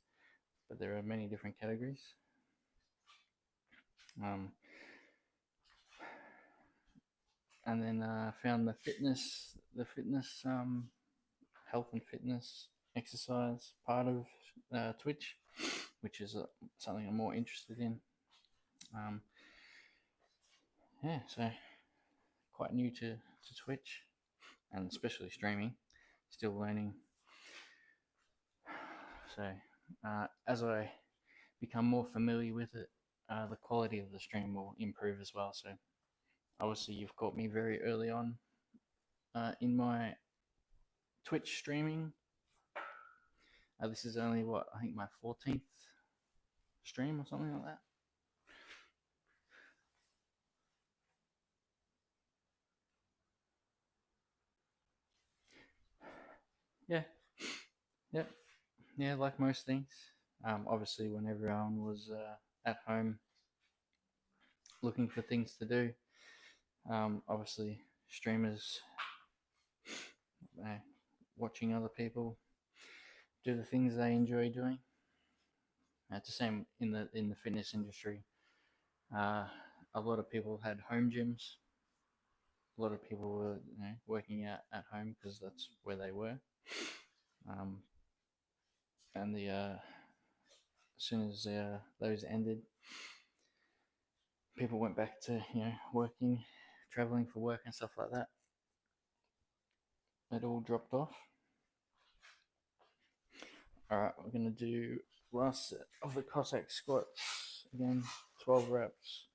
but there are many different categories. And then found the fitness, health and fitness, exercise part of Twitch, which is something I'm more interested in. Yeah, so quite new to Twitch, and especially streaming, still learning. So as I become more familiar with it, the quality of the stream will improve as well. So obviously you've caught me very early on in my Twitch streaming. This is only I think my 14th stream or something like that. Yeah, like most things. Obviously when everyone was at home looking for things to do, obviously streamers watching other people do the things they enjoy doing. It's the same in the fitness industry. A lot of people had home gyms. A lot of people were working out at home because that's where they were. And as soon as those ended, people went back to working, traveling for work and stuff like that. It all dropped off. All right, we're gonna do last set of the Cossack squats again, 12 reps.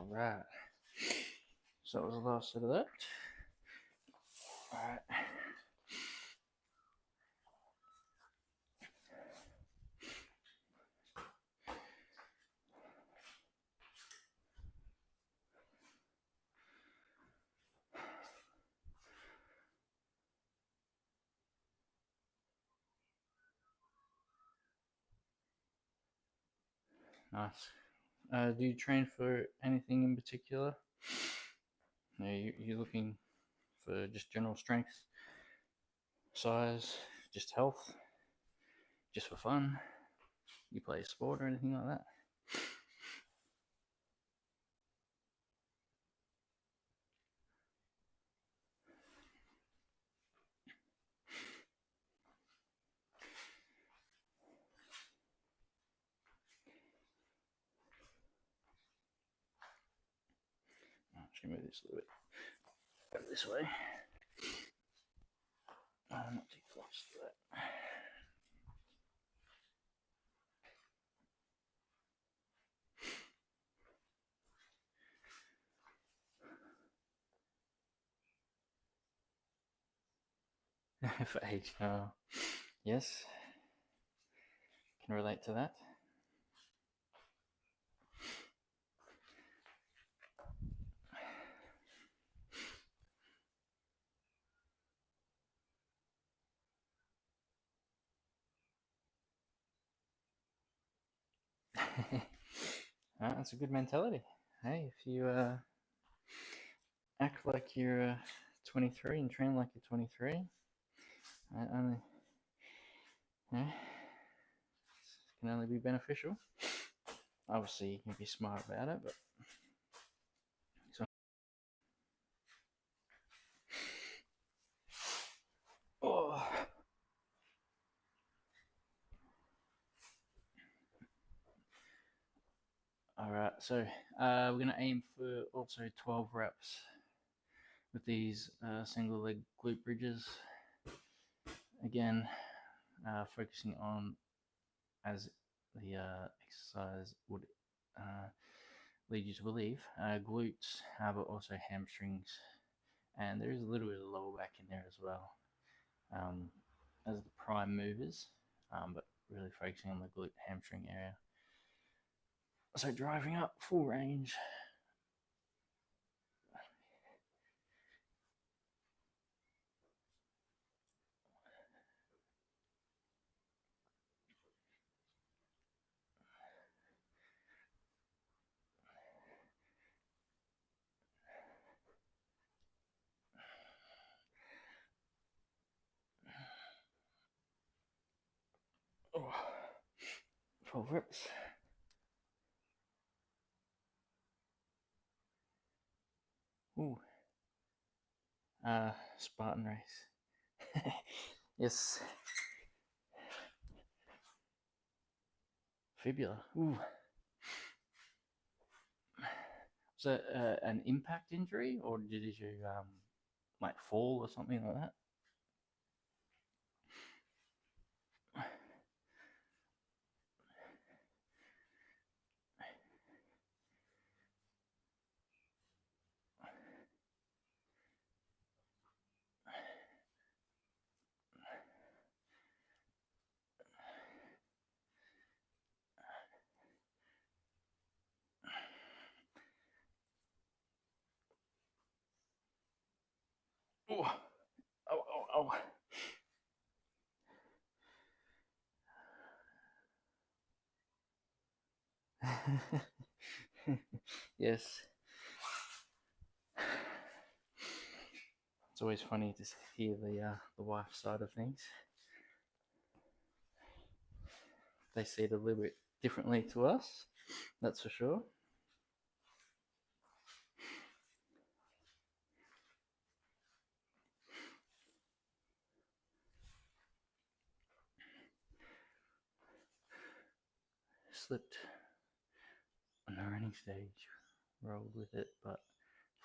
All right. So that was the last set of that. All right. Nice. Do you train for anything in particular? You're looking for just general strength, size, just health, just for fun? You play a sport or anything like that? Actually, move this a little bit. Go this way. Not too close to that. For age, yes, can relate to that. That's a good mentality. Hey, if you act like you're 23 and train like you're 23, only, yeah, it can only be beneficial. Obviously, you can be smart about it, but so. Oh. All right, so we're going to aim for also 12 reps with these single leg glute bridges. Again, focusing on, as the exercise would lead you to believe, glutes, but also hamstrings, and there is a little bit of lower back in there as well, as the prime movers, but really focusing on the glute hamstring area. So driving up full range. Oh, 12 reps. Ooh. Spartan race. Yes. Fibula. Ooh. Was that an impact injury, or did you like fall or something like that? Oh, oh, oh, oh. Yes. It's always funny to hear the wife's side of things. They see it a little bit differently to us, that's for sure. Slipped on the running stage, rolled with it, but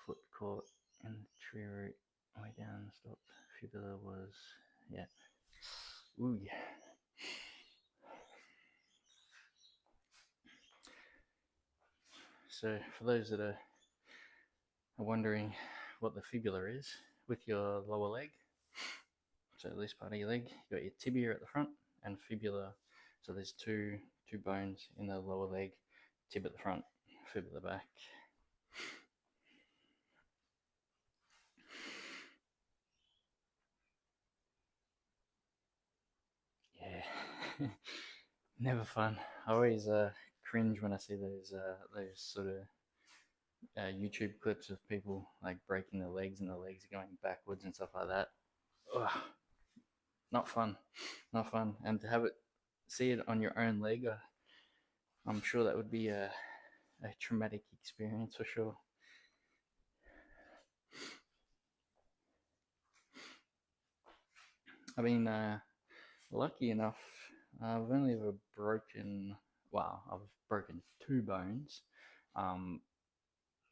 foot caught in the tree root way down and stopped. Fibula was, yeah. Ooh, yeah. So for those that are wondering what the fibula is, with your lower leg, so this part of your leg, you got your tibia at the front and fibula. So there's two bones in the lower leg, tib at the front, fib at the back. Yeah, never fun. I always cringe when I see those sort of YouTube clips of people like breaking their legs and the legs are going backwards and stuff like that. Ugh, not fun, not fun. And to have it, see it on your own leg, I'm sure that would be a traumatic experience for sure. I mean, lucky enough, I've only ever broken, well, I've broken 2 bones.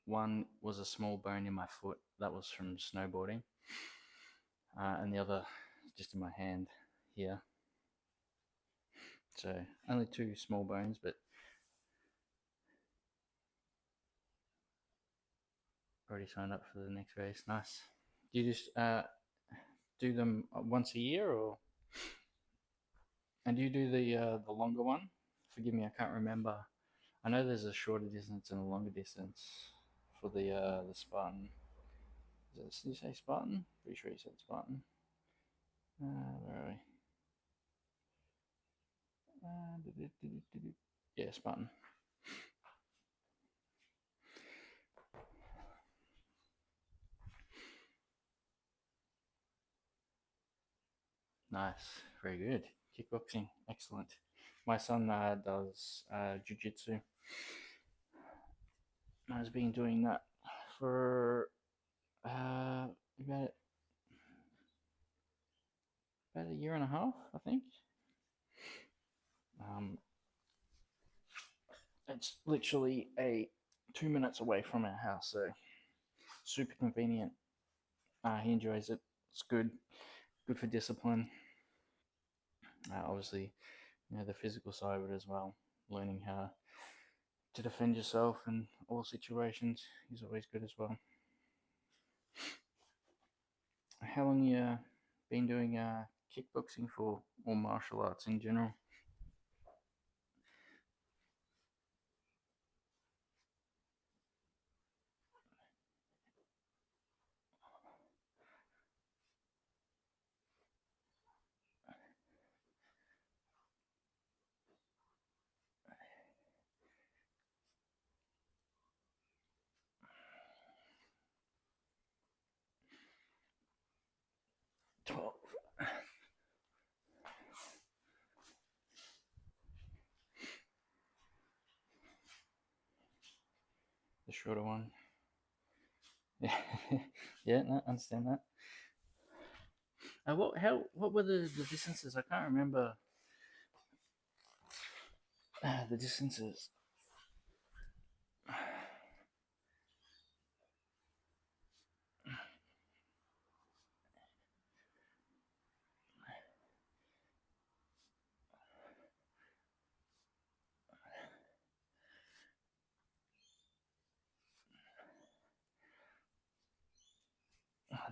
One was a small bone in my foot. That was from snowboarding. And the other just in my hand here. So only two small bones, but already signed up for the next race. Nice. Do you just do them once a year, or and do you do the longer one? Forgive me, I can't remember. I know there's a shorter distance and a longer distance for the Spartan. Did you say Spartan? Pretty sure you said Spartan. Where are we? Yeah, Spartan. Nice, very good. Kickboxing, excellent. My son does jiu-jitsu. I've been doing that for about a year and a half, I think. It's literally 2 minutes away from our house, so super convenient. He enjoys it. It's good for discipline. Obviously, the physical side of it as well. Learning how to defend yourself in all situations is always good as well. How long you been doing kickboxing for, or martial arts in general? The shorter one. Yeah, yeah, no, understand that. What were the distances? I can't remember the distances.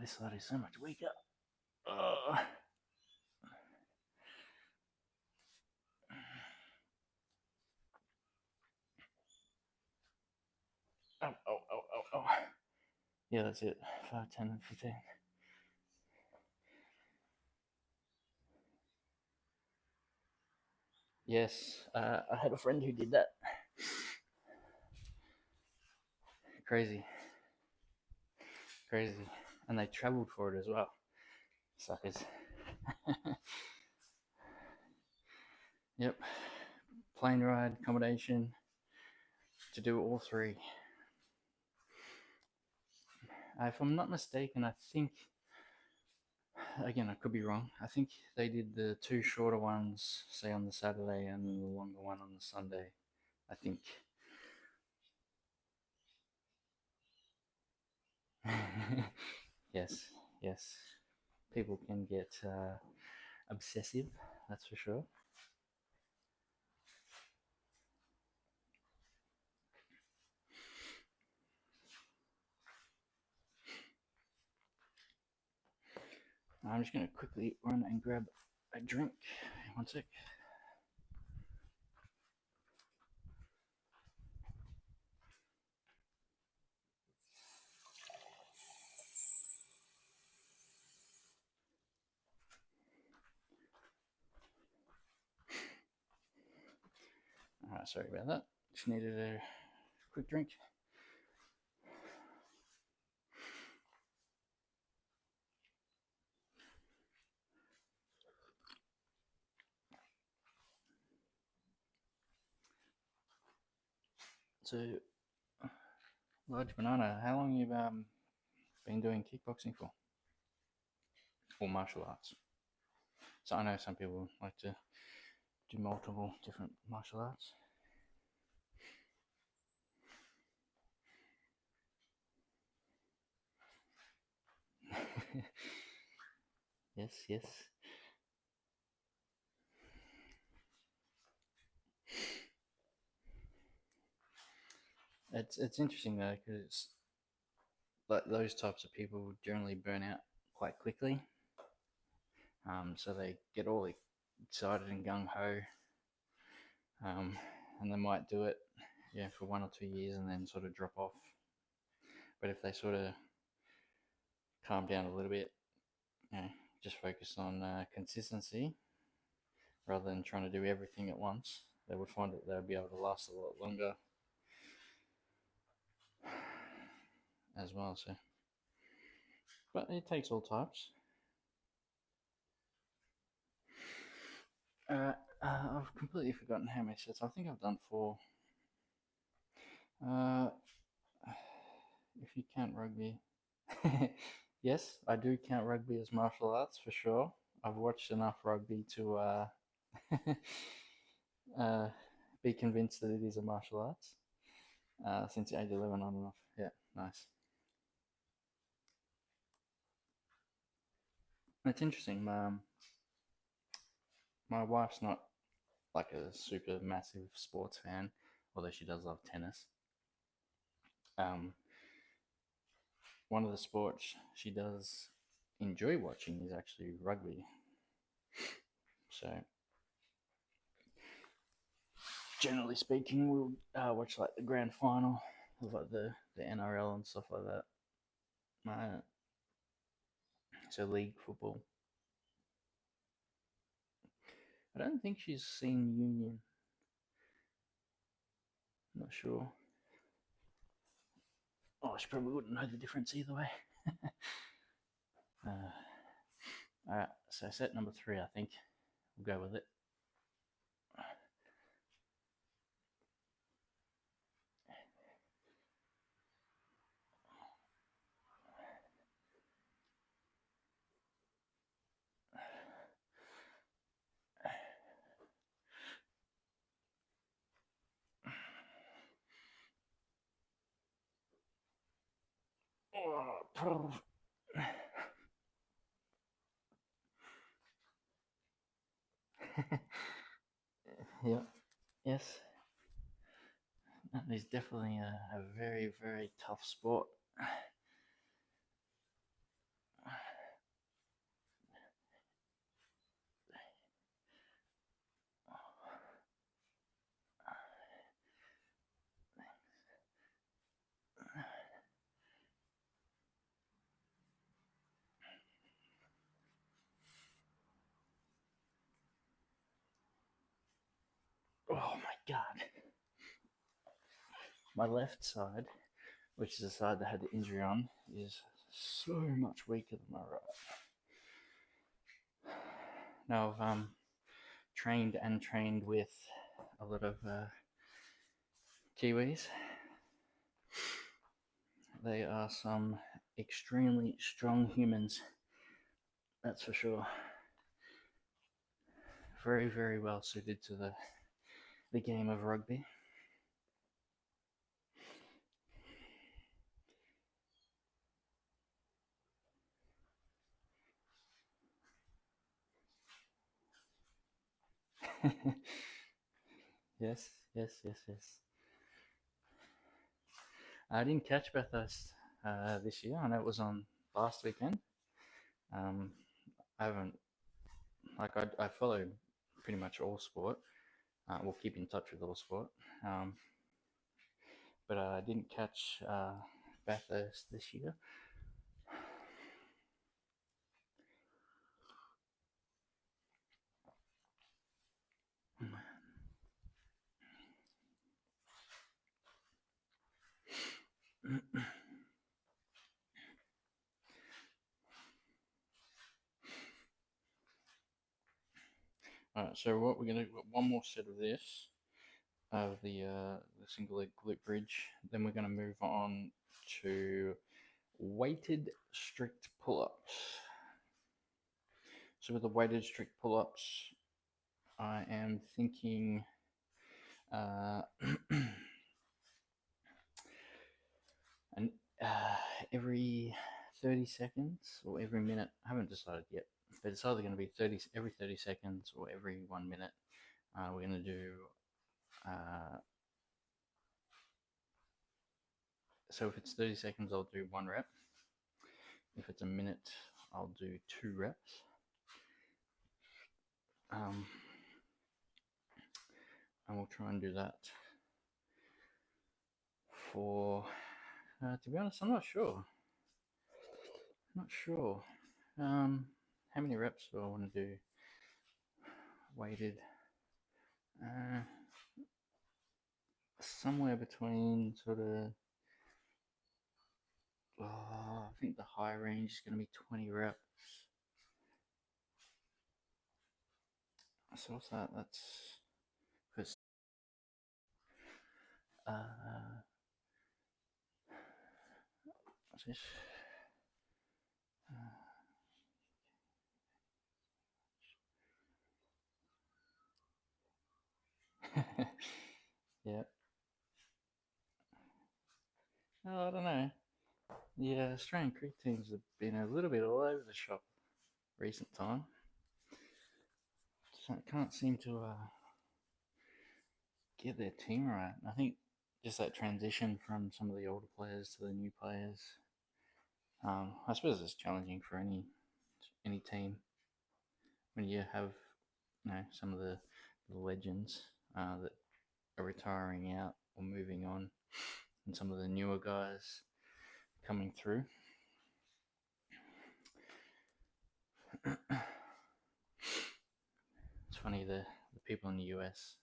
This side is so much weaker. Oh, oh, oh, oh, oh. Yeah, that's it. 5, 10, and 15. Yes, I had a friend who did that. Crazy, crazy. And they traveled for it as well. Suckers. Yep. Plane ride, accommodation, to do all three. If I'm not mistaken, I think, again, I could be wrong. I think they did the two shorter ones, say on the Saturday, and then the longer one on the Sunday. I think. Yes, yes. People can get obsessive, that's for sure. I'm just going to quickly run and grab a drink. One sec. Sorry about that. Just needed a quick drink. So, large banana, how long have you been doing kickboxing for? Or martial arts? So I know some people like to do multiple different martial arts. Yes, yes. It's interesting though, because like those types of people generally burn out quite quickly. So they get all excited and gung ho, um, and they might do it, yeah, for 1 or 2 years and then sort of drop off. But if they sort of calm down a little bit, you know, just focus on consistency rather than trying to do everything at once, they would find that they would be able to last a lot longer as well. So, but it takes all types. Uh, I've completely forgotten how many sets. I think I've done 4. Uh, if you count rugby, yes, I do count rugby as martial arts for sure. I've watched enough rugby to uh, be convinced that it is a martial arts since age 11 on and off. Yeah, nice. It's interesting. My wife's not like a super massive sports fan, although she does love tennis. Um, one of the sports she does enjoy watching is actually rugby. So, generally speaking, we'll watch like the grand final of like the NRL and stuff like that. Uh, so league football. I don't think she's seen Union. I'm not sure. Oh, she probably wouldn't know the difference either way. All right, so set number 3, I think we'll go with it. Oh, yeah, yes. That is definitely a very, very tough sport. Oh my god. My left side, which is the side that had the injury on, is so much weaker than my right. Now I've trained with a lot of Kiwis. They are some extremely strong humans, that's for sure. Very, very well suited to the game of rugby. Yes, yes, yes, yes. I didn't catch Bathurst this year. I know it was on last weekend. Um, I haven't, like, I follow pretty much all sport. We'll keep in touch with all sport. Um, but I didn't catch Bathurst this year. Alright, so what we're gonna do, one more set of this, of the single leg glute bridge. Then we're gonna move on to weighted strict pull-ups. So with the weighted strict pull-ups, I am thinking uh, and every 30 seconds or every minute. I haven't decided yet, but it's either going to be every 30 seconds or every 1 minute. We're going to do so if it's 30 seconds, I'll do 1 rep. If it's a minute, I'll do 2 reps. And we'll try and do that for, to be honest, I'm not sure. How many reps do I want to do weighted? Somewhere between sort of, I think the high range is going to be 20 reps. So what's that? That's because what's this? Yeah. Oh, I don't know. The Australian cricket teams have been a little bit all over the shop recent time. So can't seem to get their team right. I think just that transition from some of the older players to the new players. I suppose it's challenging for any team when you have some of the legends that are retiring out or moving on, and some of the newer guys coming through. It's funny, the people in the US,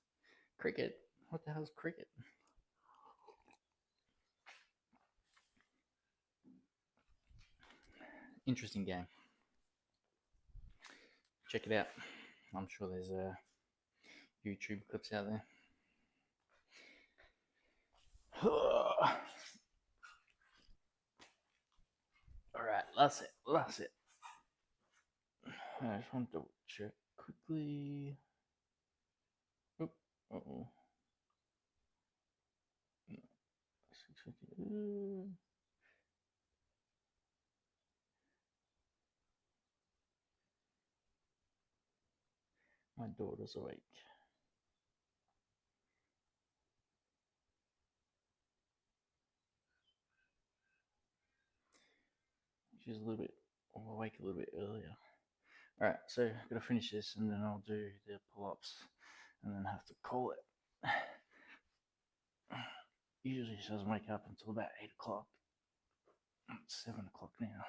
cricket, what the hell's cricket? Interesting game. Check it out. I'm sure there's YouTube clips out there. Alright, that's it. I just want to check quickly. Oop, uh-oh. 650. My daughter's awake. She's awake a little bit earlier. Alright, so I've got to finish this and then I'll do the pull-ups and then have to call it. Usually she doesn't wake up until about 8 o'clock. It's 7 o'clock now.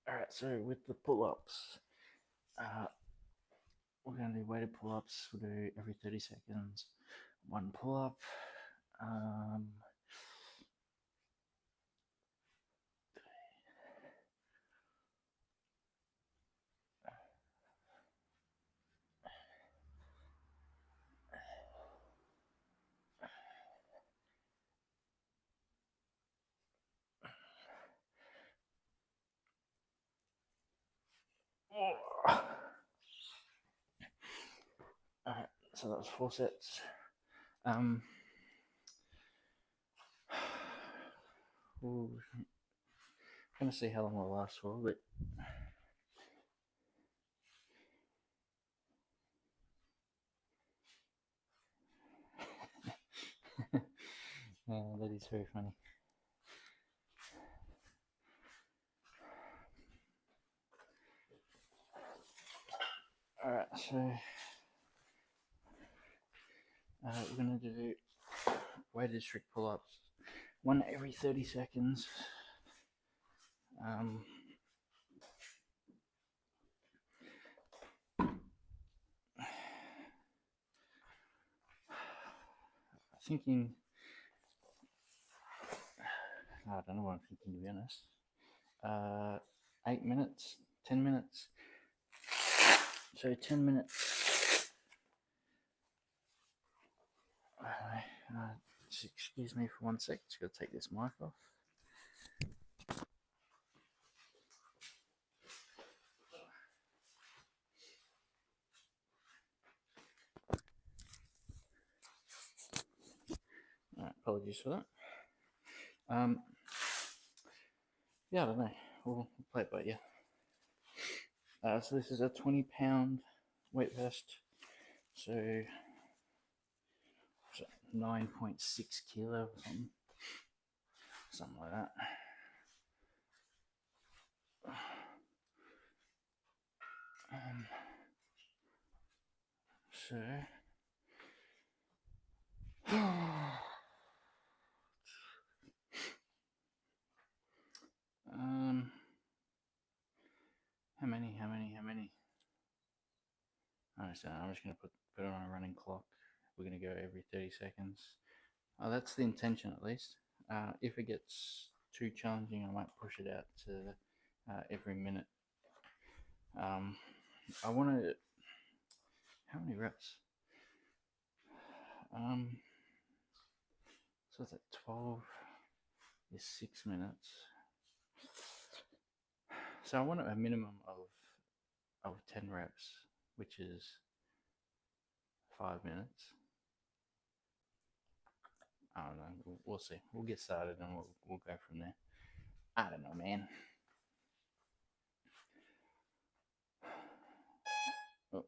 Alright, so with the pull-ups, we're going to do weighted pull-ups. We'll do every 30 seconds, 1 pull-up. Alright, so that was 4 sets. Ooh, I'm gonna see how long it'll last for, but that is very funny. Alright, so we're gonna do weighted strict pull-ups, 1 every 30 seconds. Thinking, I don't know what I'm thinking, to be honest. 8 minutes, 10 minutes. So 10 minutes. Just excuse me for 1 sec. Just gotta take this mic off. Apologies for that. Yeah, I don't know. We'll play it by ear. So this is a 20-pound weight vest. So 9.6 kilo or something like that. So how many? Alright, so I'm just gonna put it on a running clock. We're gonna go every 30 seconds. That's the intention, at least. If it gets too challenging, I might push it out to every minute. I want to. How many reps? So it's at 12 is 6 minutes. So I want a minimum of 10 reps, which is 5 minutes. I don't know. We'll see. We'll get started and we'll go from there. I don't know, man. Oh.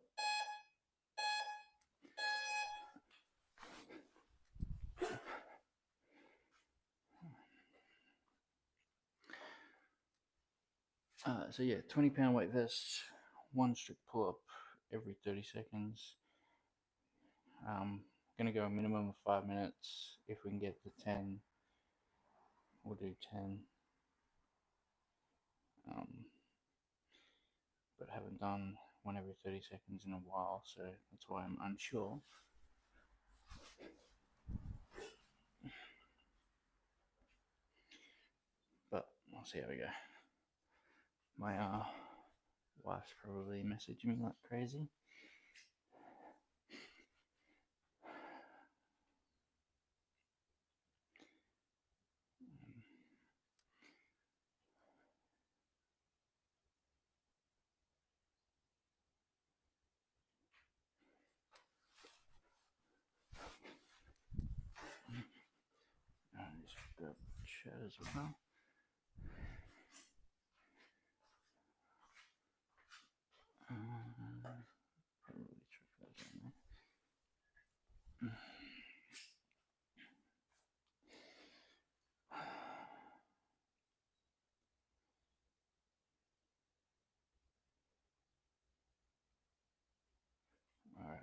So yeah, 20-pound weight vest, 1 strict pull-up every 30 seconds. Gonna go a minimum of 5 minutes. If we can get to 10, we'll do 10. But I haven't done one every 30 seconds in a while, so that's why I'm unsure. But I'll see how we go. My wife's probably messaging me like crazy. I'll just grab the chat as well. Probably trick those on there. Alright.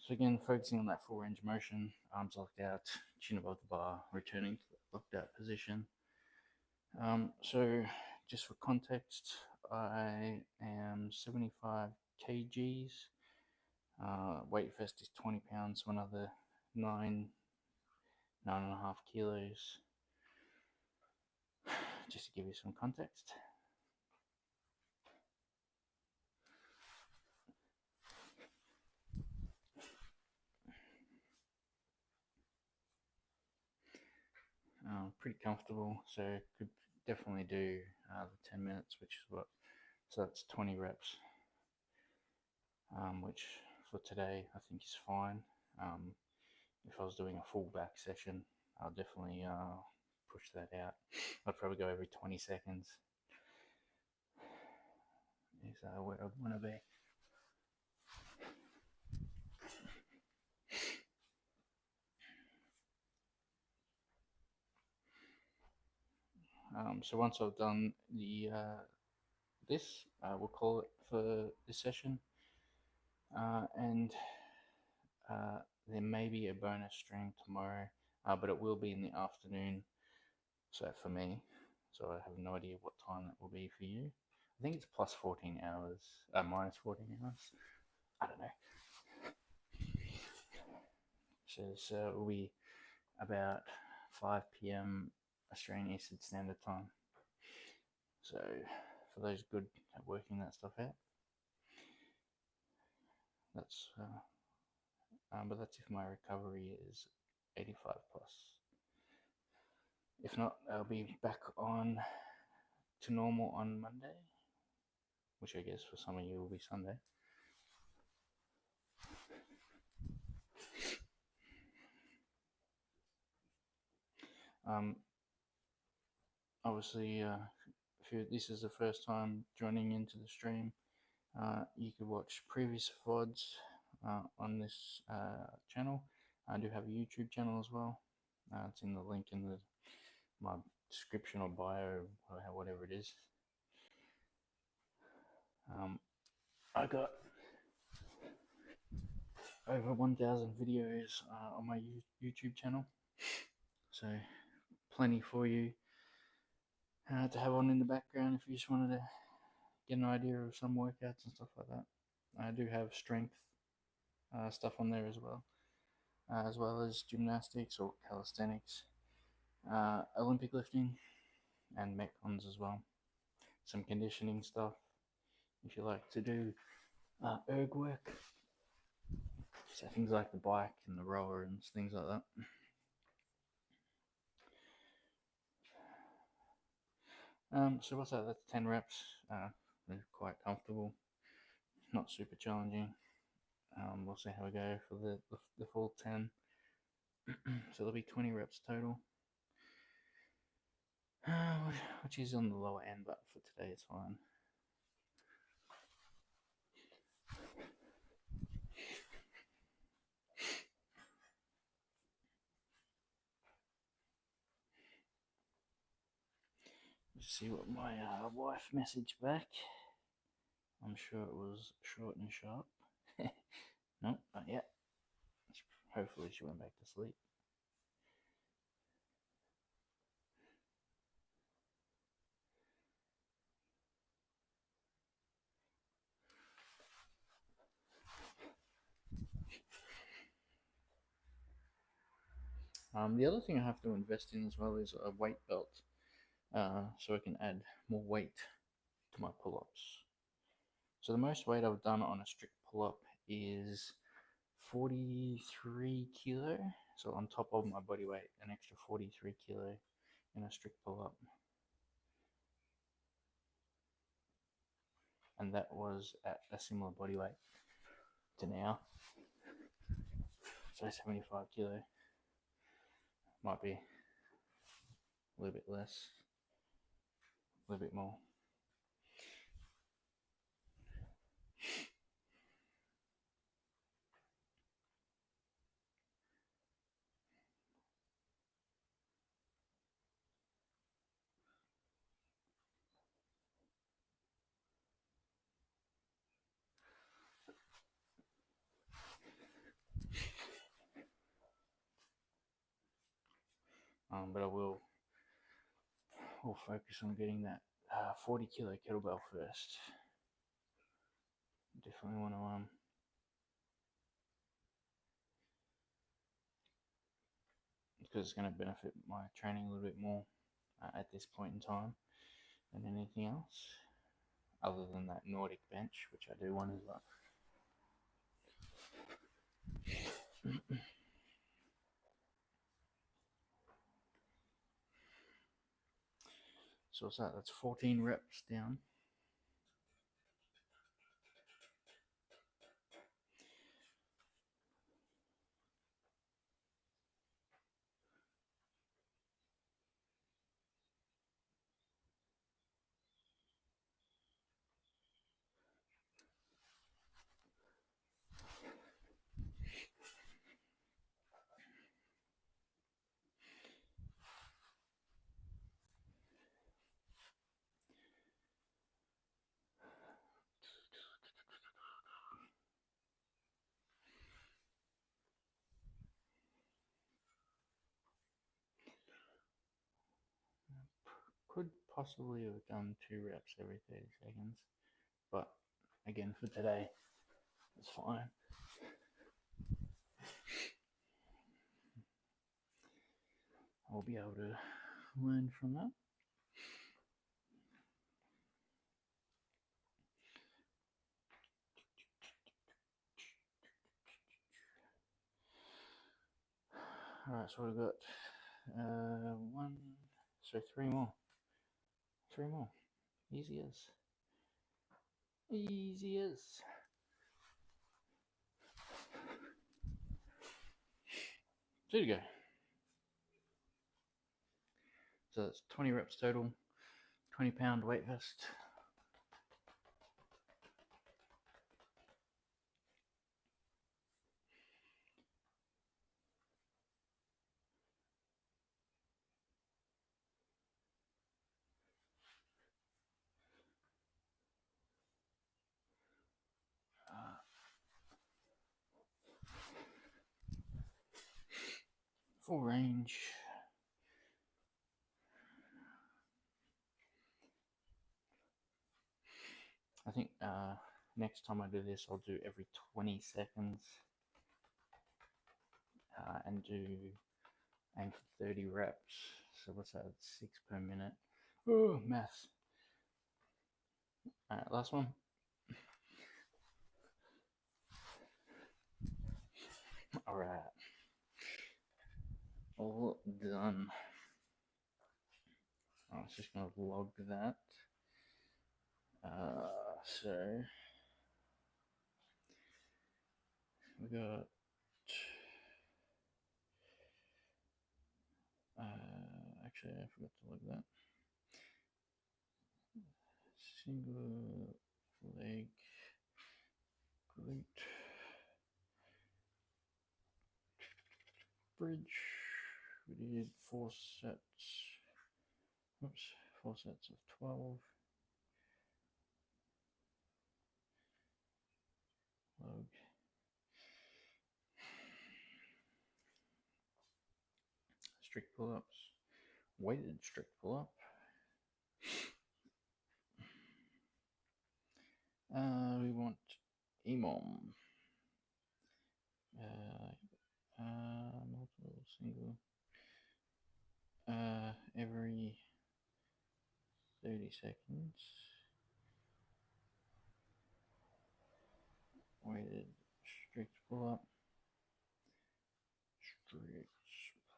So again, focusing on that full range of motion, arms locked out, chin above the bar, returning to the locked out position. So just for context, I am 75 kgs. Weight vest is 20 pounds, so another 9.5 kilos. Just to give you some context. Pretty comfortable, so could definitely do the 10 minutes, which is what, so that's 20 reps, which for today I think is fine. If I was doing a full back session, I'll definitely push that out. I'd probably go every 20 seconds is where I'd want to be. So once I've done the this, we'll call it for this session, and there may be a bonus stream tomorrow, but it will be in the afternoon. So for me, so I have no idea what time that will be for you. I think it's plus 14 hours, minus 14 hours. I don't know. So it will be about 5 p.m. Australian Eastern Standard Time. So for those good at working that stuff out, that's but that's if my recovery is 85 plus. If not, I'll be back on to normal on Monday, which I guess for some of you will be Sunday. Obviously, if this is the first time joining into the stream, you could watch previous VoDs on this channel. I do have a YouTube channel as well. It's in the link in my description or bio, or whatever it is. I got over 1,000 videos on my YouTube channel, so plenty for you to have on in the background if you just wanted to get an idea of some workouts and stuff like that. I do have strength stuff on there as well as gymnastics or calisthenics, Olympic lifting, and metcons as well. Some conditioning stuff if you like to do erg work, so things like the bike and the rower and things like that. So what's that? That's 10 reps. They're quite comfortable, not super challenging. We'll see how we go for the full 10. So there'll be 20 reps total, which is on the lower end, but for today it's fine. Let's see what my wife messaged back. I'm sure it was short and sharp. Nope, not yet. Hopefully she went back to sleep. The other thing I have to invest in as well is a weight belt, so I can add more weight to my pull-ups. So the most weight I've done on a strict pull-up is 43 kilo. So on top of my body weight, an extra 43 kilo in a strict pull-up. And that was at a similar body weight to now. So 75 kilo. Might be a little bit less, a little bit more. But I will focus on getting that 40 kilo kettlebell first. Definitely want to because it's going to benefit my training a little bit more at this point in time than anything else, other than that Nordic bench, which I do want as well. So what's that? That's 14 reps down. Could possibly have done 2 reps every 30 seconds, but again, for today, it's fine. I'll be able to learn from that. Alright, so we've got 3 more. 3 more. Easy as. Easy as. There you go. So that's 20 reps total, 20-pound weight vest. Full range. I think next time I do this, I'll do every 20 seconds and aim for 30 reps. So what's that? 6 per minute. Oh, math. All right, last one. All right, all done. I was just gonna log that. So we got actually I forgot to log that. Single leg glute bridge. We did 4 sets. Oops, 4 sets of 12. Log. Strict pull-ups. Weighted strict pull-up. We want EMOM. Multiple single. Every 30 seconds. Weighted strict pull-up. Strict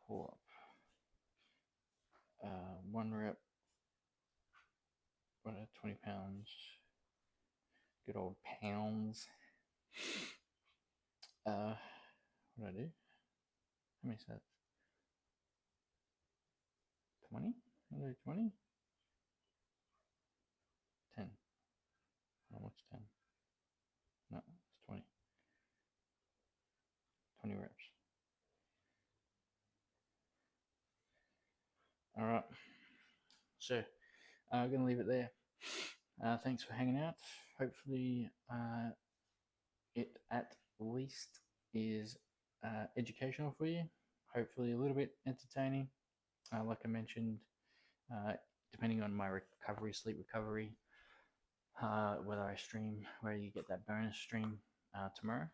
pull-up. 1 rep. 20 pounds. Good old pounds. What did I do? How many sets? 20? Did I do 20? 10. Oh, what's 10? No, it's 20. 20 reps. All right. So I'm going to leave it there. Thanks for hanging out. Hopefully it at least is educational for you. Hopefully a little bit entertaining. Like I mentioned, depending on my recovery, sleep recovery, whether I stream, where you get that bonus stream tomorrow.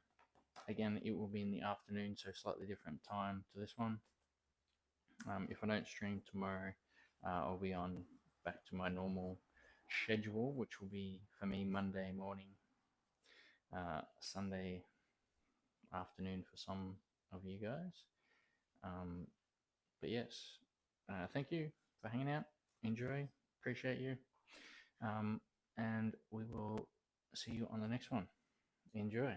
Again, it will be in the afternoon, so slightly different time to this one. If I don't stream tomorrow, I'll be on back to my normal schedule, which will be for me Monday morning, Sunday afternoon for some of you guys. But yes, thank you for hanging out. Enjoy. Appreciate you. And we will see you on the next one. Enjoy.